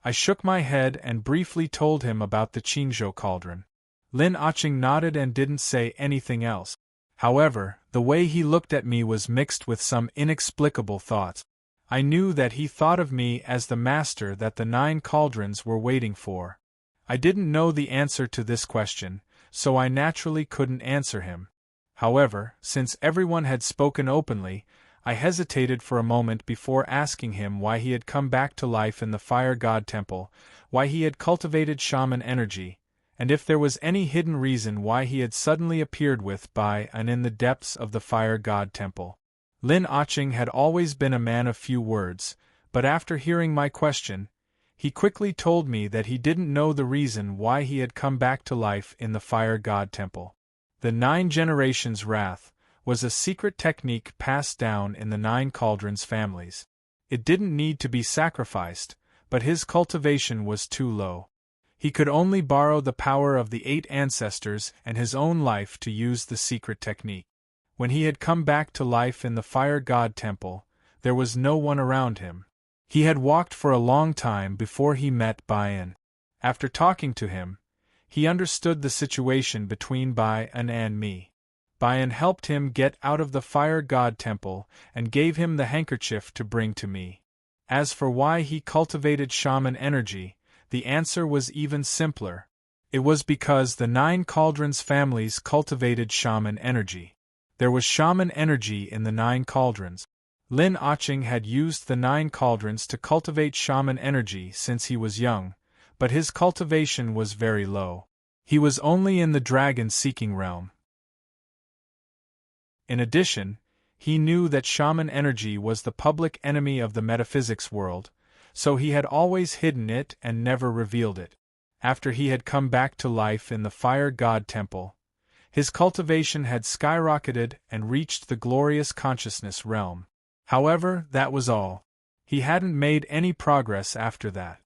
I shook my head and briefly told him about the Qingzhou cauldron. Lin Aching nodded and didn't say anything else. However, the way he looked at me was mixed with some inexplicable thoughts. I knew that he thought of me as the master that the 9 cauldrons were waiting for. I didn't know the answer to this question, so I naturally couldn't answer him. However, since everyone had spoken openly, I hesitated for a moment before asking him why he had come back to life in the Fire God Temple, why he had cultivated shaman energy, and if there was any hidden reason why he had suddenly appeared with by and in the depths of the Fire God Temple. Lin Aching had always been a man of few words, but after hearing my question, he quickly told me that he didn't know the reason why he had come back to life in the Fire God Temple. The 9 generations wrath was a secret technique passed down in the 9 cauldrons families. It didn't need to be sacrificed, but his cultivation was too low. He could only borrow the power of the 8 ancestors and his own life to use the secret technique. When he had come back to life in the Fire God Temple, there was no one around him. He had walked for a long time before he met Bayan. After talking to him, he understood the situation between Bayan and me. Bayan helped him get out of the Fire God Temple and gave him the handkerchief to bring to me. As for why he cultivated shaman energy, the answer was even simpler. It was because the 9 cauldrons families cultivated shaman energy. There was shaman energy in the 9 cauldrons. Lin Aching had used the 9 cauldrons to cultivate shaman energy since he was young, but his cultivation was very low. He was only in the dragon-seeking realm. In addition, he knew that shaman energy was the public enemy of the metaphysics world, so he had always hidden it and never revealed it. After he had come back to life in the Fire God Temple, his cultivation had skyrocketed and reached the glorious consciousness realm. However, that was all. He hadn't made any progress after that.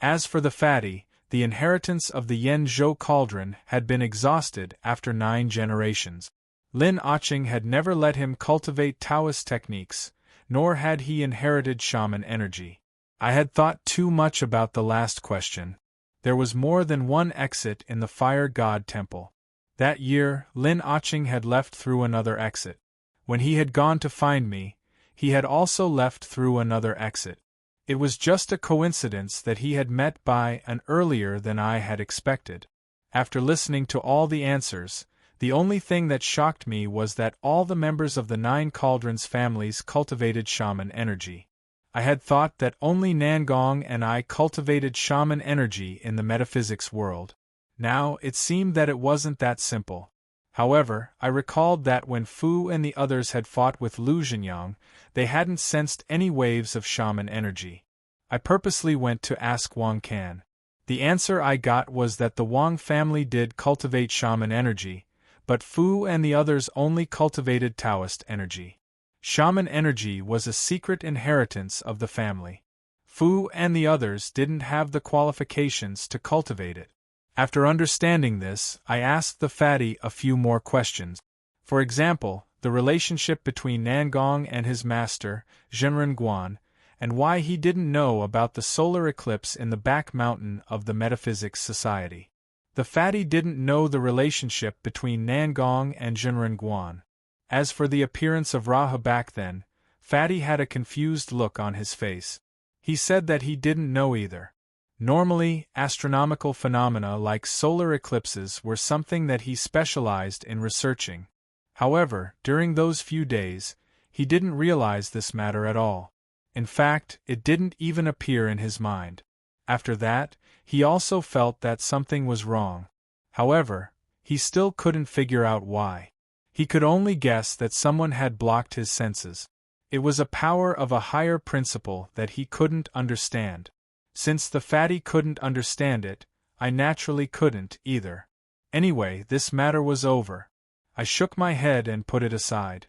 As for the fatty, the inheritance of the Yenzhou cauldron had been exhausted after 9 generations. Lin Aching had never let him cultivate Taoist techniques, nor had he inherited shaman energy. I had thought too much about the last question. There was more than one exit in the Fire God Temple. That year, Lin Aching had left through another exit. When he had gone to find me, he had also left through another exit. It was just a coincidence that he had met Bayan earlier than I had expected. After listening to all the answers, the only thing that shocked me was that all the members of the 9 cauldrons families cultivated shaman energy. I had thought that only Nangong and I cultivated shaman energy in the metaphysics world. Now, it seemed that it wasn't that simple. However, I recalled that when Fu and the others had fought with Lu Zhenyang, they hadn't sensed any waves of shaman energy. I purposely went to ask Wang Can. The answer I got was that the Wang family did cultivate shaman energy, but Fu and the others only cultivated Taoist energy. Shaman energy was a secret inheritance of the family. Fu and the others didn't have the qualifications to cultivate it. After understanding this, I asked the fatty a few more questions. For example, the relationship between Nangong and his master, Zhenren Guan, and why he didn't know about the solar eclipse in the back mountain of the Metaphysics Society. The fatty didn't know the relationship between Nangong and Zhenren Guan. As for the appearance of Raha back then, Fatty had a confused look on his face. He said that he didn't know either. Normally, astronomical phenomena like solar eclipses were something that he specialized in researching. However, during those few days, he didn't realize this matter at all. In fact, it didn't even appear in his mind. After that, he also felt that something was wrong. However, he still couldn't figure out why. He could only guess that someone had blocked his senses. It was a power of a higher principle that he couldn't understand. Since the fatty couldn't understand it, I naturally couldn't either. Anyway, this matter was over. I shook my head and put it aside.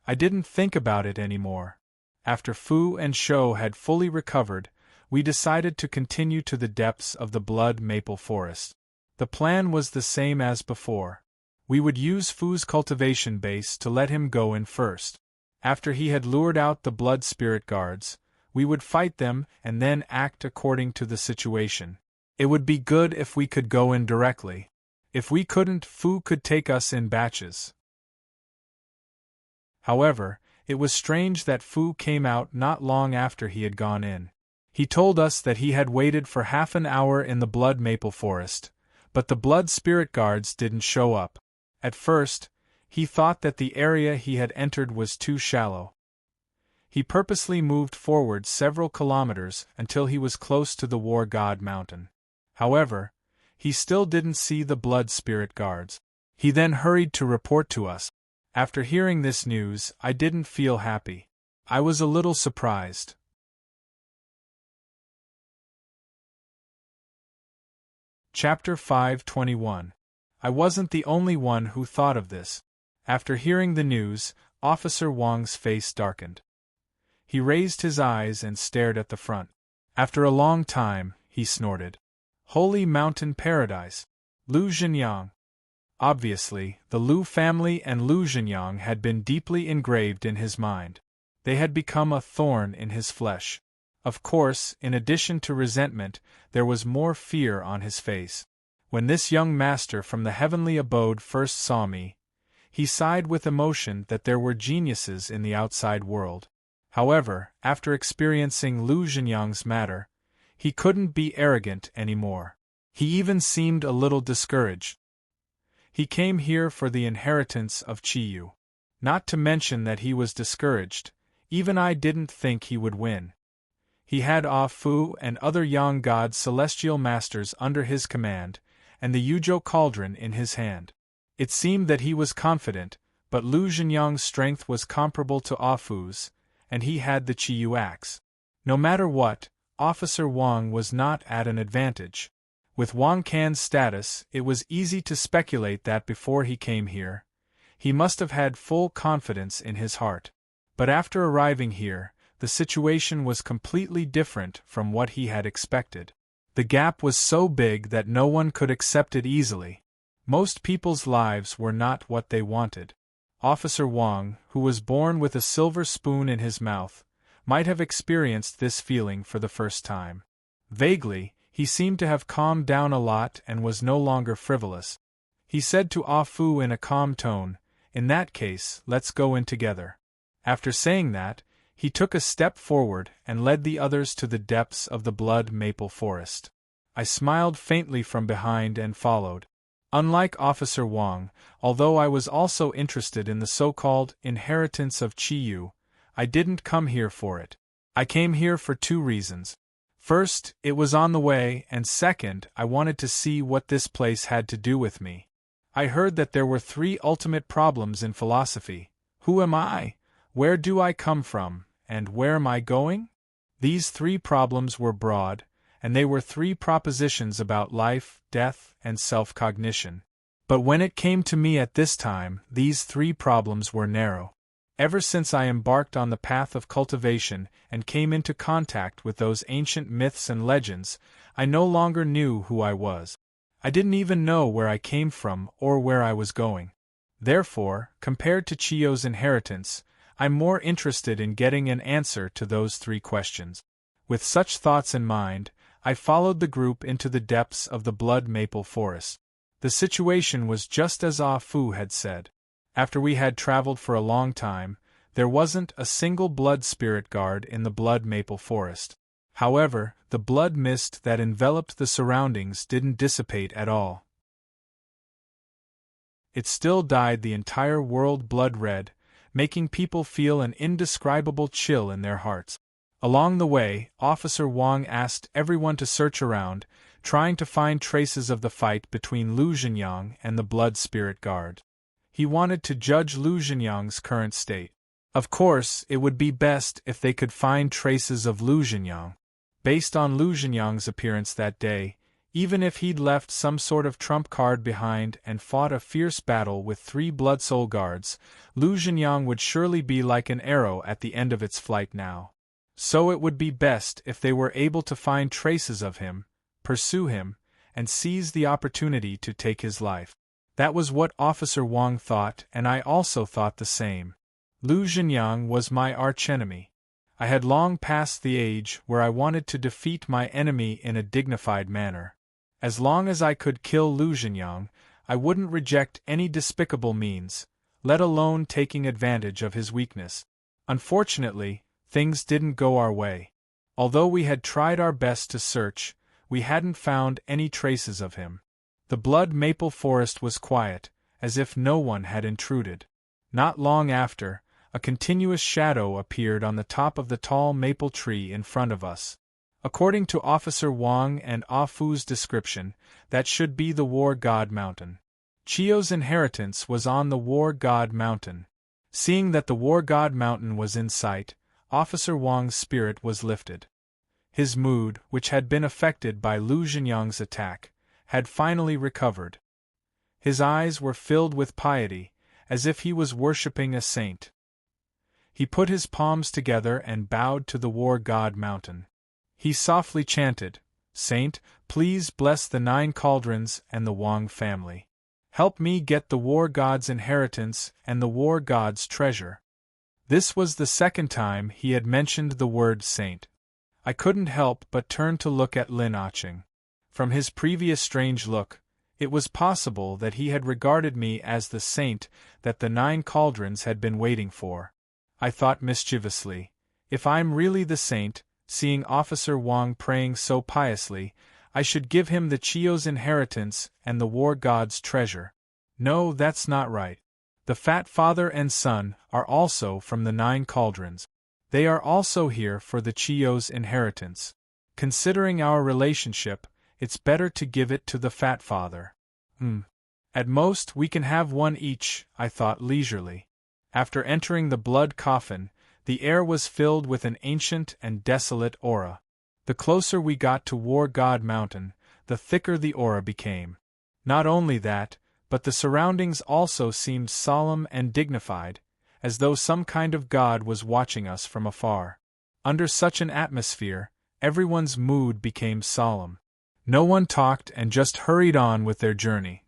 I didn't think about it anymore. After Fu and Shou had fully recovered, we decided to continue to the depths of the blood maple forest. The plan was the same as before. We would use Fu's cultivation base to let him go in first. After he had lured out the blood spirit guards, we would fight them and then act according to the situation. It would be good if we could go in directly. If we couldn't, Fu could take us in batches. However, it was strange that Fu came out not long after he had gone in. He told us that he had waited for half an hour in the blood maple forest, but the blood spirit guards didn't show up. At first, he thought that the area he had entered was too shallow. He purposely moved forward several kilometers until he was close to the War God Mountain. However, he still didn't see the blood spirit guards. He then hurried to report to us. After hearing this news, I didn't feel happy. I was a little surprised. Chapter 521. I wasn't the only one who thought of this. After hearing the news, Officer Wang's face darkened. He raised his eyes and stared at the front. After a long time, he snorted. Holy Mountain Paradise! Lu Zhenyang! Obviously, the Lu family and Lu Zhenyang had been deeply engraved in his mind. They had become a thorn in his flesh. Of course, in addition to resentment, there was more fear on his face. When this young master from the heavenly abode first saw me, he sighed with emotion that there were geniuses in the outside world. However, after experiencing Lu Zhenyang's matter, he couldn't be arrogant anymore. He even seemed a little discouraged. He came here for the inheritance of Qiyu. Not to mention that he was discouraged, even I didn't think he would win. He had Ah Fu and other Yang God celestial masters under his command, and the Yuzhou cauldron in his hand. It seemed that he was confident, but Lu Zhenyang's strength was comparable to Ah Fu's, and he had the Qiyu axe. No matter what, Officer Wang was not at an advantage. With Wang Can's status, it was easy to speculate that before he came here, he must have had full confidence in his heart. But after arriving here, the situation was completely different from what he had expected. The gap was so big that no one could accept it easily. Most people's lives were not what they wanted. Officer Wang, who was born with a silver spoon in his mouth, might have experienced this feeling for the first time. Vaguely, he seemed to have calmed down a lot and was no longer frivolous. He said to Ah Fu in a calm tone, "In that case, let's go in together." After saying that, he took a step forward and led the others to the depths of the blood maple forest. I smiled faintly from behind and followed. Unlike Officer Wang, although I was also interested in the so-called inheritance of Qiyu, I didn't come here for it. I came here for two reasons. First, it was on the way, and second, I wanted to see what this place had to do with me. I heard that there were three ultimate problems in philosophy. Who am I? Where do I come from? And where am I going? These three problems were broad, and they were 3 propositions about life, death, and self-cognition. But when it came to me at this time, these 3 problems were narrow. Ever since I embarked on the path of cultivation and came into contact with those ancient myths and legends, I no longer knew who I was. I didn't even know where I came from or where I was going. Therefore, compared to Chiyo's inheritance, I'm more interested in getting an answer to those 3 questions. With such thoughts in mind, I followed the group into the depths of the blood maple forest. The situation was just as Ah Fu had said. After we had traveled for a long time, there wasn't a single blood spirit guard in the blood maple forest. However, the blood mist that enveloped the surroundings didn't dissipate at all. It still dyed the entire world blood red, making people feel an indescribable chill in their hearts. Along the way, Officer Wang asked everyone to search around, trying to find traces of the fight between Lu Zhenyang and the blood spirit guard. He wanted to judge Lu Zhenyang's current state. Of course, it would be best if they could find traces of Lu Zhenyang. Based on Lu Zhenyang's appearance that day, even if he'd left some sort of trump card behind and fought a fierce battle with 3 blood soul guards, Lu Zhenyang would surely be like an arrow at the end of its flight now. So it would be best if they were able to find traces of him, pursue him, and seize the opportunity to take his life. That was what Officer Wang thought, and I also thought the same. Lu Zhenyang was my archenemy. I had long passed the age where I wanted to defeat my enemy in a dignified manner. As long as I could kill Lu Zhenyang, I wouldn't reject any despicable means, let alone taking advantage of his weakness. Unfortunately, things didn't go our way. Although we had tried our best to search, we hadn't found any traces of him. The blood maple forest was quiet, as if no one had intruded. Not long after, a continuous shadow appeared on the top of the tall maple tree in front of us. According to Officer Wang and Ah Fu's description, that should be the War God Mountain. Chiyo's inheritance was on the War God Mountain. Seeing that the War God Mountain was in sight, Officer Wang's spirit was lifted. His mood, which had been affected by Lu Zhenyang's attack, had finally recovered. His eyes were filled with piety, as if he was worshipping a saint. He put his palms together and bowed to the War God Mountain. He softly chanted, "Saint, please bless the 9 cauldrons and the Wang family. Help me get the War God's inheritance and the War God's treasure." This was the second time he had mentioned the word saint. I couldn't help but turn to look at Lin Aching. From his previous strange look, it was possible that he had regarded me as the saint that the 9 cauldrons had been waiting for. I thought mischievously, if I'm really the saint, seeing Officer Wang praying so piously, I should give him the Chiyo's inheritance and the War God's treasure. No, that's not right. The fat father and son are also from the 9 cauldrons. They are also here for the Chiyo's inheritance. Considering our relationship, it's better to give it to the fat father. At most we can have one each, I thought leisurely. After entering the blood coffin, the air was filled with an ancient and desolate aura. The closer we got to War God Mountain, the thicker the aura became. Not only that, but the surroundings also seemed solemn and dignified, as though some kind of god was watching us from afar. Under such an atmosphere, everyone's mood became solemn. No one talked and just hurried on with their journey.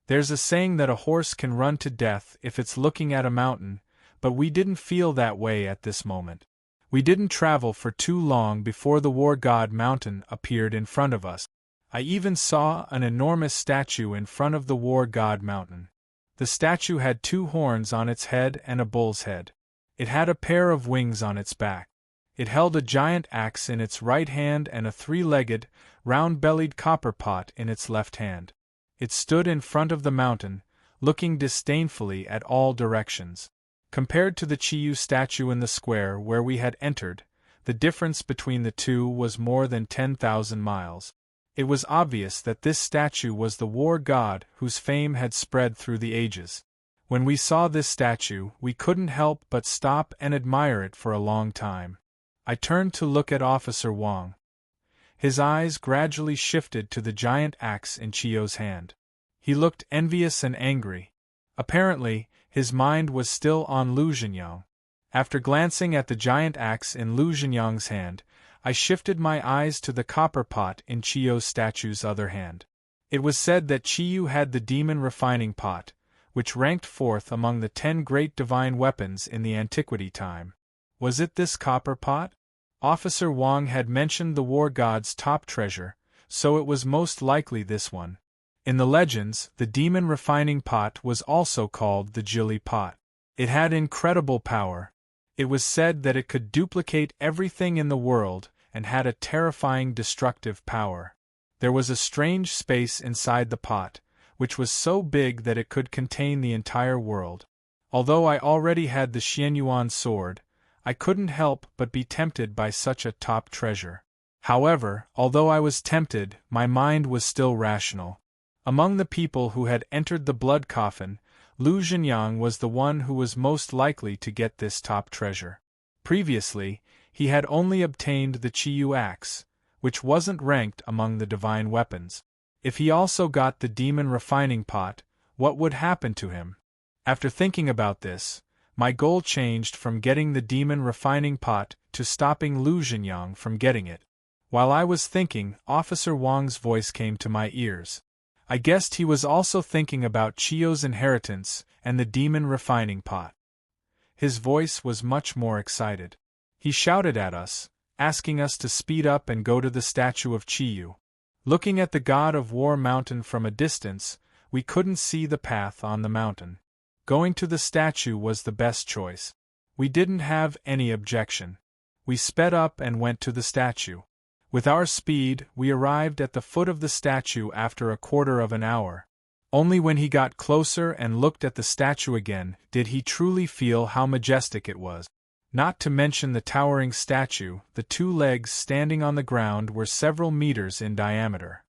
There's a saying that a horse can run to death if it's looking at a mountain, but we didn't feel that way at this moment. We didn't travel for too long before the War God Mountain appeared in front of us. I even saw an enormous statue in front of the War God Mountain. The statue had 2 horns on its head and a bull's head. It had a pair of wings on its back. It held a giant axe in its right hand and a 3-legged, round-bellied copper pot in its left hand. It stood in front of the mountain, looking disdainfully at all directions. Compared to the Chiyu statue in the square where we had entered, the difference between the two was more than 10,000 miles. It was obvious that this statue was the war god whose fame had spread through the ages. When we saw this statue, we couldn't help but stop and admire it for a long time. I turned to look at Officer Wang. His eyes gradually shifted to the giant axe in Chiyo's hand. He looked envious and angry. Apparently, his mind was still on Lu Zhenyang. After glancing at the giant axe in Lu Zhenyang's hand, I shifted my eyes to the copper pot in Chiyo's statue's other hand. It was said that Chiyu had the demon refining pot, which ranked fourth among the 10 great divine weapons in the antiquity time. Was it this copper pot? Officer Wang had mentioned the war god's top treasure, so it was most likely this one. In the legends, the demon refining pot was also called the Jili pot. It had incredible power. It was said that it could duplicate everything in the world and had a terrifying destructive power. There was a strange space inside the pot, which was so big that it could contain the entire world. Although I already had the Xianyuan sword, I couldn't help but be tempted by such a top treasure. However, although I was tempted, my mind was still rational. Among the people who had entered the blood coffin, Lu Zhenyang was the one who was most likely to get this top treasure. Previously, he had only obtained the Chiyu axe, which wasn't ranked among the divine weapons. If he also got the demon refining pot, what would happen to him? After thinking about this, my goal changed from getting the demon refining pot to stopping Lu Zhenyang from getting it. While I was thinking, Officer Wang's voice came to my ears. I guessed he was also thinking about Chiyo's inheritance and the demon refining pot. His voice was much more excited. He shouted at us, asking us to speed up and go to the statue of Chiyu. Looking at the god of war mountain from a distance, we couldn't see the path on the mountain. Going to the statue was the best choice. We didn't have any objection. We sped up and went to the statue. With our speed, we arrived at the foot of the statue after a quarter of an hour. Only when he got closer and looked at the statue again did he truly feel how majestic it was. Not to mention the towering statue, the 2 legs standing on the ground were several meters in diameter.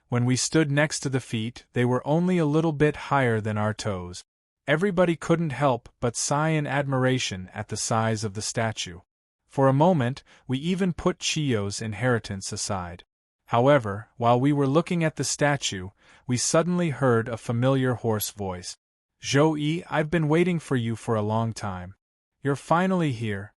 When we stood next to the feet, they were only a little bit higher than our toes. Everybody couldn't help but sigh in admiration at the size of the statue. For a moment, we even put Chiyo's inheritance aside. However, while we were looking at the statue, we suddenly heard a familiar hoarse voice. "Zhou-Yi, I've been waiting for you for a long time. You're finally here."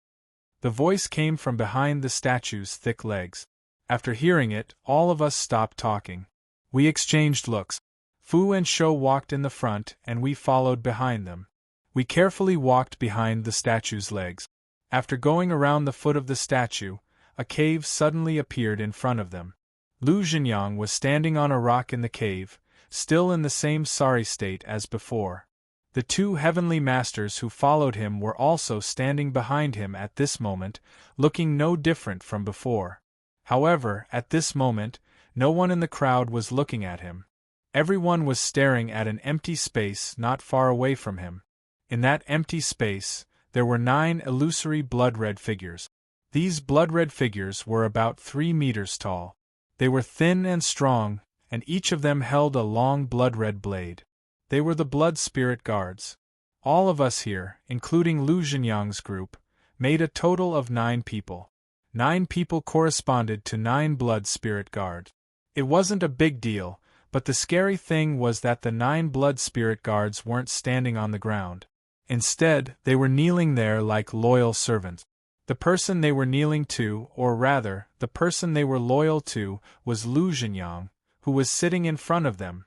The voice came from behind the statue's thick legs. After hearing it, all of us stopped talking. We exchanged looks. Fu and Shou walked in the front and we followed behind them. We carefully walked behind the statue's legs. After going around the foot of the statue, a cave suddenly appeared in front of them. Lu Zhenyang was standing on a rock in the cave, still in the same sorry state as before. The 2 heavenly masters who followed him were also standing behind him at this moment, looking no different from before. However, at this moment, no one in the crowd was looking at him. Everyone was staring at an empty space not far away from him. In that empty space, there were 9 illusory blood-red figures. These blood-red figures were about 3 meters tall. They were thin and strong, and each of them held a long blood-red blade. They were the blood spirit guards. All of us here, including Lu Zhenyang's group, made a total of 9 people. 9 people corresponded to 9 blood spirit guards. It wasn't a big deal, but the scary thing was that the 9 blood spirit guards weren't standing on the ground. Instead, they were kneeling there like loyal servants. The person they were kneeling to, or rather, the person they were loyal to, was Lu Zhenyang, who was sitting in front of them.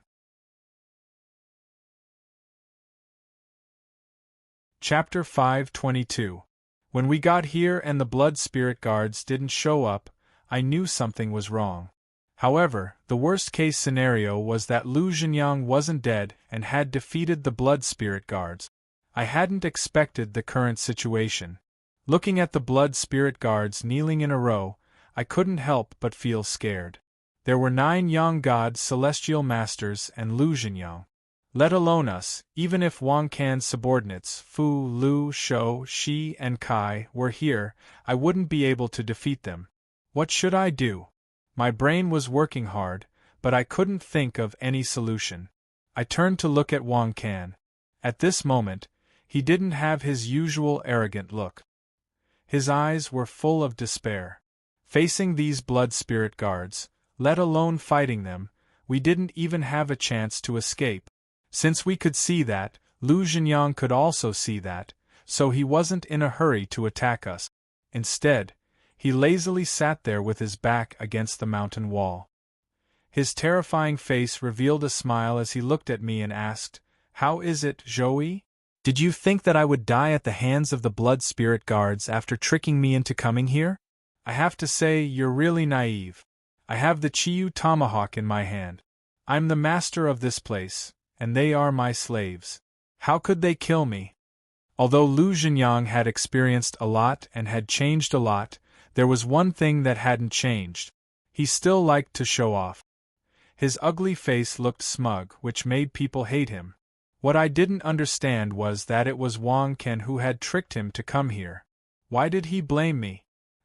Chapter 522. When we got here and the blood spirit guards didn't show up, I knew something was wrong. However, the worst-case scenario was that Lu Zhenyang wasn't dead and had defeated the blood spirit guards. I hadn't expected the current situation. Looking at the blood spirit guards kneeling in a row, I couldn't help but feel scared. There were 9 young gods, celestial masters, and Lu Zhenyang. Let alone us, even if Wang Can's subordinates, Fu, Lu, Shou, Shi, and Kai, were here, I wouldn't be able to defeat them. What should I do? My brain was working hard, but I couldn't think of any solution. I turned to look at Wang Can. At this moment, he didn't have his usual arrogant look. His eyes were full of despair. Facing these blood spirit guards, let alone fighting them, we didn't even have a chance to escape. Since we could see that, Lu Zhenyang could also see that, so he wasn't in a hurry to attack us. Instead, he lazily sat there with his back against the mountain wall. His terrifying face revealed a smile as he looked at me and asked, "How is it, Zhou? Did you think that I would die at the hands of the blood spirit guards after tricking me into coming here? I have to say, you're really naive. I have the Chiyu tomahawk in my hand. I'm the master of this place, and they are my slaves. How could they kill me?" Although Lu Zhenyang had experienced a lot and had changed a lot, there was one thing that hadn't changed. He still liked to show off. His ugly face looked smug, which made people hate him. What I didn't understand was that it was Wang Ken who had tricked him to come here. Why did he blame me?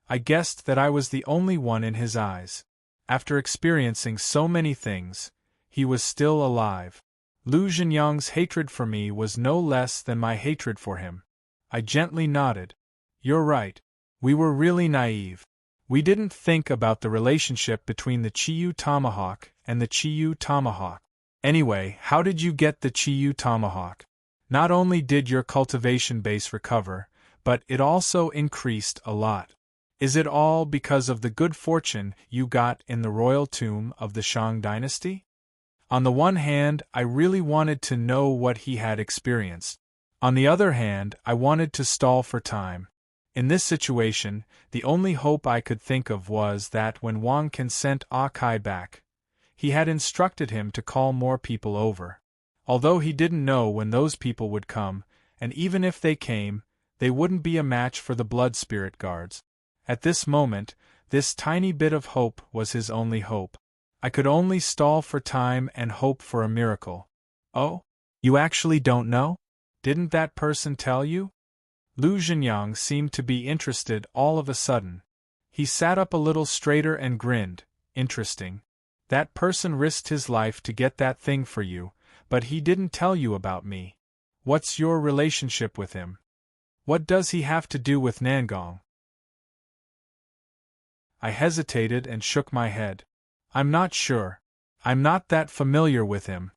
I guessed that I was the only one in his eyes. After experiencing so many things, he was still alive. Lu Zhenyang's hatred for me was no less than my hatred for him. I gently nodded. "You're right. We were really naive. We didn't think about the relationship between the Chiyu tomahawk and the Chiyu tomahawk. Anyway, how did you get the Chiyu tomahawk? Not only did your cultivation base recover, but it also increased a lot. Is it all because of the good fortune you got in the royal tomb of the Shang dynasty?" On the one hand, I really wanted to know what he had experienced. On the other hand, I wanted to stall for time. In this situation, the only hope I could think of was that when Wang Ken sent Kai back, he had instructed him to call more people over. Although he didn't know when those people would come, and even if they came, they wouldn't be a match for the blood spirit guards. At this moment, this tiny bit of hope was his only hope. I could only stall for time and hope for a miracle. "Oh? You actually don't know? Didn't that person tell you?" Lu Zhenyang seemed to be interested all of a sudden. He sat up a little straighter and grinned. "Interesting. That person risked his life to get that thing for you, but he didn't tell you about me. What's your relationship with him? What does he have to do with Nangong?" I hesitated and shook my head. "I'm not sure. I'm not that familiar with him."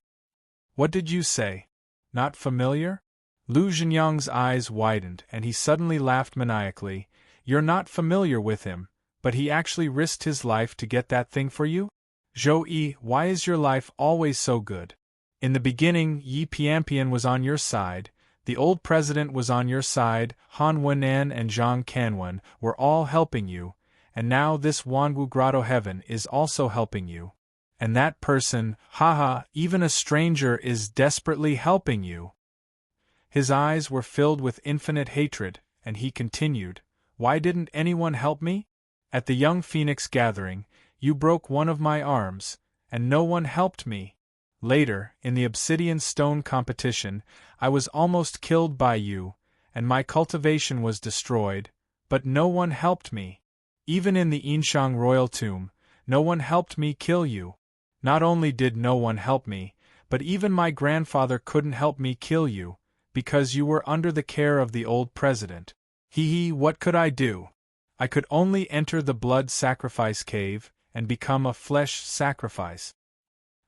"What did you say? Not familiar?" Lu Zhenyang's eyes widened and he suddenly laughed maniacally. "You're not familiar with him, but he actually risked his life to get that thing for you? Zhou, why is your life always so good? In the beginning, Yi Pianpian was on your side, the old president was on your side, Han Wenan and Zhang Canwen were all helping you, and now this Wanwu Grotto Heaven is also helping you. And that person, haha, even a stranger is desperately helping you." His eyes were filled with infinite hatred, and he continued, "Why didn't anyone help me? At the Young Phoenix gathering, you broke one of my arms, and no one helped me. Later, in the obsidian stone competition, I was almost killed by you, and my cultivation was destroyed, but no one helped me. Even in the Yinshang royal tomb, no one helped me kill you. Not only did no one help me, but even my grandfather couldn't help me kill you, because you were under the care of the old president. What could I do? I could only enter the blood sacrifice cave and become a flesh sacrifice.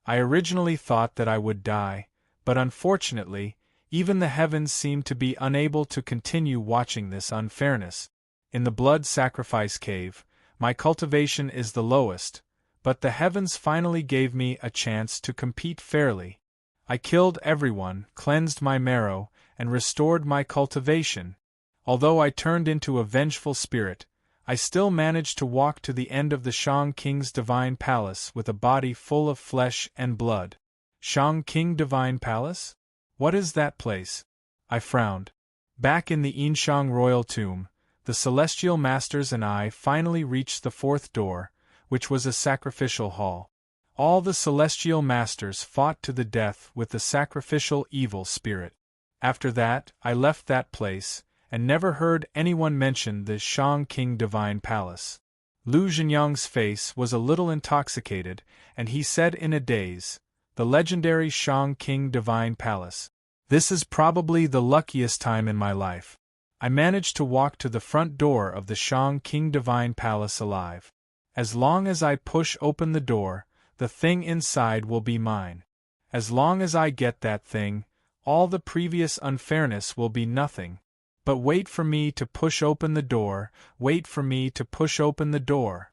I originally thought that I would die, but unfortunately, even the heavens seemed to be unable to continue watching this unfairness. In the blood sacrifice cave, my cultivation is the lowest, but the heavens finally gave me a chance to compete fairly. I killed everyone, cleansed my marrow, and restored my cultivation. Although I turned into a vengeful spirit, I still managed to walk to the end of the Shang King's divine palace with a body full of flesh and blood. Shang King Divine Palace? What is that place? I frowned. Back in the Yinshang royal tomb, the celestial masters and I finally reached the fourth door, which was a sacrificial hall. All the celestial masters fought to the death with the sacrificial evil spirit. After that, I left that place, and never heard anyone mention the Shang King Divine Palace. Lu Zhenyang's face was a little intoxicated, and he said in a daze, "The legendary Shang King Divine Palace. This is probably the luckiest time in my life. I managed to walk to the front door of the Shang King Divine Palace alive. As long as I push open the door, the thing inside will be mine. As long as I get that thing, all the previous unfairness will be nothing. But wait for me to push open the door, wait for me to push open the door.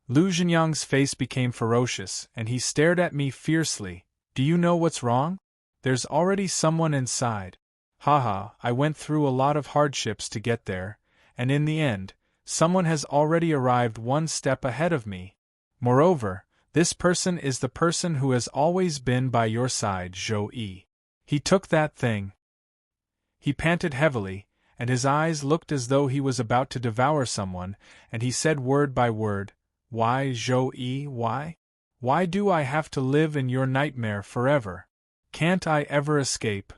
Lu Zhenyang's face became ferocious, and he stared at me fiercely. Do you know what's wrong? There's already someone inside. Haha, I went through a lot of hardships to get there, and in the end, someone has already arrived one step ahead of me. Moreover, this person is the person who has always been by your side, Zhou Yi. He took that thing. He panted heavily, and his eyes looked as though he was about to devour someone, and he said word by word, Why, Zhou Yi, why? Why do I have to live in your nightmare forever? Can't I ever escape?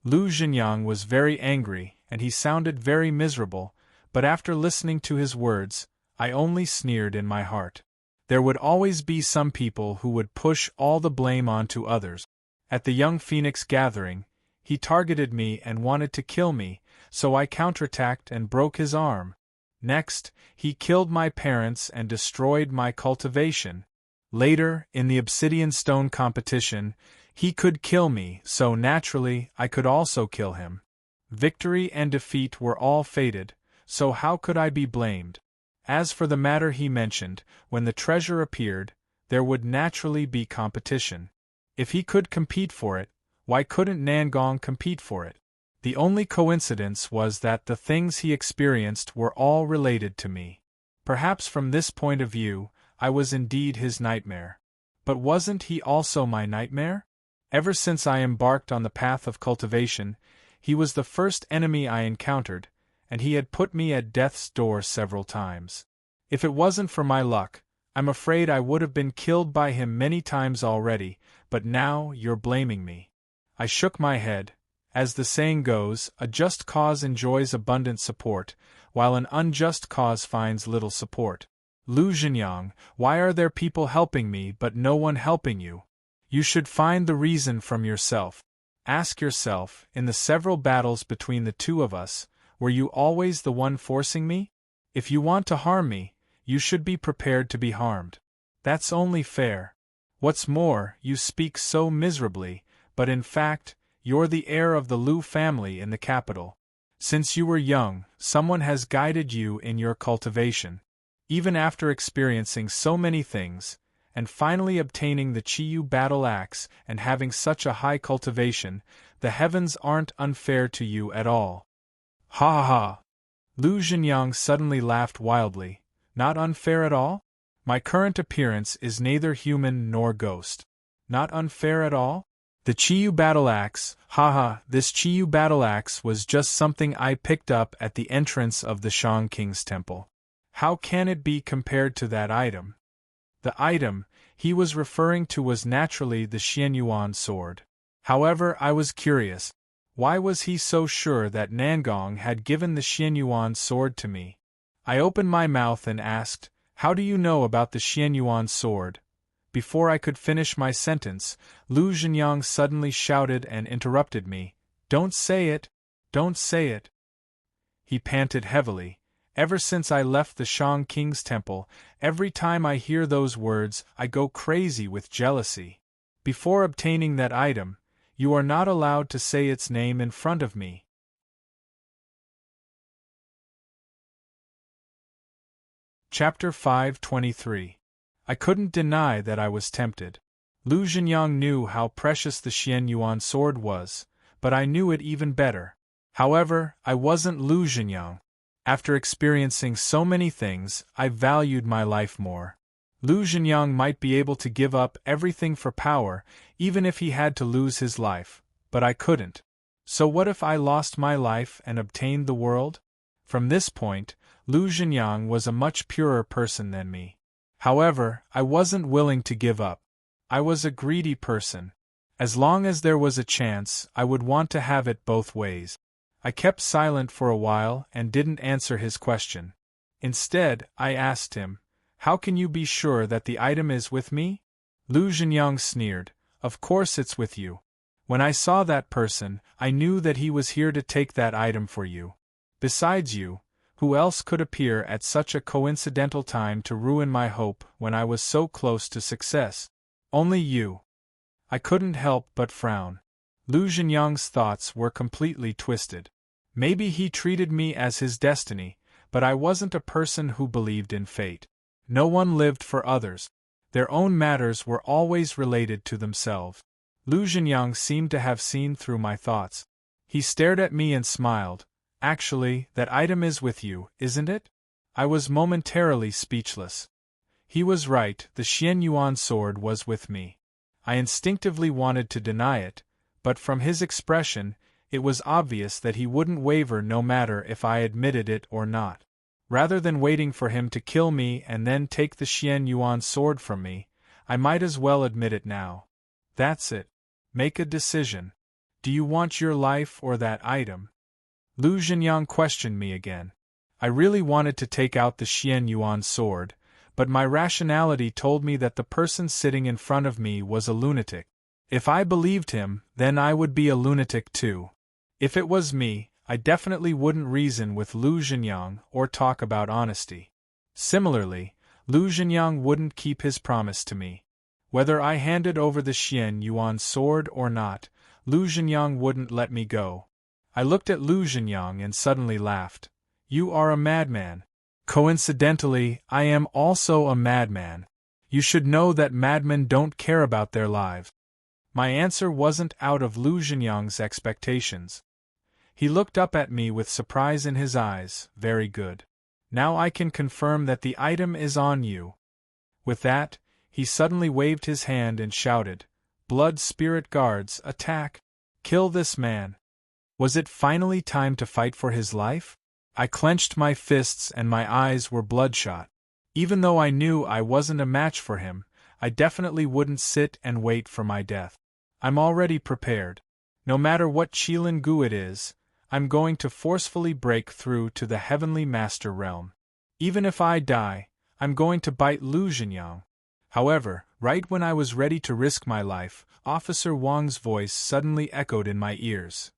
Lu Zhenyang was very angry, and he sounded very miserable, but after listening to his words, I only sneered in my heart. There would always be some people who would push all the blame onto others. At the Young Phoenix gathering, he targeted me and wanted to kill me, so I counterattacked and broke his arm. Next, he killed my parents and destroyed my cultivation. Later, in the obsidian stone competition, he could kill me, so naturally I could also kill him. Victory and defeat were all fated, so how could I be blamed? As for the matter he mentioned, when the treasure appeared, there would naturally be competition. If he could compete for it, why couldn't Nangong compete for it? The only coincidence was that the things he experienced were all related to me. Perhaps from this point of view, I was indeed his nightmare. But wasn't he also my nightmare? Ever since I embarked on the path of cultivation, he was the first enemy I encountered, and he had put me at death's door several times. If it wasn't for my luck, I'm afraid I would have been killed by him many times already, but now you're blaming me. I shook my head. As the saying goes, a just cause enjoys abundant support, while an unjust cause finds little support. Lu Zhenyang, why are there people helping me but no one helping you? You should find the reason from yourself. Ask yourself, in the several battles between the two of us, were you always the one forcing me? If you want to harm me, you should be prepared to be harmed. That's only fair. What's more, you speak so miserably, but in fact, you're the heir of the Lu family in the capital. Since you were young, someone has guided you in your cultivation. Even after experiencing so many things, and finally obtaining the Chiyu battle axe and having such a high cultivation, the heavens aren't unfair to you at all. Ha ha ha! Lu Zhenyang suddenly laughed wildly. Not unfair at all? My current appearance is neither human nor ghost. Not unfair at all? The Chiyu battle axe, haha, this Chiyu battle axe was just something I picked up at the entrance of the Shang King's temple. How can it be compared to that item? The item he was referring to was naturally the Xianyuan sword. However, I was curious. Why was he so sure that Nangong had given the Xianyuan sword to me? I opened my mouth and asked, How do you know about the Xianyuan sword? Before I could finish my sentence, Lu Zhenyang suddenly shouted and interrupted me. Don't say it! Don't say it! He panted heavily. Ever since I left the Shang King's temple, every time I hear those words, I go crazy with jealousy. Before obtaining that item, you are not allowed to say its name in front of me. Chapter 523. I couldn't deny that I was tempted. Lu Zhenyang knew how precious the Xianyuan sword was, but I knew it even better. However, I wasn't Lu Zhenyang. After experiencing so many things, I valued my life more. Lu Zhenyang might be able to give up everything for power, even if he had to lose his life, but I couldn't. So what if I lost my life and obtained the world? From this point, Lu Zhenyang was a much purer person than me. However, I wasn't willing to give up. I was a greedy person. As long as there was a chance, I would want to have it both ways. I kept silent for a while and didn't answer his question. Instead, I asked him, How can you be sure that the item is with me? Lu Zhenyang sneered, Of course it's with you. When I saw that person, I knew that he was here to take that item for you. Besides you, who else could appear at such a coincidental time to ruin my hope when I was so close to success? Only you. I couldn't help but frown. Lu Zhenyang's thoughts were completely twisted. Maybe he treated me as his destiny, but I wasn't a person who believed in fate. No one lived for others. Their own matters were always related to themselves. Lu Zhenyang seemed to have seen through my thoughts. He stared at me and smiled. Actually, that item is with you, isn't it? I was momentarily speechless. He was right, the Xian Yuan sword was with me. I instinctively wanted to deny it, but from his expression, it was obvious that he wouldn't waver no matter if I admitted it or not. Rather than waiting for him to kill me and then take the Xian Yuan sword from me, I might as well admit it now. That's it. Make a decision. Do you want your life or that item? Lu Zhenyang questioned me again. I really wanted to take out the Xian Yuan sword, but my rationality told me that the person sitting in front of me was a lunatic. If I believed him, then I would be a lunatic too. If it was me, I definitely wouldn't reason with Lu Zhenyang or talk about honesty. Similarly, Lu Zhenyang wouldn't keep his promise to me. Whether I handed over the Xian Yuan sword or not, Lu Zhenyang wouldn't let me go. I looked at Lu Zhenyang and suddenly laughed. You are a madman. Coincidentally, I am also a madman. You should know that madmen don't care about their lives. My answer wasn't out of Lu Zhenyang's expectations. He looked up at me with surprise in his eyes. Very good. Now I can confirm that the item is on you. With that, he suddenly waved his hand and shouted, Blood Spirit Guards, attack! Kill this man! Was it finally time to fight for his life? I clenched my fists and my eyes were bloodshot. Even though I knew I wasn't a match for him, I definitely wouldn't sit and wait for my death. I'm already prepared. No matter what Qilin Gu it is, I'm going to forcefully break through to the Heavenly Master realm. Even if I die, I'm going to bite Lu Zhenyang. However, right when I was ready to risk my life, Officer Wang's voice suddenly echoed in my ears.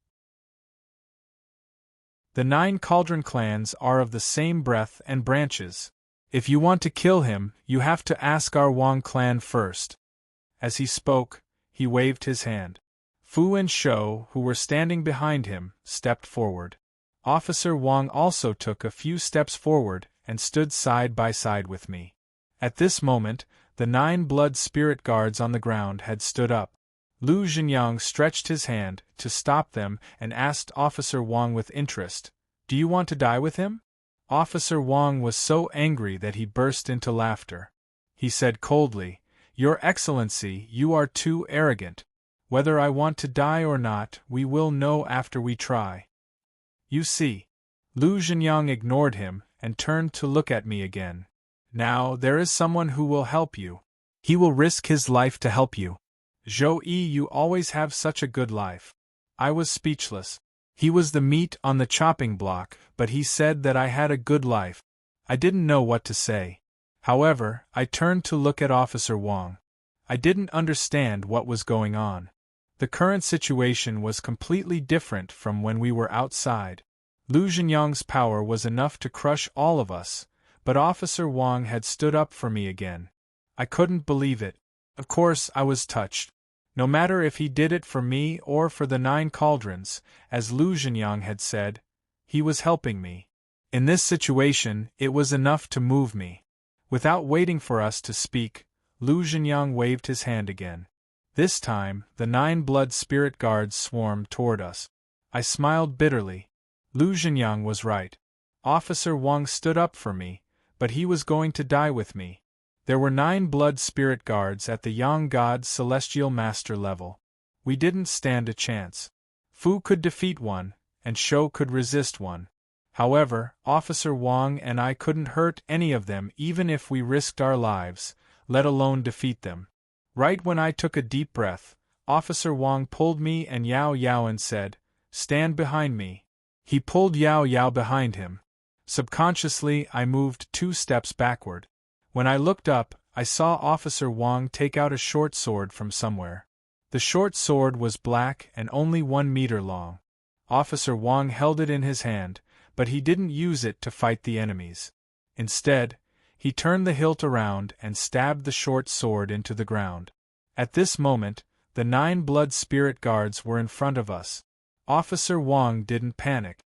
The 9 Cauldron clans are of the same breadth and branches. If you want to kill him, you have to ask our Wang clan first. As he spoke, he waved his hand. Fu and Shou, who were standing behind him, stepped forward. Officer Wang also took a few steps forward and stood side by side with me. At this moment, the 9 blood spirit guards on the ground had stood up. Lu Zhenyang stretched his hand to stop them and asked Officer Wang with interest, Do you want to die with him? Officer Wang was so angry that he burst into laughter. He said coldly, Your Excellency, you are too arrogant. Whether I want to die or not, we will know after we try. You see. Lu Zhenyang ignored him and turned to look at me again. Now there is someone who will help you. He will risk his life to help you. Zhou Yi, you always have such a good life. I was speechless. He was the meat on the chopping block, but he said that I had a good life. I didn't know what to say. However, I turned to look at Officer Wang. I didn't understand what was going on. The current situation was completely different from when we were outside. Lu Zhenyang's power was enough to crush all of us, but Officer Wang had stood up for me again. I couldn't believe it. Of course, I was touched. No matter if he did it for me or for the 9 cauldrons, as Lu Zhenyang had said, he was helping me. In this situation, it was enough to move me. Without waiting for us to speak, Lu Zhenyang waved his hand again. This time, the 9 blood spirit guards swarmed toward us. I smiled bitterly. Lu Zhenyang was right. Officer Wang stood up for me, but he was going to die with me. There were 9 blood spirit guards at the Yang God Celestial Master level. We didn't stand a chance. Fu could defeat one, and Shou could resist one. However, Officer Wang and I couldn't hurt any of them even if we risked our lives, let alone defeat them. Right when I took a deep breath, Officer Wang pulled me and Yao Yao and said, Stand behind me. He pulled Yao Yao behind him. Subconsciously, I moved 2 steps backward. When I looked up, I saw Officer Wang take out a short sword from somewhere. The short sword was black and only 1 meter long. Officer Wang held it in his hand, but he didn't use it to fight the enemies. Instead, he turned the hilt around and stabbed the short sword into the ground. At this moment, the 9 blood spirit guards were in front of us. Officer Wang didn't panic.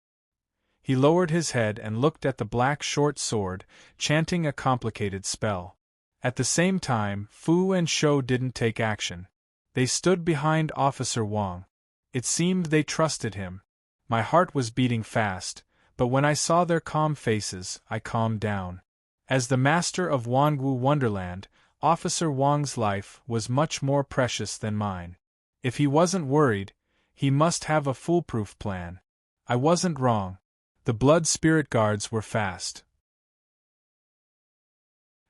He lowered his head and looked at the black short sword, chanting a complicated spell. At the same time, Fu and Shou didn't take action. They stood behind Officer Wang. It seemed they trusted him. My heart was beating fast, but when I saw their calm faces, I calmed down. As the master of Wangu Wonderland, Officer Wang's life was much more precious than mine. If he wasn't worried, he must have a foolproof plan. I wasn't wrong. The blood spirit guards were fast.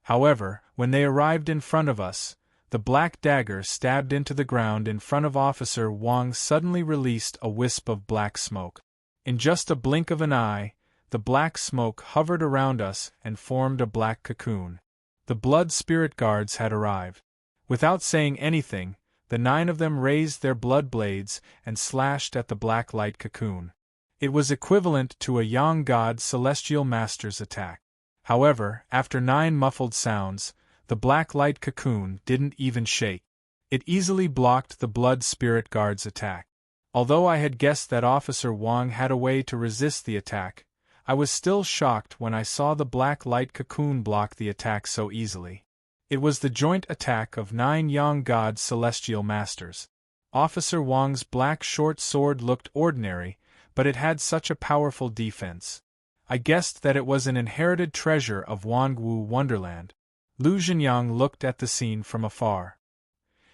However, when they arrived in front of us, the black dagger stabbed into the ground in front of Officer Wang suddenly released a wisp of black smoke. In just a blink of an eye, the black smoke hovered around us and formed a black cocoon. The blood spirit guards had arrived. Without saying anything, the 9 of them raised their blood blades and slashed at the black light cocoon. It was equivalent to a Yang God Celestial Master's attack. However, after 9 muffled sounds, the black light cocoon didn't even shake. It easily blocked the blood spirit guard's attack. Although I had guessed that Officer Wang had a way to resist the attack, I was still shocked when I saw the black light cocoon block the attack so easily. It was the joint attack of 9 Yang God Celestial Masters. Officer Wang's black short sword looked ordinary, but it had such a powerful defense. I guessed that it was an inherited treasure of Wangu Wonderland. Lu Zhenyang looked at the scene from afar.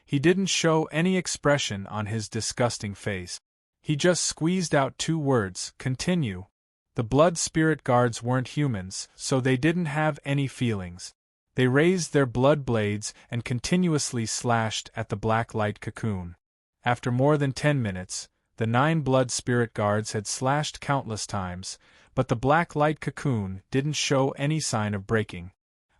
He didn't show any expression on his disgusting face. He just squeezed out 2 words, "Continue." The blood spirit guards weren't humans, so they didn't have any feelings. They raised their blood blades and continuously slashed at the black light cocoon. After more than 10 minutes, the 9 blood spirit guards had slashed countless times, but the black light cocoon didn't show any sign of breaking.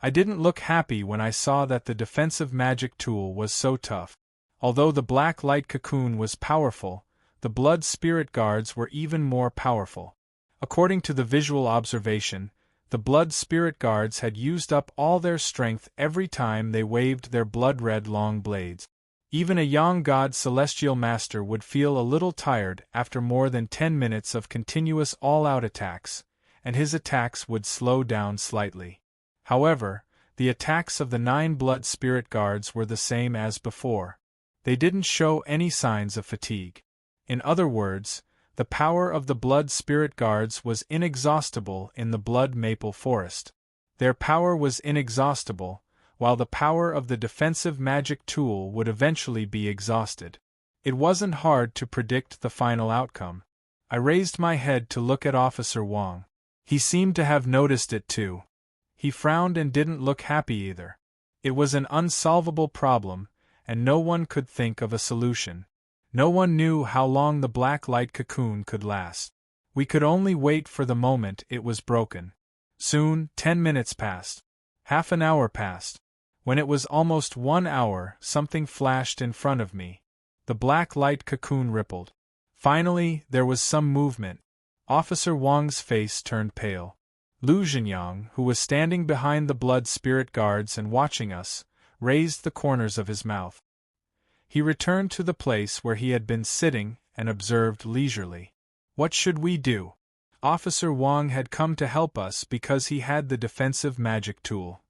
I didn't look happy when I saw that the defensive magic tool was so tough. Although the black light cocoon was powerful, the blood spirit guards were even more powerful. According to the visual observation, the blood spirit guards had used up all their strength every time they waved their blood-red long blades. Even a Yang God Celestial Master would feel a little tired after more than 10 minutes of continuous all-out attacks, and his attacks would slow down slightly. However, the attacks of the 9 blood spirit guards were the same as before. They didn't show any signs of fatigue. In other words, the power of the blood spirit guards was inexhaustible in the blood maple forest. Their power was inexhaustible, while the power of the defensive magic tool would eventually be exhausted. It wasn't hard to predict the final outcome. I raised my head to look at Officer Wang. He seemed to have noticed it too. He frowned and didn't look happy either. It was an unsolvable problem, and no one could think of a solution. No one knew how long the black light cocoon could last. We could only wait for the moment it was broken. Soon, 10 minutes passed. Half an hour passed. When it was almost 1 hour, something flashed in front of me. The black light cocoon rippled. Finally, there was some movement. Officer Wang's face turned pale. Lu Zhenyang, who was standing behind the blood spirit guards and watching us, raised the corners of his mouth. He returned to the place where he had been sitting and observed leisurely. What should we do? Officer Wang had come to help us because he had the defensive magic tool.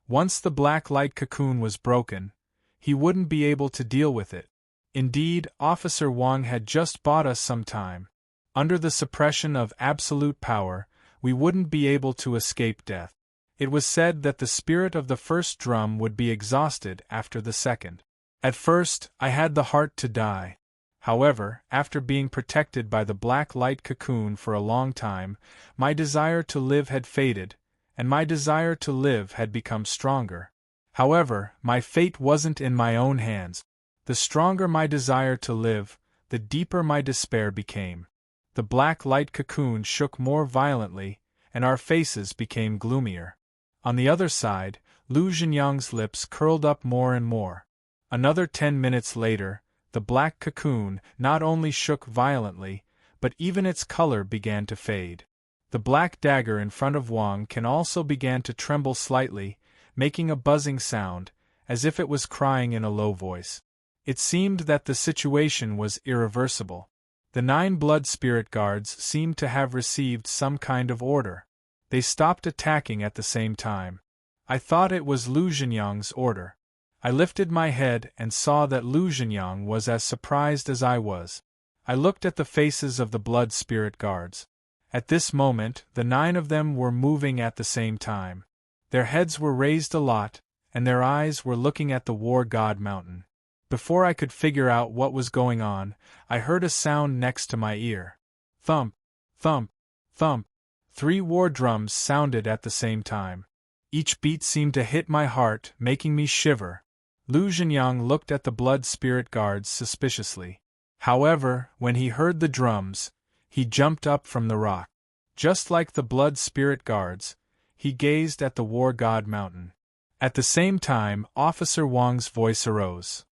Once the black light cocoon was broken, he wouldn't be able to deal with it. Indeed, Officer Wang had just bought us some time. Under the suppression of absolute power, we wouldn't be able to escape death. It was said that the spirit of the first drum would be exhausted after the second. At first, I had the heart to die. However, after being protected by the black light cocoon for a long time, my desire to live had faded, and my desire to live had become stronger. However, my fate wasn't in my own hands. The stronger my desire to live, the deeper my despair became. The black light cocoon shook more violently, and our faces became gloomier. On the other side, Lu Zhenyang's lips curled up more and more. Another 10 minutes later, the black cocoon not only shook violently, but even its color began to fade. The black dagger in front of Wang Can also began to tremble slightly, making a buzzing sound, as if it was crying in a low voice. It seemed that the situation was irreversible. The 9 blood spirit guards seemed to have received some kind of order. They stopped attacking at the same time. I thought it was Lu Zhenyang's order. I lifted my head and saw that Lu Zhenyang was as surprised as I was. I looked at the faces of the blood spirit guards. At this moment, the 9 of them were moving at the same time. Their heads were raised a lot, and their eyes were looking at the War God Mountain. Before I could figure out what was going on, I heard a sound next to my ear. Thump, thump, thump. 3 war drums sounded at the same time. Each beat seemed to hit my heart, making me shiver. Lu Zhenyang looked at the blood spirit guards suspiciously. However, when he heard the drums, he jumped up from the rock. Just like the blood spirit guards, he gazed at the War God Mountain. At the same time, Officer Wang's voice arose.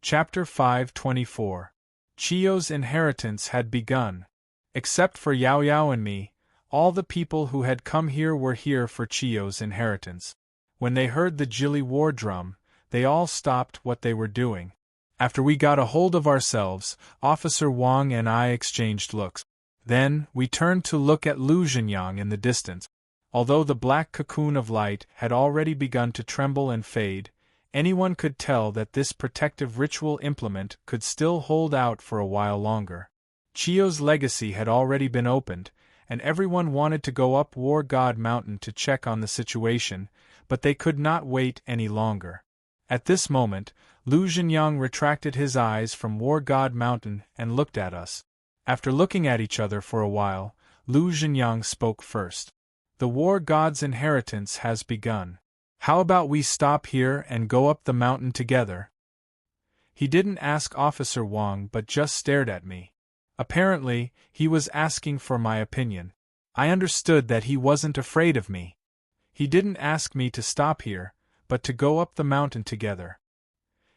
Chapter 524. Chiyo's inheritance had begun. Except for Yao Yao and me, all the people who had come here were here for Chiyo's inheritance. When they heard the Jili war drum, they all stopped what they were doing. After we got a hold of ourselves, Officer Wang and I exchanged looks. Then, we turned to look at Lu Zhenyang in the distance. Although the black cocoon of light had already begun to tremble and fade, anyone could tell that this protective ritual implement could still hold out for a while longer. Chiyo's legacy had already been opened, and everyone wanted to go up War God Mountain to check on the situation, but they could not wait any longer. At this moment, Lu Zhenyang retracted his eyes from War God Mountain and looked at us. After looking at each other for a while, Lu Zhenyang spoke first. The War God's inheritance has begun. How about we stop here and go up the mountain together? He didn't ask Officer Wang but just stared at me. Apparently, he was asking for my opinion. I understood that he wasn't afraid of me. He didn't ask me to stop here, but to go up the mountain together.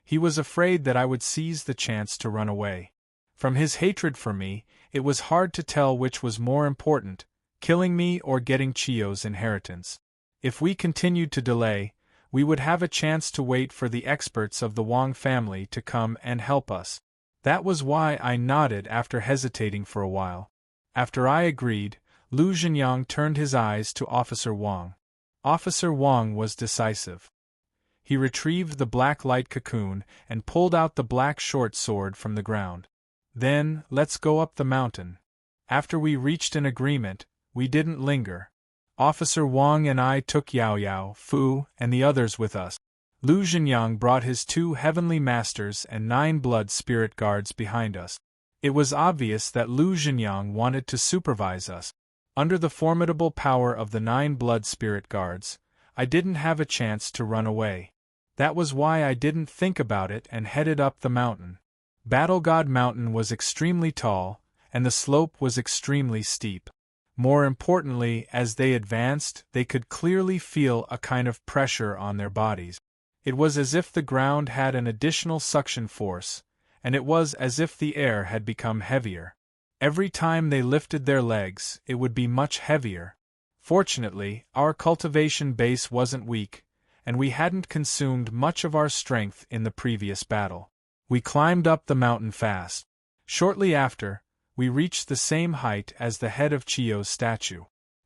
He was afraid that I would seize the chance to run away. From his hatred for me, it was hard to tell which was more important, killing me or getting Chiyo's inheritance. If we continued to delay, we would have a chance to wait for the experts of the Wang family to come and help us. That was why I nodded after hesitating for a while. After I agreed, Lu Zhenyang turned his eyes to Officer Wang. Officer Wang was decisive. He retrieved the black light cocoon and pulled out the black short sword from the ground. Then, let's go up the mountain. After we reached an agreement, we didn't linger. Officer Wang and I took Yao Yao, Fu, and the others with us. Lu Zhenyang brought his 2 heavenly masters and 9 blood spirit guards behind us. It was obvious that Lu Zhenyang wanted to supervise us. Under the formidable power of the 9 blood spirit guards, I didn't have a chance to run away. That was why I didn't think about it and headed up the mountain. Battle God Mountain was extremely tall, and the slope was extremely steep. More importantly, as they advanced, they could clearly feel a kind of pressure on their bodies. It was as if the ground had an additional suction force, and it was as if the air had become heavier. Every time they lifted their legs, it would be much heavier. Fortunately, our cultivation base wasn't weak, and we hadn't consumed much of our strength in the previous battle. We climbed up the mountain fast. Shortly after, we reached the same height as the head of Chiyo's statue.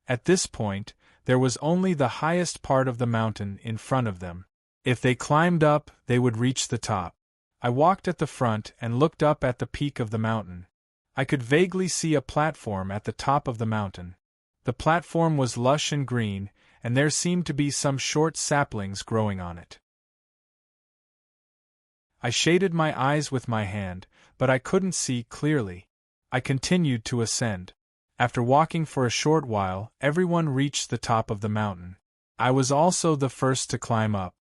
At this point, there was only the highest part of the mountain in front of them. If they climbed up, they would reach the top. I walked at the front and looked up at the peak of the mountain. I could vaguely see a platform at the top of the mountain. The platform was lush and green, and there seemed to be some short saplings growing on it. I shaded my eyes with my hand, but I couldn't see clearly. I continued to ascend. After walking for a short while, everyone reached the top of the mountain. I was also the first to climb up.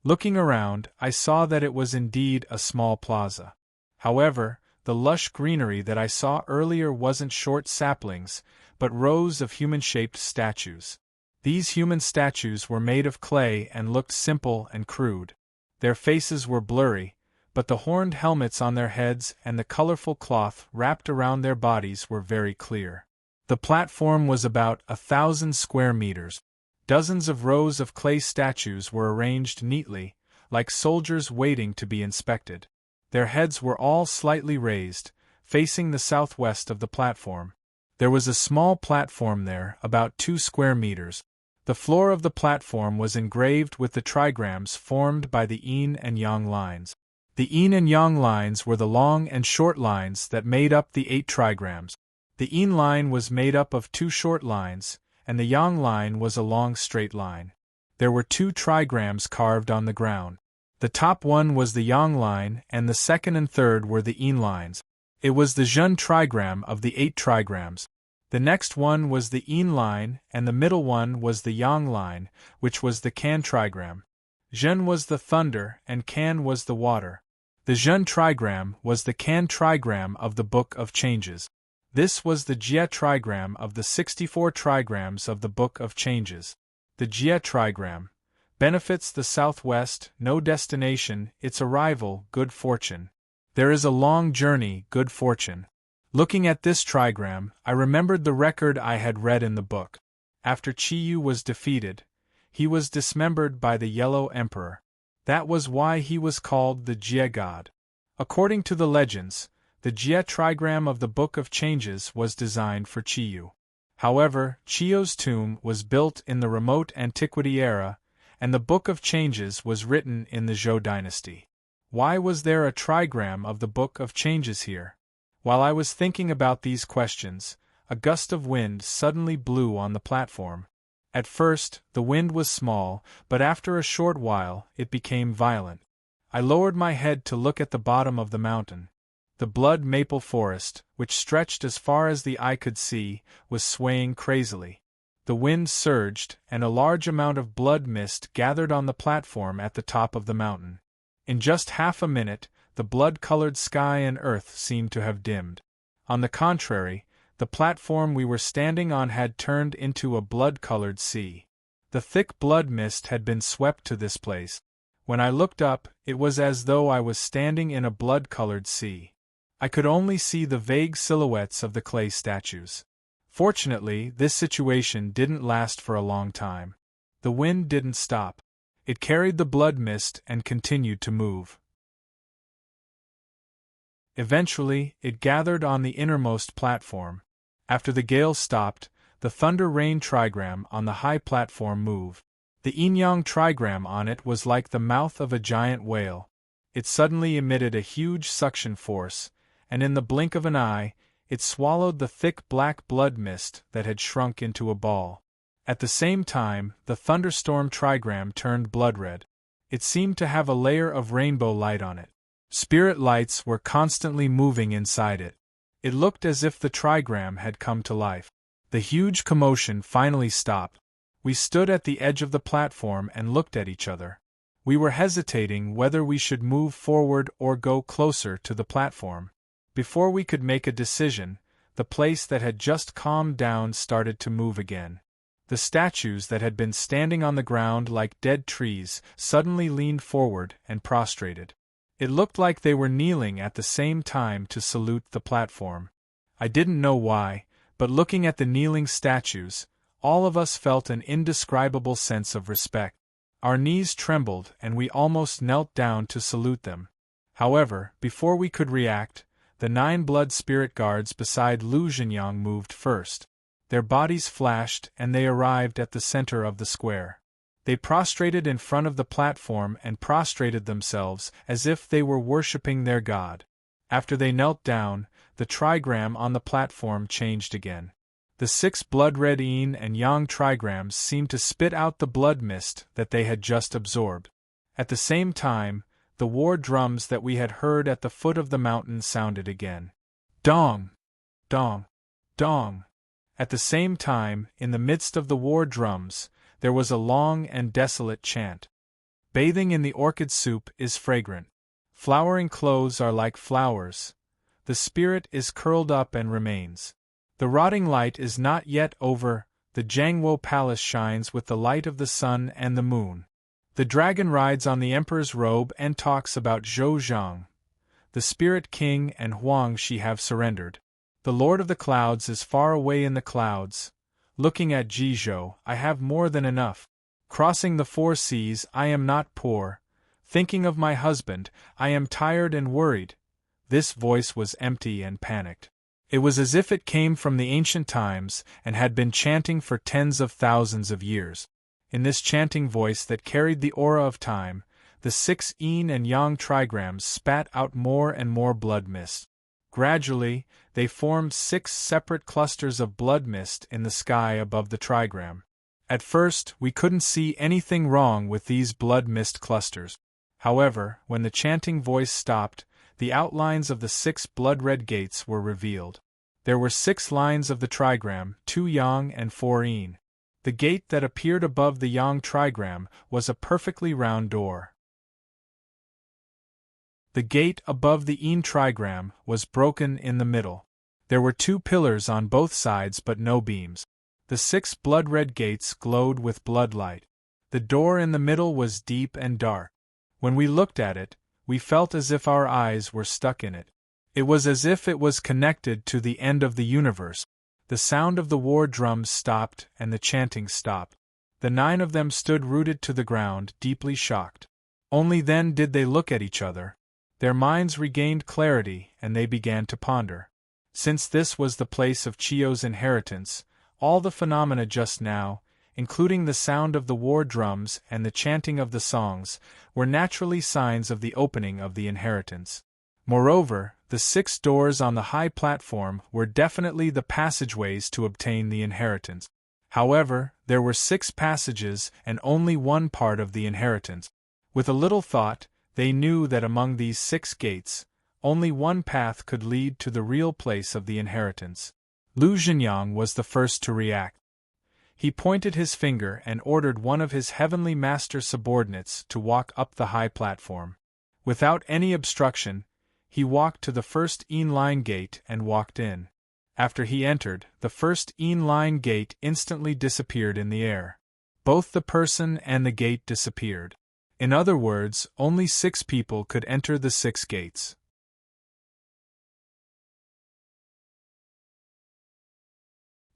Looking around, I saw that it was indeed a small plaza. However, the lush greenery that I saw earlier wasn't short saplings, but rows of human-shaped statues. These human statues were made of clay and looked simple and crude. Their faces were blurry, but the horned helmets on their heads and the colorful cloth wrapped around their bodies were very clear. The platform was about 1,000 square meters. Dozens of rows of clay statues were arranged neatly, like soldiers waiting to be inspected. Their heads were all slightly raised, facing the southwest of the platform. There was a small platform there, about 2 square meters. The floor of the platform was engraved with the trigrams formed by the yin and yang lines. The yin and yang lines were the long and short lines that made up the 8 trigrams. The yin line was made up of 2 short lines, and the yang line was a long straight line. There were 2 trigrams carved on the ground. The top one was the yang line, and the second and third were the yin lines. It was the zhen trigram of the 8 trigrams. The next one was the yin line, and the middle one was the yang line, which was the kan trigram. Zhen was the thunder, and kan was the water. The zhen trigram was the kan trigram of the Book of Changes. This was the jia trigram of the 64 trigrams of the Book of Changes. The jia trigram: benefits the southwest, no destination, its arrival, good fortune. There is a long journey, good fortune. Looking at this trigram, I remembered the record I had read in the book. After Qiyu was defeated, he was dismembered by the Yellow Emperor. That was why he was called the Jia God. According to the legends, the Jia trigram of the Book of Changes was designed for Qiyu. However, Qiyu's tomb was built in the remote antiquity era, and the Book of Changes was written in the Zhou dynasty. Why was there a trigram of the Book of Changes here? While I was thinking about these questions, a gust of wind suddenly blew on the platform. At first, the wind was small, but after a short while, it became violent. I lowered my head to look at the bottom of the mountain. The blood maple forest, which stretched as far as the eye could see, was swaying crazily. The wind surged, and a large amount of blood mist gathered on the platform at the top of the mountain. In just half a minute, the blood-colored sky and earth seemed to have dimmed. On the contrary, the platform we were standing on had turned into a blood-colored sea. The thick blood mist had been swept to this place. When I looked up, it was as though I was standing in a blood-colored sea. I could only see the vague silhouettes of the clay statues. Fortunately, this situation didn't last for a long time. The wind didn't stop. It carried the blood mist and continued to move. Eventually, it gathered on the innermost platform. After the gale stopped, the thunder rain trigram on the high platform moved. The yin-yang trigram on it was like the mouth of a giant whale. It suddenly emitted a huge suction force, and in the blink of an eye, it swallowed the thick black blood mist that had shrunk into a ball. At the same time, the thunderstorm trigram turned blood-red. It seemed to have a layer of rainbow light on it. Spirit lights were constantly moving inside it. It looked as if the trigram had come to life. The huge commotion finally stopped. We stood at the edge of the platform and looked at each other. We were hesitating whether we should move forward or go closer to the platform. Before we could make a decision, the place that had just calmed down started to move again. The statues that had been standing on the ground like dead trees suddenly leaned forward and prostrated. It looked like they were kneeling at the same time to salute the platform. I didn't know why, but looking at the kneeling statues, all of us felt an indescribable sense of respect. Our knees trembled and we almost knelt down to salute them. However, before we could react, the 9 blood spirit guards beside Lu Zhenyang moved first. Their bodies flashed and they arrived at the center of the square. They prostrated in front of the platform and prostrated themselves as if they were worshipping their god. After they knelt down, the trigram on the platform changed again. The 6 blood-red yin and yang trigrams seemed to spit out the blood mist that they had just absorbed. At the same time, the war drums that we had heard at the foot of the mountain sounded again. Dong! Dong! Dong! At the same time, in the midst of the war drums, there was a long and desolate chant. Bathing in the orchid soup is fragrant. Flowering clothes are like flowers. The spirit is curled up and remains. The rotting light is not yet over. the Jiangwo Palace shines with the light of the sun and the moon. The dragon rides on the emperor's robe and talks about Zhou Zhang. The spirit king and Huang Shi have surrendered. The lord of the clouds is far away in the clouds. Looking at Jizhou, I have more than enough. Crossing the 4 seas, I am not poor. Thinking of my husband, I am tired and worried. This voice was empty and panicked. It was as if it came from the ancient times and had been chanting for tens of thousands of years. In this chanting voice that carried the aura of time, the 6 yin and yang trigrams spat out more and more blood mist. Gradually, they formed 6 separate clusters of blood mist in the sky above the trigram. At first, we couldn't see anything wrong with these blood mist clusters. However, when the chanting voice stopped, the outlines of the 6 blood-red gates were revealed. There were 6 lines of the trigram, 2 yang and 4 yin. The gate that appeared above the yang trigram was a perfectly round door. The gate above the yin trigram was broken in the middle. There were 2 pillars on both sides but no beams. The 6 blood-red gates glowed with blood light. The door in the middle was deep and dark. When we looked at it, we felt as if our eyes were stuck in it. It was as if it was connected to the end of the universe. The sound of the war drums stopped and the chanting stopped. The 9 of them stood rooted to the ground, deeply shocked. Only then did they look at each other. Their minds regained clarity and they began to ponder. Since this was the place of Chiyo's inheritance, all the phenomena just now, including the sound of the war drums and the chanting of the songs, were naturally signs of the opening of the inheritance. Moreover, the 6 doors on the high platform were definitely the passageways to obtain the inheritance. However, there were 6 passages and only one part of the inheritance. With a little thought, they knew that among these 6 gates, only one path could lead to the real place of the inheritance. Lu Zhenyang was the first to react. He pointed his finger and ordered one of his heavenly master subordinates to walk up the high platform. Without any obstruction, he walked to the first yin line gate and walked in. After he entered, the first yin line gate instantly disappeared in the air. Both the person and the gate disappeared. In other words, only 6 people could enter the 6 gates.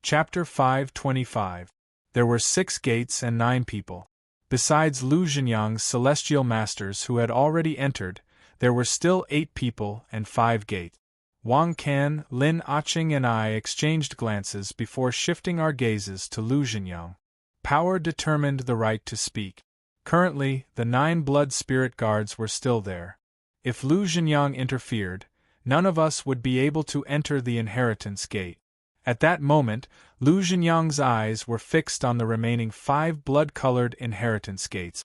Chapter 525. There were 6 gates and 9 people. Besides Lu Zhenyang's celestial masters who had already entered, there were still 8 people and 5 gates. Wang Can, Lin Aching and I exchanged glances before shifting our gazes to Lu Zhenyang. Power determined the right to speak. Currently, the 9 blood spirit guards were still there. If Lu Zhenyang interfered, none of us would be able to enter the inheritance gate. At that moment, Lu Zhenyang's eyes were fixed on the remaining 5 blood-colored inheritance gates.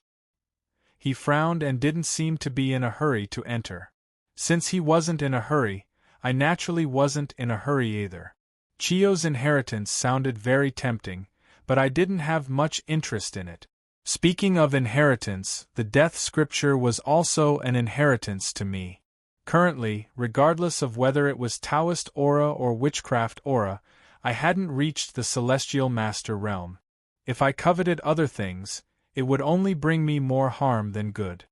He frowned and didn't seem to be in a hurry to enter. Since he wasn't in a hurry, I naturally wasn't in a hurry either. Chiyo's inheritance sounded very tempting, but I didn't have much interest in it. Speaking of inheritance, the death scripture was also an inheritance to me. Currently, regardless of whether it was Taoist aura or witchcraft aura, I hadn't reached the celestial master realm. If I coveted other things, it would only bring me more harm than good.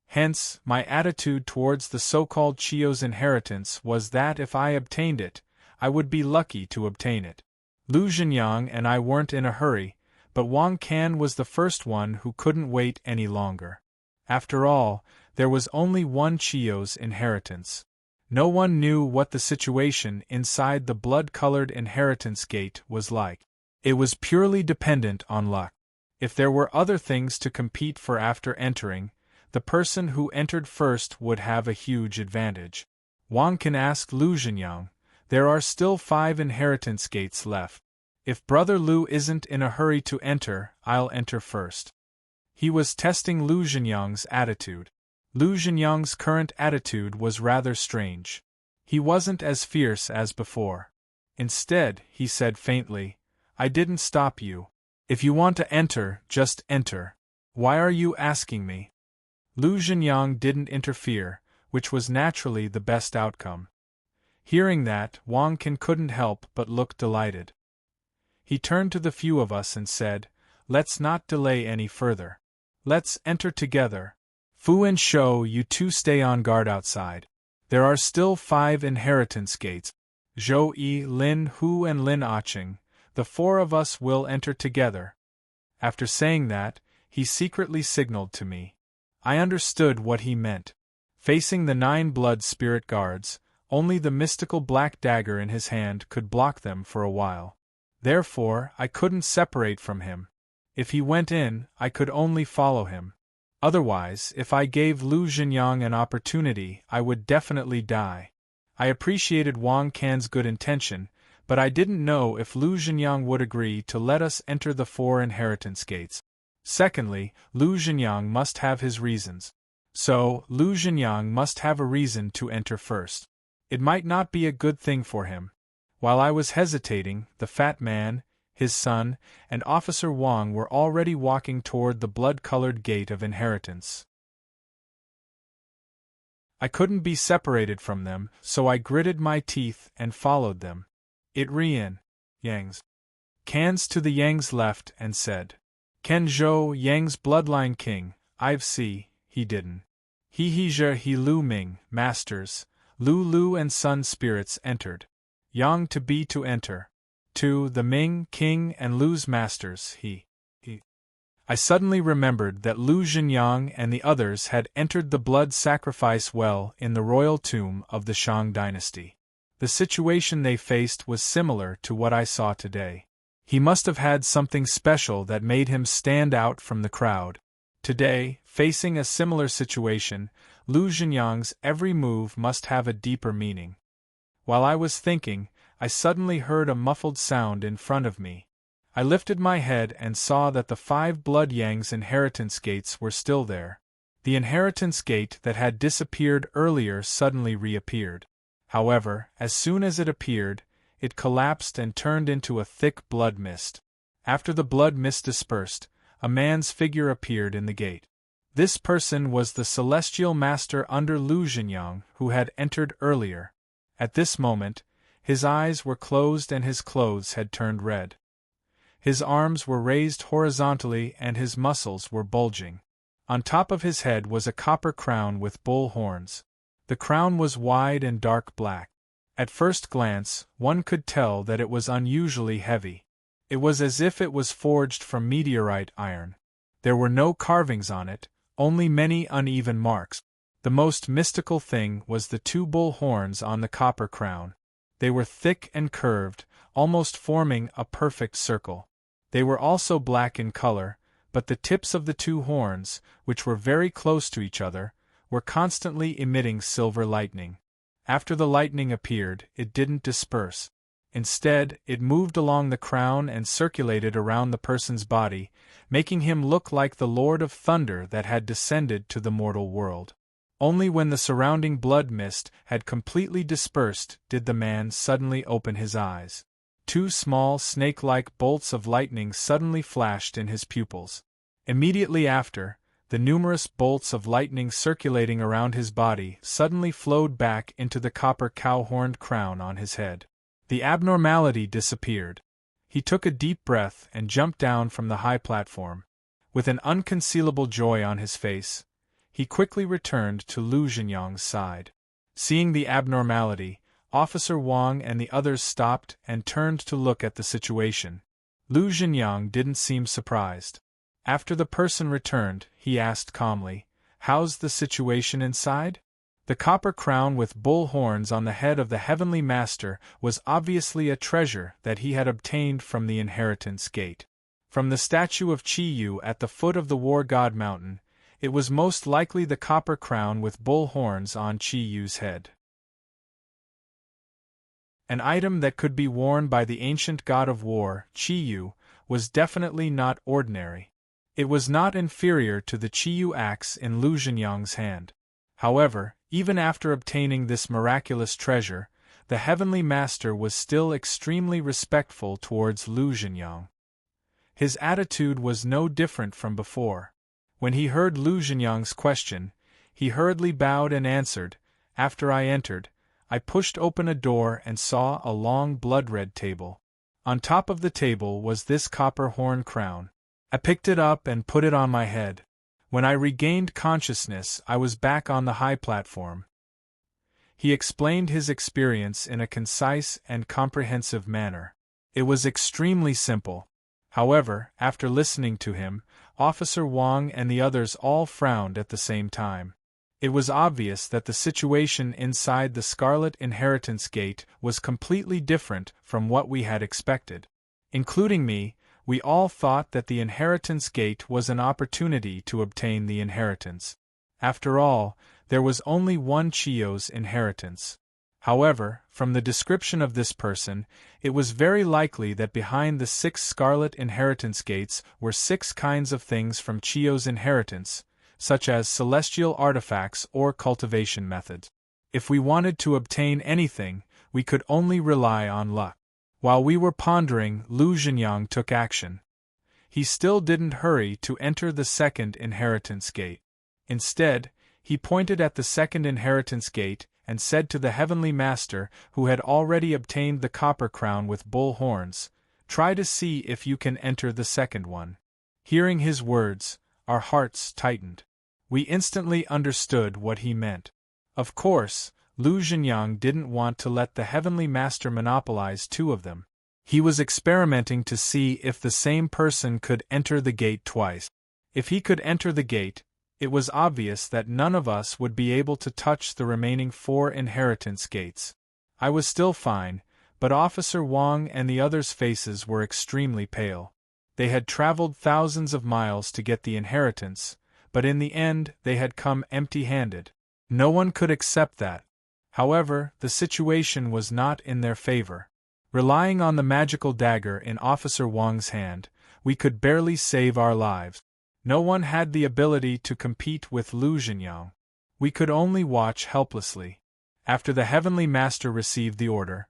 Hence, my attitude towards the so-called Chiyo's inheritance was that if I obtained it, I would be lucky to obtain it. Lu Zhenyang and I weren't in a hurry, but Wang Can was the first one who couldn't wait any longer. After all, there was only one Chiyo's inheritance. No one knew what the situation inside the blood-colored inheritance gate was like. It was purely dependent on luck. If there were other things to compete for after entering, the person who entered first would have a huge advantage. Wang Can asked Lu Zhenyang, "There are still 5 inheritance gates left. If Brother Lu isn't in a hurry to enter, I'll enter first." He was testing Lu Zhenyang's attitude. Lu Zhenyang's current attitude was rather strange. He wasn't as fierce as before. Instead, he said faintly, "I didn't stop you. If you want to enter, just enter. Why are you asking me?" Lu Zhenyang didn't interfere, which was naturally the best outcome. Hearing that, Wang Can couldn't help but look delighted. He turned to the few of us and said, "Let's not delay any further. Let's enter together. Fu and Shou, you two stay on guard outside. There are still 5 inheritance gates. Zhou Yi, Lin Hu and Lin Aching, the 4 of us will enter together." After saying that, he secretly signaled to me. I understood what he meant. Facing the 9 blood spirit guards, only the mystical black dagger in his hand could block them for a while. Therefore, I couldn't separate from him. If he went in, I could only follow him. Otherwise, if I gave Lu Zhenyang an opportunity, I would definitely die. I appreciated Wang Can's good intention, but I didn't know if Lu Zhenyang would agree to let us enter the 4 inheritance gates. Secondly, Lu Zhenyang must have his reasons. So, Lu Zhenyang must have a reason to enter first. It might not be a good thing for him. While I was hesitating, the fat man, his son, and Officer Wang were already walking toward the blood-colored gate of inheritance. I couldn't be separated from them, so I gritted my teeth and followed them. It ran Yang's Can's to the Yang's left and said, "Ken Zhou, Yang's bloodline king, I've see, he didn't. He Lu Ming, masters, Lu and Sun spirits entered. Yang to enter. 2 the Ming, king and Lu's masters, he. I suddenly remembered that Lu Zhenyang and the others had entered the blood sacrifice well in the royal tomb of the Shang dynasty. The situation they faced was similar to what I saw today. He must have had something special that made him stand out from the crowd. Today, facing a similar situation, Lu Zhenyang's every move must have a deeper meaning. While I was thinking, I suddenly heard a muffled sound in front of me. I lifted my head and saw that the 5 blood Yang's inheritance gates were still there. The inheritance gate that had disappeared earlier suddenly reappeared. However, as soon as it appeared, it collapsed and turned into a thick blood mist. After the blood mist dispersed, a man's figure appeared in the gate. This person was the celestial master under Lu Zhenyang who had entered earlier. At this moment, his eyes were closed and his clothes had turned red. His arms were raised horizontally and his muscles were bulging. On top of his head was a copper crown with bull horns. The crown was wide and dark black. At first glance, one could tell that it was unusually heavy. It was as if it was forged from meteorite iron. There were no carvings on it, only many uneven marks. The most mystical thing was the 2 bull horns on the copper crown. They were thick and curved, almost forming a perfect circle. They were also black in color, but the tips of the 2 horns, which were very close to each other, were constantly emitting silver lightning. After the lightning appeared, it didn't disperse. Instead, it moved along the crown and circulated around the person's body, making him look like the Lord of Thunder that had descended to the mortal world. Only when the surrounding blood mist had completely dispersed did the man suddenly open his eyes. 2 small snake-like bolts of lightning suddenly flashed in his pupils. Immediately after, the numerous bolts of lightning circulating around his body suddenly flowed back into the copper cow-horned crown on his head. The abnormality disappeared. He took a deep breath and jumped down from the high platform. With an unconcealable joy on his face, he quickly returned to Lu Zhenyang's side. Seeing the abnormality, Officer Wang and the others stopped and turned to look at the situation. Lu Zhenyang didn't seem surprised. After the person returned, he asked calmly, "How's the situation inside?" The copper crown with bull horns on the head of the Heavenly Master was obviously a treasure that he had obtained from the Inheritance Gate. From the statue of Qi Yu at the foot of the War God Mountain, it was most likely the copper crown with bull horns on Qi Yu's head. An item that could be worn by the ancient god of war, Qi Yu, was definitely not ordinary. It was not inferior to the Qi Yu axe in Lu Zhenyang's hand. However, even after obtaining this miraculous treasure, the Heavenly Master was still extremely respectful towards Lu Zhenyang. His attitude was no different from before. When he heard Lu Zhenyang's question, he hurriedly bowed and answered, "After I entered, I pushed open a door and saw a long blood-red table. On top of the table was this copper horn crown. I picked it up and put it on my head. When I regained consciousness, I was back on the high platform. He explained his experience in a concise and comprehensive manner. It was extremely simple. However, after listening to him, Officer Wang and the others all frowned at the same time. It was obvious that the situation inside the Scarlet Inheritance Gate was completely different from what we had expected. Including me, we all thought that the Inheritance Gate was an opportunity to obtain the inheritance. After all, there was only one Chiyo's inheritance. However, from the description of this person, it was very likely that behind the 6 Scarlet Inheritance Gates were 6 kinds of things from Chiyo's inheritance, such as celestial artifacts or cultivation methods. If we wanted to obtain anything, we could only rely on luck. While we were pondering, Lu Zhenyang took action. He still didn't hurry to enter the 2nd Inheritance Gate. Instead, he pointed at the 2nd Inheritance Gate and said to the Heavenly Master, who had already obtained the copper crown with bull horns, "Try to see if you can enter the 2nd one." Hearing his words, our hearts tightened. We instantly understood what he meant. Of course, Lu Zhenyang didn't want to let the Heavenly Master monopolize 2 of them. He was experimenting to see if the same person could enter the gate twice. If he could enter the gate, it was obvious that none of us would be able to touch the remaining 4 inheritance gates. I was still fine, but Officer Wang and the others' faces were extremely pale. They had traveled thousands of miles to get the inheritance, but in the end they had come empty-handed. No one could accept that. However, the situation was not in their favor. Relying on the magical dagger in Officer Wang's hand, we could barely save our lives. No one had the ability to compete with Lu Zhenyang. We could only watch helplessly. After the Heavenly Master received the order,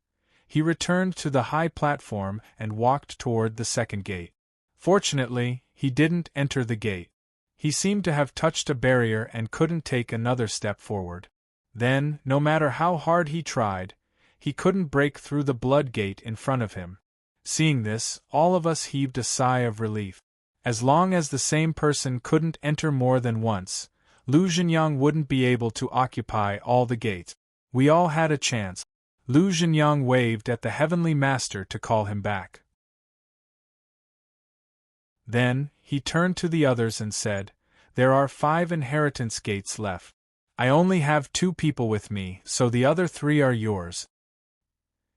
he returned to the high platform and walked toward the 2nd gate. Fortunately, he didn't enter the gate. He seemed to have touched a barrier and couldn't take another step forward. Then, no matter how hard he tried, he couldn't break through the blood gate in front of him. Seeing this, all of us heaved a sigh of relief. As long as the same person couldn't enter more than once, Lu Zhenyang wouldn't be able to occupy all the gates. We all had a chance. Lu Zhenyang waved at the Heavenly Master to call him back. Then, he turned to the others and said, "There are 5 inheritance gates left. I only have 2 people with me, so the other 3 are yours."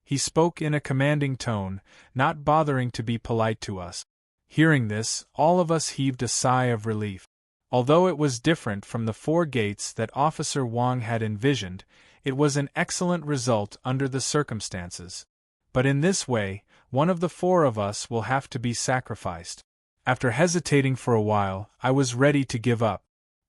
He spoke in a commanding tone, not bothering to be polite to us. Hearing this, all of us heaved a sigh of relief. Although it was different from the 4 gates that Officer Wang had envisioned, it was an excellent result under the circumstances. But in this way, one of the 4 of us will have to be sacrificed. After hesitating for a while, I was ready to give up.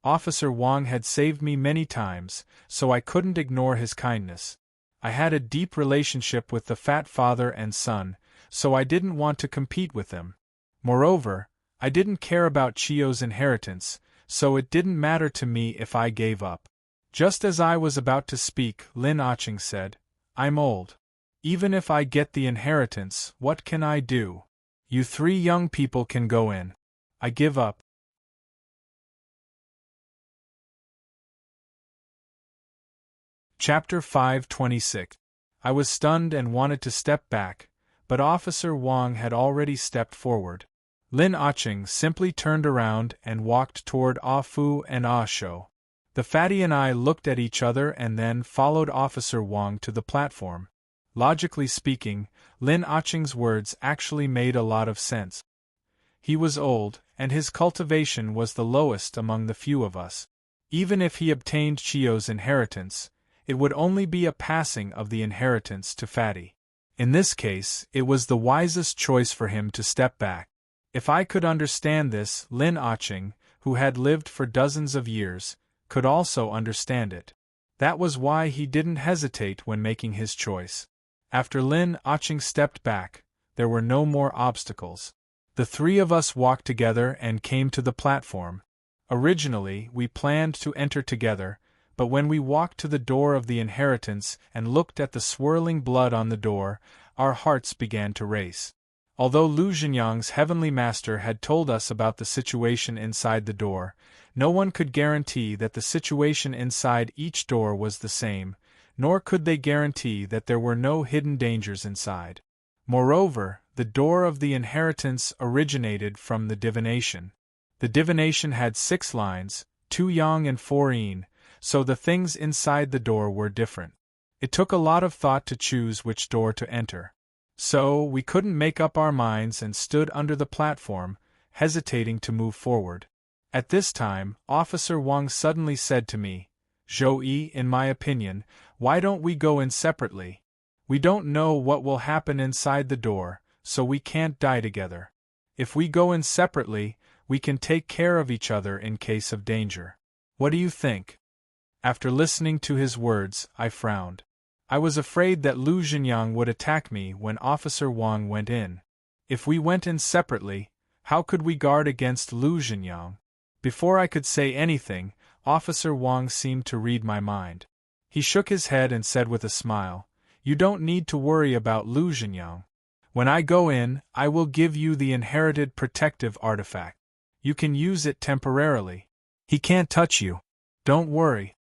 Officer Wang had saved me many times, so I couldn't ignore his kindness. I had a deep relationship with the fat father and son, so I didn't want to compete with them. Moreover, I didn't care about Chiyo's inheritance, so it didn't matter to me if I gave up. Just as I was about to speak, Lin Aching said, "I'm old. Even if I get the inheritance, what can I do? You 3 young people can go in. I give up." Chapter 526. I was stunned and wanted to step back, but Officer Wang had already stepped forward. Lin Aching simply turned around and walked toward Ah Fu and Ah Shou. The fatty and I looked at each other and then followed Officer Wang to the platform. Logically speaking, Lin Aching's words actually made a lot of sense. He was old, and his cultivation was the lowest among the few of us. Even if he obtained Chiyo's inheritance, it would only be a passing of the inheritance to Fatty. In this case, it was the wisest choice for him to step back. If I could understand this, Lin Aching, who had lived for dozens of years, could also understand it. That was why he didn't hesitate when making his choice. After Lin Aching stepped back, there were no more obstacles. The 3 of us walked together and came to the platform. Originally, we planned to enter together, but when we walked to the door of the inheritance and looked at the swirling blood on the door, our hearts began to race. Although Lu Zhenyang's heavenly master had told us about the situation inside the door, no one could guarantee that the situation inside each door was the same, nor could they guarantee that there were no hidden dangers inside. Moreover, the door of the inheritance originated from the divination. The divination had 6 lines, 2 yang and 4 yin, so the things inside the door were different. It took a lot of thought to choose which door to enter. So, we couldn't make up our minds and stood under the platform, hesitating to move forward. At this time, Officer Wang suddenly said to me, "Zhou, in my opinion, why don't we go in separately? We don't know what will happen inside the door, so we can't die together. If we go in separately, we can take care of each other in case of danger. What do you think?" After listening to his words, I frowned. I was afraid that Lu Zhenyang would attack me when Officer Wang went in. If we went in separately, how could we guard against Lu Zhenyang? Before I could say anything, Officer Wang seemed to read my mind. He shook his head and said with a smile, "You don't need to worry about Lu Zhenyang. When I go in, I will give you the inherited protective artifact. You can use it temporarily. He can't touch you. Don't worry."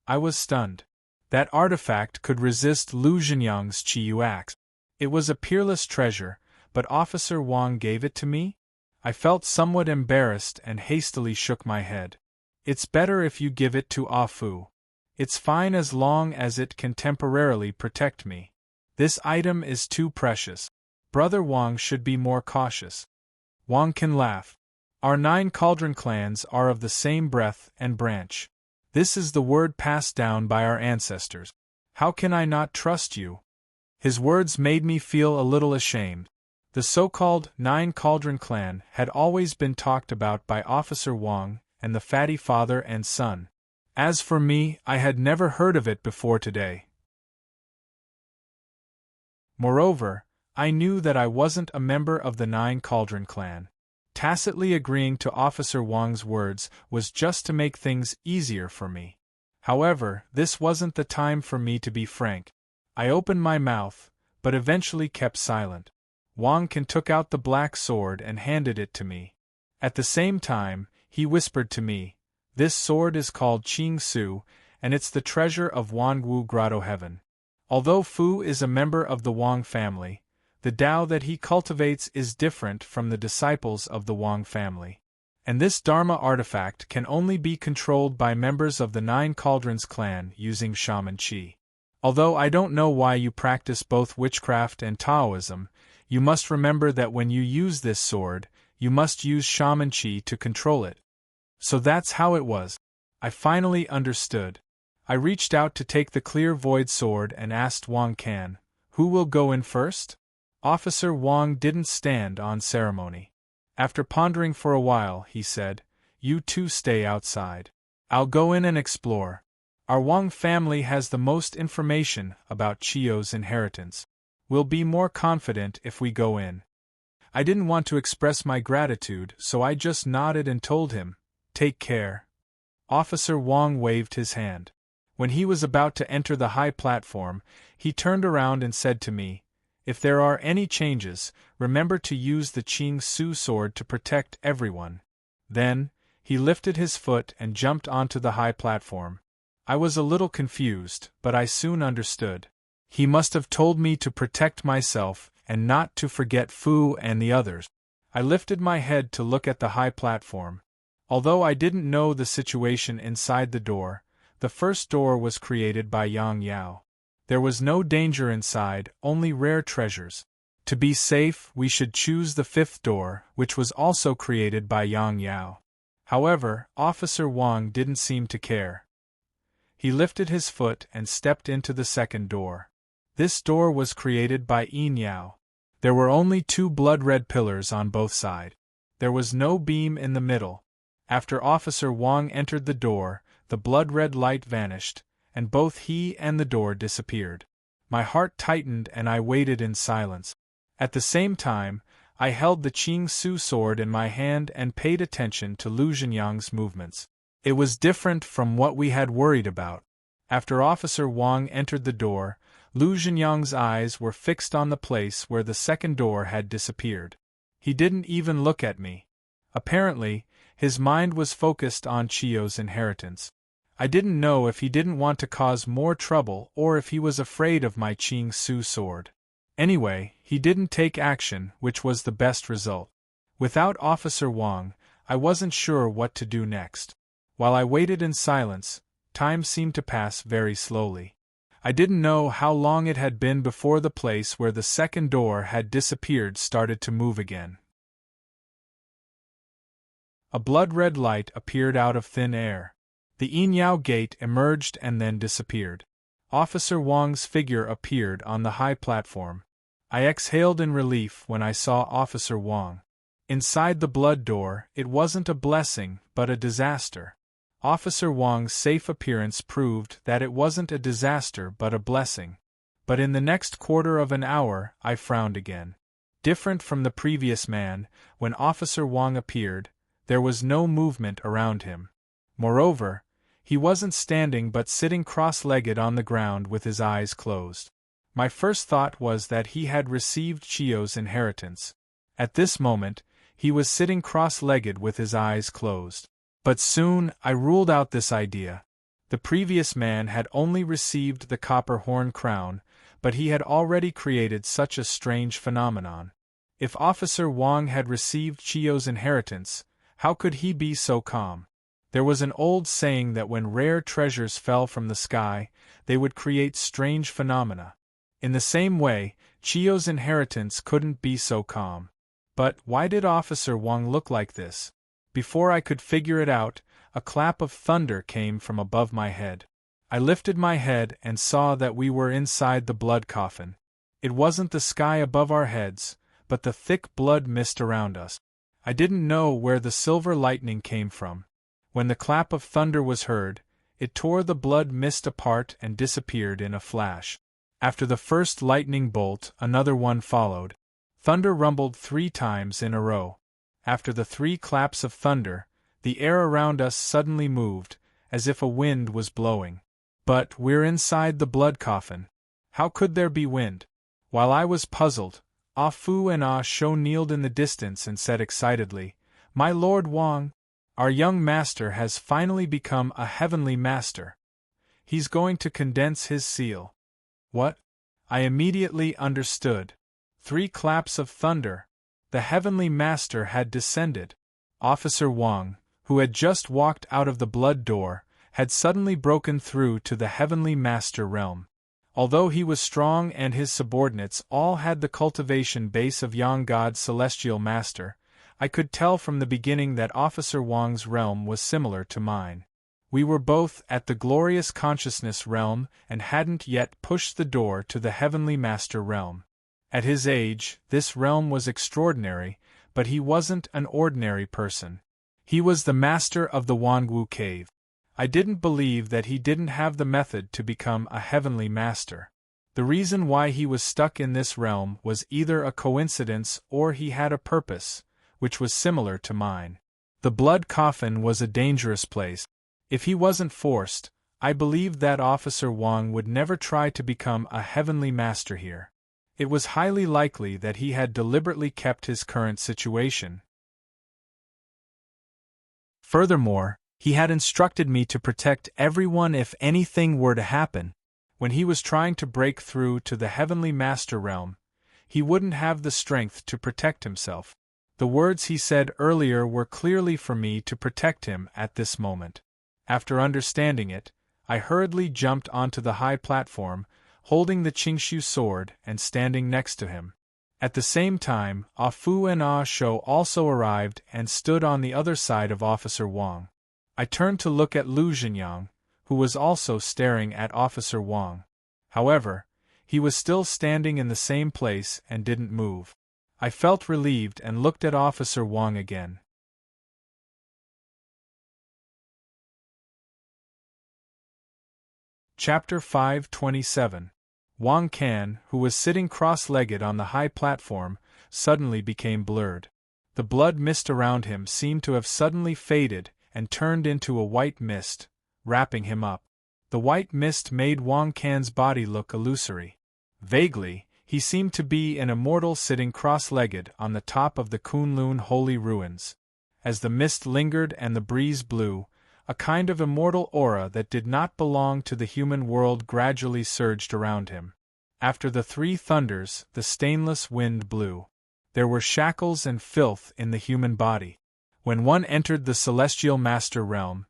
I was stunned. That artifact could resist Lu Zhenyang's Qiyu axe. It was a peerless treasure, but Officer Wang gave it to me? I felt somewhat embarrassed and hastily shook my head. "It's better if you give it to Ah Fu. It's fine as long as it can temporarily protect me. This item is too precious. Brother Wang should be more cautious." Wang can laugh. "Our 9 cauldron clans are of the same breath and branch. This is the word passed down by our ancestors. How can I not trust you?" His words made me feel a little ashamed. The so-called 9 cauldron clan had always been talked about by Officer Wang and the fatty father and son. As for me, I had never heard of it before today. Moreover, I knew that I wasn't a member of the 9 cauldron clan. Tacitly agreeing to Officer Wang's words was just to make things easier for me. However, this wasn't the time for me to be frank. I opened my mouth, but eventually kept silent. Wang Can took out the black sword and handed it to me. At the same time, he whispered to me, "This sword is called Qing Su, and it's the treasure of Wanwu Grotto Heaven. Although Fu is a member of the Wang family, the Tao that he cultivates is different from the disciples of the Wang family. And this Dharma artifact can only be controlled by members of the 9 Cauldrons clan using shaman qi. Although I don't know why you practice both witchcraft and Taoism, you must remember that when you use this sword, you must use shaman qi to control it." So that's how it was. I finally understood. I reached out to take the clear void sword and asked Wang Can, "Who will go in first?" Officer Wang didn't stand on ceremony. After pondering for a while, he said, "You two stay outside. I'll go in and explore. Our Wang family has the most information about Chiyo's inheritance. We'll be more confident if we go in." I didn't want to express my gratitude, so I just nodded and told him, "Take care." Officer Wang waved his hand. When he was about to enter the high platform, he turned around and said to me, "If there are any changes, remember to use the Qing Su sword to protect everyone." Then, he lifted his foot and jumped onto the high platform. I was a little confused, but I soon understood. He must have told me to protect myself and not to forget Fu and the others. I lifted my head to look at the high platform. Although I didn't know the situation inside the door, the first door was created by Yang Yao. There was no danger inside, only rare treasures. To be safe, we should choose the 5th door, which was also created by Yang Yao. However, Officer Wang didn't seem to care. He lifted his foot and stepped into the 2nd door. This door was created by Yin Yao. There were only 2 blood-red pillars on both sides. There was no beam in the middle. After Officer Wang entered the door, the blood-red light vanished, and both he and the door disappeared. My heart tightened and I waited in silence. At the same time, I held the Qing Su sword in my hand and paid attention to Lu Zhenyang's movements. It was different from what we had worried about. After Officer Wang entered the door, Lu Zhenyang's eyes were fixed on the place where the second door had disappeared. He didn't even look at me. Apparently, his mind was focused on Chiyo's inheritance. I didn't know if he didn't want to cause more trouble or if he was afraid of my Qing Su sword. Anyway, he didn't take action, which was the best result. Without Officer Wang, I wasn't sure what to do next. While I waited in silence, time seemed to pass very slowly. I didn't know how long it had been before the place where the second door had disappeared started to move again. A blood-red light appeared out of thin air. The Yinyao gate emerged and then disappeared. Officer Wang's figure appeared on the high platform. I exhaled in relief when I saw Officer Wang. Inside the blood door, it wasn't a blessing, but a disaster. Officer Wang's safe appearance proved that it wasn't a disaster but a blessing. But in the next quarter of an hour, I frowned again. Different from the previous man, when Officer Wang appeared, there was no movement around him. Moreover, he wasn't standing but sitting cross-legged on the ground with his eyes closed. My first thought was that he had received Chiyo's inheritance. At this moment, he was sitting cross-legged with his eyes closed. But soon, I ruled out this idea. The previous man had only received the copper horn crown, but he had already created such a strange phenomenon. If Officer Wang had received Chiyo's inheritance, how could he be so calm? There was an old saying that when rare treasures fell from the sky, they would create strange phenomena. In the same way, Chiyo's inheritance couldn't be so calm. But why did Officer Wang look like this? Before I could figure it out, a clap of thunder came from above my head. I lifted my head and saw that we were inside the blood coffin. It wasn't the sky above our heads, but the thick blood mist around us. I didn't know where the silver lightning came from. When the clap of thunder was heard, it tore the blood mist apart and disappeared in a flash. After the first lightning bolt, another one followed. Thunder rumbled 3 times in a row. After the 3 claps of thunder, the air around us suddenly moved, as if a wind was blowing. But we're inside the blood coffin. How could there be wind? While I was puzzled, Ah Fu and Ah Shou kneeled in the distance and said excitedly, "My Lord Wang, our young master has finally become a heavenly master. He's going to condense his seal." What? I immediately understood. 3 claps of thunder. The heavenly master had descended. Officer Wang, who had just walked out of the blood door, had suddenly broken through to the heavenly master realm. Although he was strong and his subordinates all had the cultivation base of Yang God's celestial master, I could tell from the beginning that Officer Wang's realm was similar to mine. We were both at the glorious consciousness realm and hadn't yet pushed the door to the heavenly master realm. At his age, this realm was extraordinary, but he wasn't an ordinary person. He was the master of the Wangu cave. I didn't believe that he didn't have the method to become a heavenly master. The reason why he was stuck in this realm was either a coincidence or he had a purpose, which was similar to mine. The blood coffin was a dangerous place. If he wasn't forced, I believed that Officer Wang would never try to become a heavenly master here. It was highly likely that he had deliberately kept his current situation. Furthermore, he had instructed me to protect everyone if anything were to happen. When he was trying to break through to the heavenly master realm, he wouldn't have the strength to protect himself. The words he said earlier were clearly for me to protect him at this moment. After understanding it, I hurriedly jumped onto the high platform, holding the Qingshu sword and standing next to him. At the same time, Ah Fu and Ah Shou also arrived and stood on the other side of Officer Wang. I turned to look at Lu Zhenyang, who was also staring at Officer Wang. However, he was still standing in the same place and didn't move. I felt relieved and looked at Officer Wang again. Chapter 527. Wang Can, who was sitting cross-legged on the high platform, suddenly became blurred. The blood mist around him seemed to have suddenly faded and turned into a white mist, wrapping him up. The white mist made Wang Can's body look illusory. Vaguely, he seemed to be an immortal sitting cross-legged on the top of the Kunlun holy ruins. As the mist lingered and the breeze blew, a kind of immortal aura that did not belong to the human world gradually surged around him. After the three thunders, the stainless wind blew. There were shackles and filth in the human body. When one entered the celestial master realm,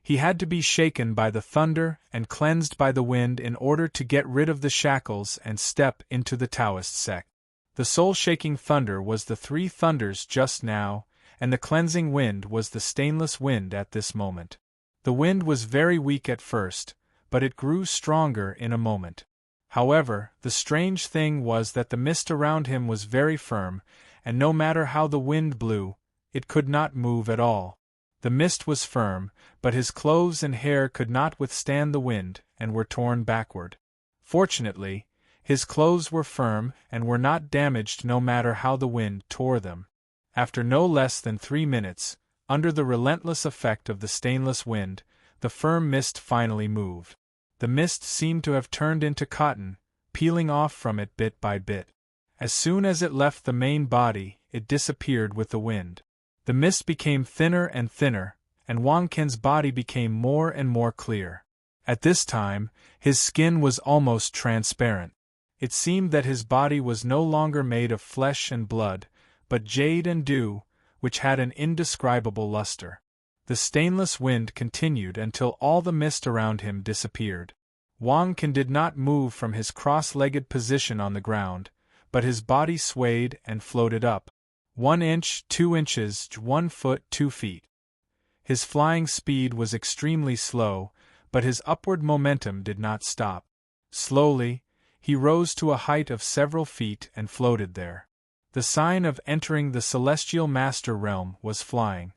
he had to be shaken by the thunder and cleansed by the wind in order to get rid of the shackles and step into the Taoist sect. The soul-shaking thunder was the three thunders just now, and the cleansing wind was the stainless wind at this moment. The wind was very weak at first, but it grew stronger in a moment. However, the strange thing was that the mist around him was very firm, and no matter how the wind blew, it could not move at all. The mist was firm, but his clothes and hair could not withstand the wind, and were torn backward. Fortunately, his clothes were firm and were not damaged no matter how the wind tore them. After no less than 3 minutes, under the relentless effect of the stainless wind, the firm mist finally moved. The mist seemed to have turned into cotton, peeling off from it bit by bit. As soon as it left the main body, it disappeared with the wind. The mist became thinner and thinner, and Wang Qin's body became more and more clear. At this time, his skin was almost transparent. It seemed that his body was no longer made of flesh and blood, but jade and dew, which had an indescribable luster. The stainless wind continued until all the mist around him disappeared. Wang Qin did not move from his cross-legged position on the ground, but his body swayed and floated up. 1 inch, 2 inches, 1 foot, 2 feet. His flying speed was extremely slow, but his upward momentum did not stop. Slowly, he rose to a height of several feet and floated there. The sign of entering the celestial master realm was flying.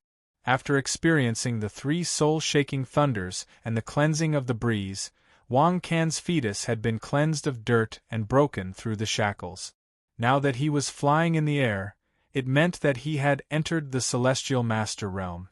After experiencing the 3 soul-shaking thunders and the cleansing of the breeze, Wang Qin's fetus had been cleansed of dirt and broken through the shackles. Now that he was flying in the air, it meant that he had entered the celestial master realm.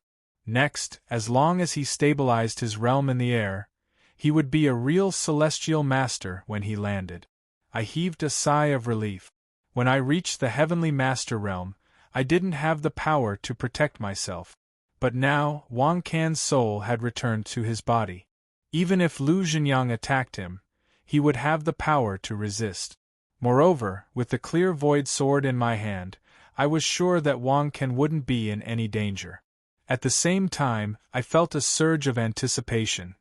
Next, as long as he stabilized his realm in the air, he would be a real celestial master when he landed. I heaved a sigh of relief. When I reached the heavenly master realm, I didn't have the power to protect myself. But now, Wang Qin's soul had returned to his body. Even if Lu Zhenyang attacked him, he would have the power to resist. Moreover, with the clear void sword in my hand, I was sure that Wang Qin wouldn't be in any danger. At the same time, I felt a surge of anticipation.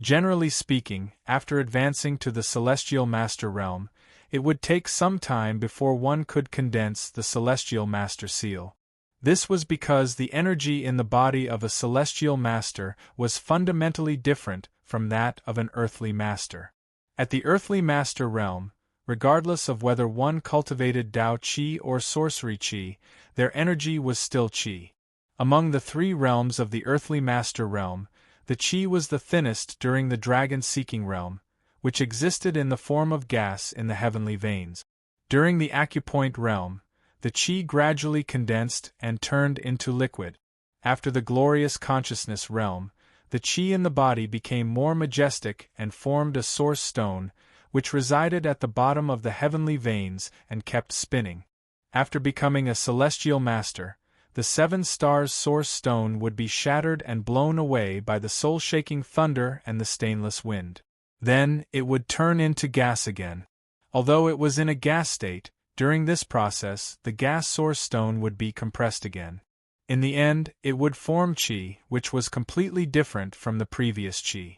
Generally speaking, after advancing to the celestial master realm, it would take some time before one could condense the celestial master seal. This was because the energy in the body of a celestial master was fundamentally different from that of an earthly master. At the earthly master realm, regardless of whether one cultivated Tao Qi or sorcery Qi, their energy was still Qi. Among the 3 realms of the earthly master realm, the Qi was the thinnest during the dragon-seeking realm, which existed in the form of gas in the heavenly veins. During the acupoint realm, the Qi gradually condensed and turned into liquid. After the glorious consciousness realm, the Qi in the body became more majestic and formed a source stone, which resided at the bottom of the heavenly veins and kept spinning. After becoming a celestial master, the 7 stars source stone would be shattered and blown away by the soul-shaking thunder and the stainless wind. Then, it would turn into gas again. Although it was in a gas state, during this process, the gas source stone would be compressed again. In the end, it would form Qi, which was completely different from the previous Qi.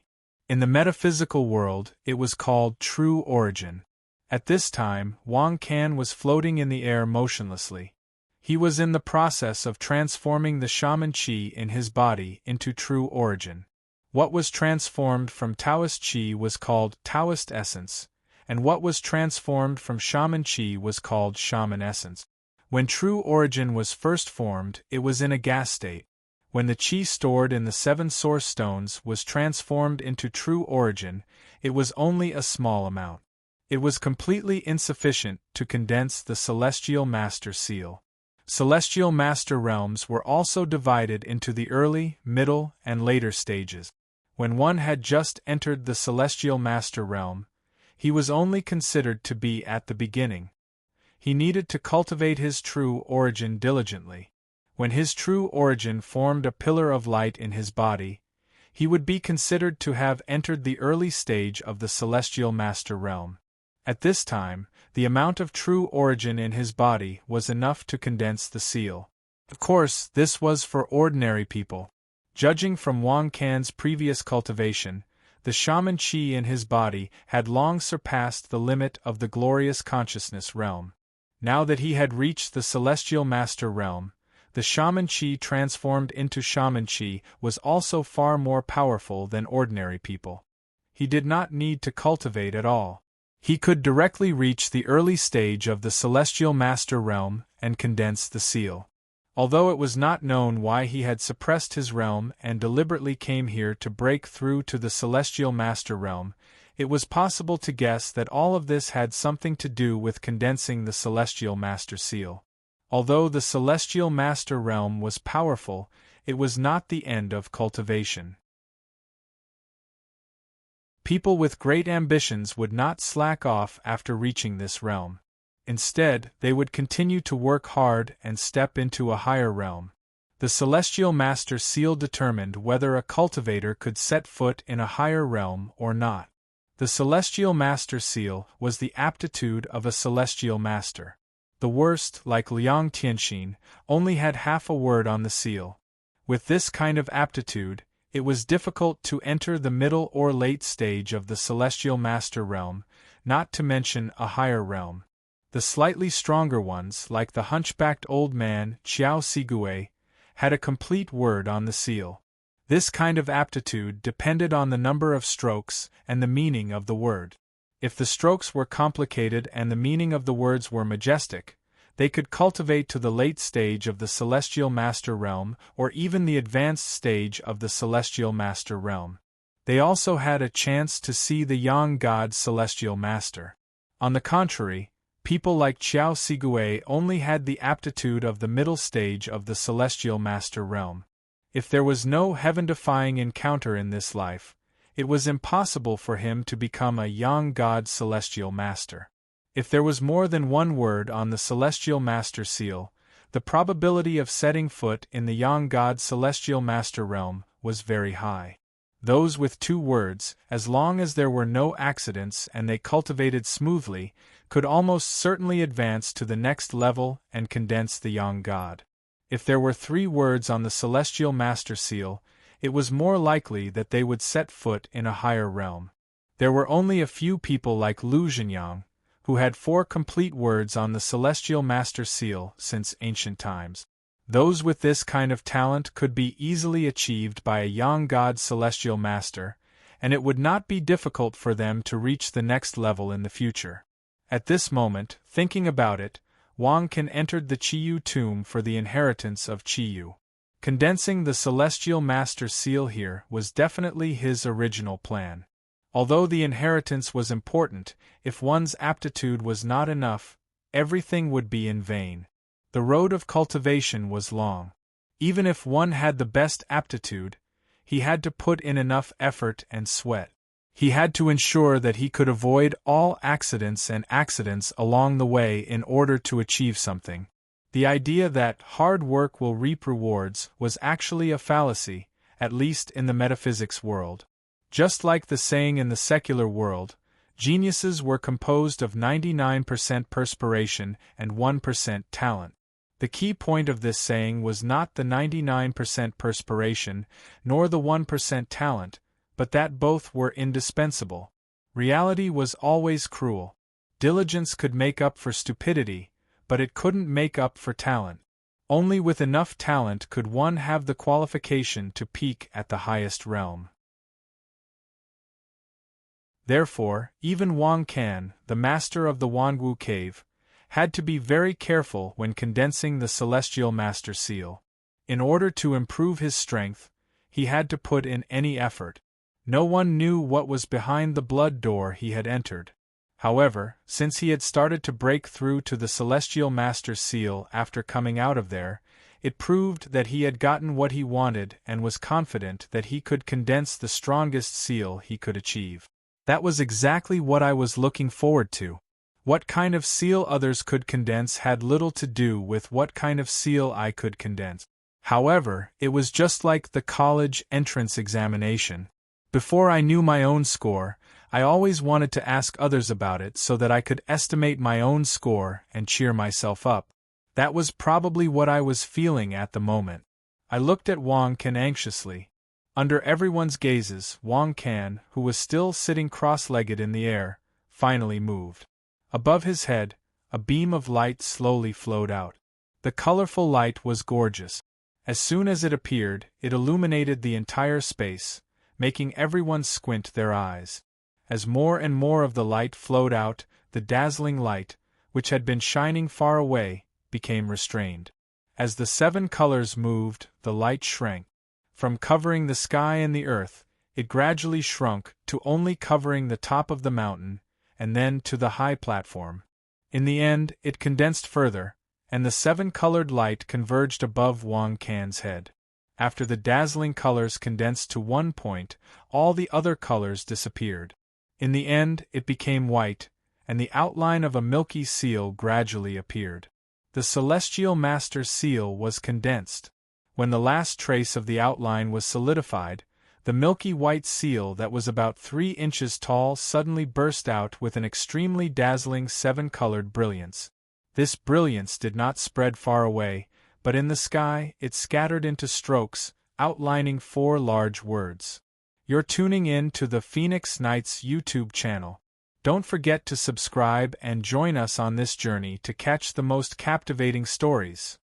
In the metaphysical world, it was called true origin. At this time, Wang Qin was floating in the air motionlessly. He was in the process of transforming the shaman Qi in his body into true origin. What was transformed from Taoist Qi was called Taoist essence, and what was transformed from shaman Qi was called shaman essence. When true origin was first formed, it was in a gas state. When the Qi stored in the 7 source stones was transformed into true origin, it was only a small amount. It was completely insufficient to condense the celestial master seal. Celestial master realms were also divided into the early, middle, and later stages. When one had just entered the Celestial Master realm, he was only considered to be at the beginning. He needed to cultivate his true origin diligently. When his true origin formed a pillar of light in his body, he would be considered to have entered the early stage of the Celestial Master realm. At this time, the amount of true origin in his body was enough to condense the seal. Of course, this was for ordinary people. Judging from Wang Can's previous cultivation, the shaman qi in his body had long surpassed the limit of the glorious consciousness realm. Now that he had reached the Celestial Master realm, the shaman qi transformed into shaman qi was also far more powerful than ordinary people. He did not need to cultivate at all. He could directly reach the early stage of the Celestial Master realm and condense the seal. Although it was not known why he had suppressed his realm and deliberately came here to break through to the Celestial Master realm, it was possible to guess that all of this had something to do with condensing the Celestial Master seal. Although the Celestial Master realm was powerful, it was not the end of cultivation. People with great ambitions would not slack off after reaching this realm. Instead, they would continue to work hard and step into a higher realm. The Celestial Master seal determined whether a cultivator could set foot in a higher realm or not. The Celestial Master seal was the aptitude of a Celestial Master. The worst, like Liang Tianxin, only had half a word on the seal. With this kind of aptitude, it was difficult to enter the middle or late stage of the Celestial Master realm, not to mention a higher realm. The slightly stronger ones, like the hunchbacked old man Qiao Sigue, had a complete word on the seal. This kind of aptitude depended on the number of strokes and the meaning of the word. If the strokes were complicated and the meaning of the words were majestic, they could cultivate to the late stage of the Celestial Master realm or even the advanced stage of the Celestial Master realm. They also had a chance to see the Yang God Celestial Master. On the contrary, people like Qiao Sigue only had the aptitude of the middle stage of the Celestial Master realm. If there was no heaven-defying encounter in this life, it was impossible for him to become a Yang God Celestial Master. If there was more than one word on the Celestial Master seal, the probability of setting foot in the Yang God Celestial Master realm was very high. Those with 2 words, as long as there were no accidents and they cultivated smoothly, could almost certainly advance to the next level and condense the Yang God. If there were 3 words on the Celestial Master seal, it was more likely that they would set foot in a higher realm. There were only a few people like Lu Zhenyang, who had 4 complete words on the Celestial Master seal since ancient times. Those with this kind of talent could be easily achieved by a Yang God Celestial Master, and it would not be difficult for them to reach the next level in the future. At this moment, thinking about it, Wang Can entered the Qiyu tomb for the inheritance of Qiyu. Condensing the Celestial Master seal here was definitely his original plan. Although the inheritance was important, if one's aptitude was not enough, everything would be in vain. The road of cultivation was long. Even if one had the best aptitude, he had to put in enough effort and sweat. He had to ensure that he could avoid all accidents along the way in order to achieve something. The idea that hard work will reap rewards was actually a fallacy, at least in the metaphysics world. Just like the saying in the secular world, geniuses were composed of 99% perspiration and 1% talent. The key point of this saying was not the 99% perspiration, nor the 1% talent, but that both were indispensable. Reality was always cruel. Diligence could make up for stupidity, but it couldn't make up for talent. Only with enough talent could one have the qualification to peak at the highest realm. Therefore, even Wang Can, the master of the Wangu cave, had to be very careful when condensing the Celestial Master seal. In order to improve his strength, he had to put in any effort. No one knew what was behind the blood door he had entered. However, since he had started to break through to the Celestial Master seal after coming out of there, It proved that he had gotten what he wanted and was confident that he could condense the strongest seal he could achieve. That was exactly what I was looking forward to. What kind of seal others could condense had little to do with what kind of seal I could condense. However, it was just like the college entrance examination. Before I knew my own score, I always wanted to ask others about it so that I could estimate my own score and cheer myself up. That was probably what I was feeling at the moment. I looked at Wang Can anxiously. Under everyone's gazes, Wang Can, who was still sitting cross-legged in the air, finally moved. Above his head, a beam of light slowly flowed out. The colorful light was gorgeous. As soon as it appeared, it illuminated the entire space, making everyone squint their eyes. As more and more of the light flowed out, the dazzling light, which had been shining far away, became restrained. As the 7 colors moved, the light shrank. From covering the sky and the earth, it gradually shrunk to only covering the top of the mountain, and then to the high platform. In the end, it condensed further, and the 7-colored light converged above Wang Can's head. After the dazzling colors condensed to one point, all the other colors disappeared. In the end, it became white, and the outline of a milky seal gradually appeared. The celestial master seal was condensed. When the last trace of the outline was solidified, the milky white seal that was about 3 inches tall suddenly burst out with an extremely dazzling 7-colored brilliance. This brilliance did not spread far away, but in the sky it scattered into strokes, outlining 4 large words. You're tuning in to the Phoenix Nights YouTube channel. Don't forget to subscribe and join us on this journey to catch the most captivating stories.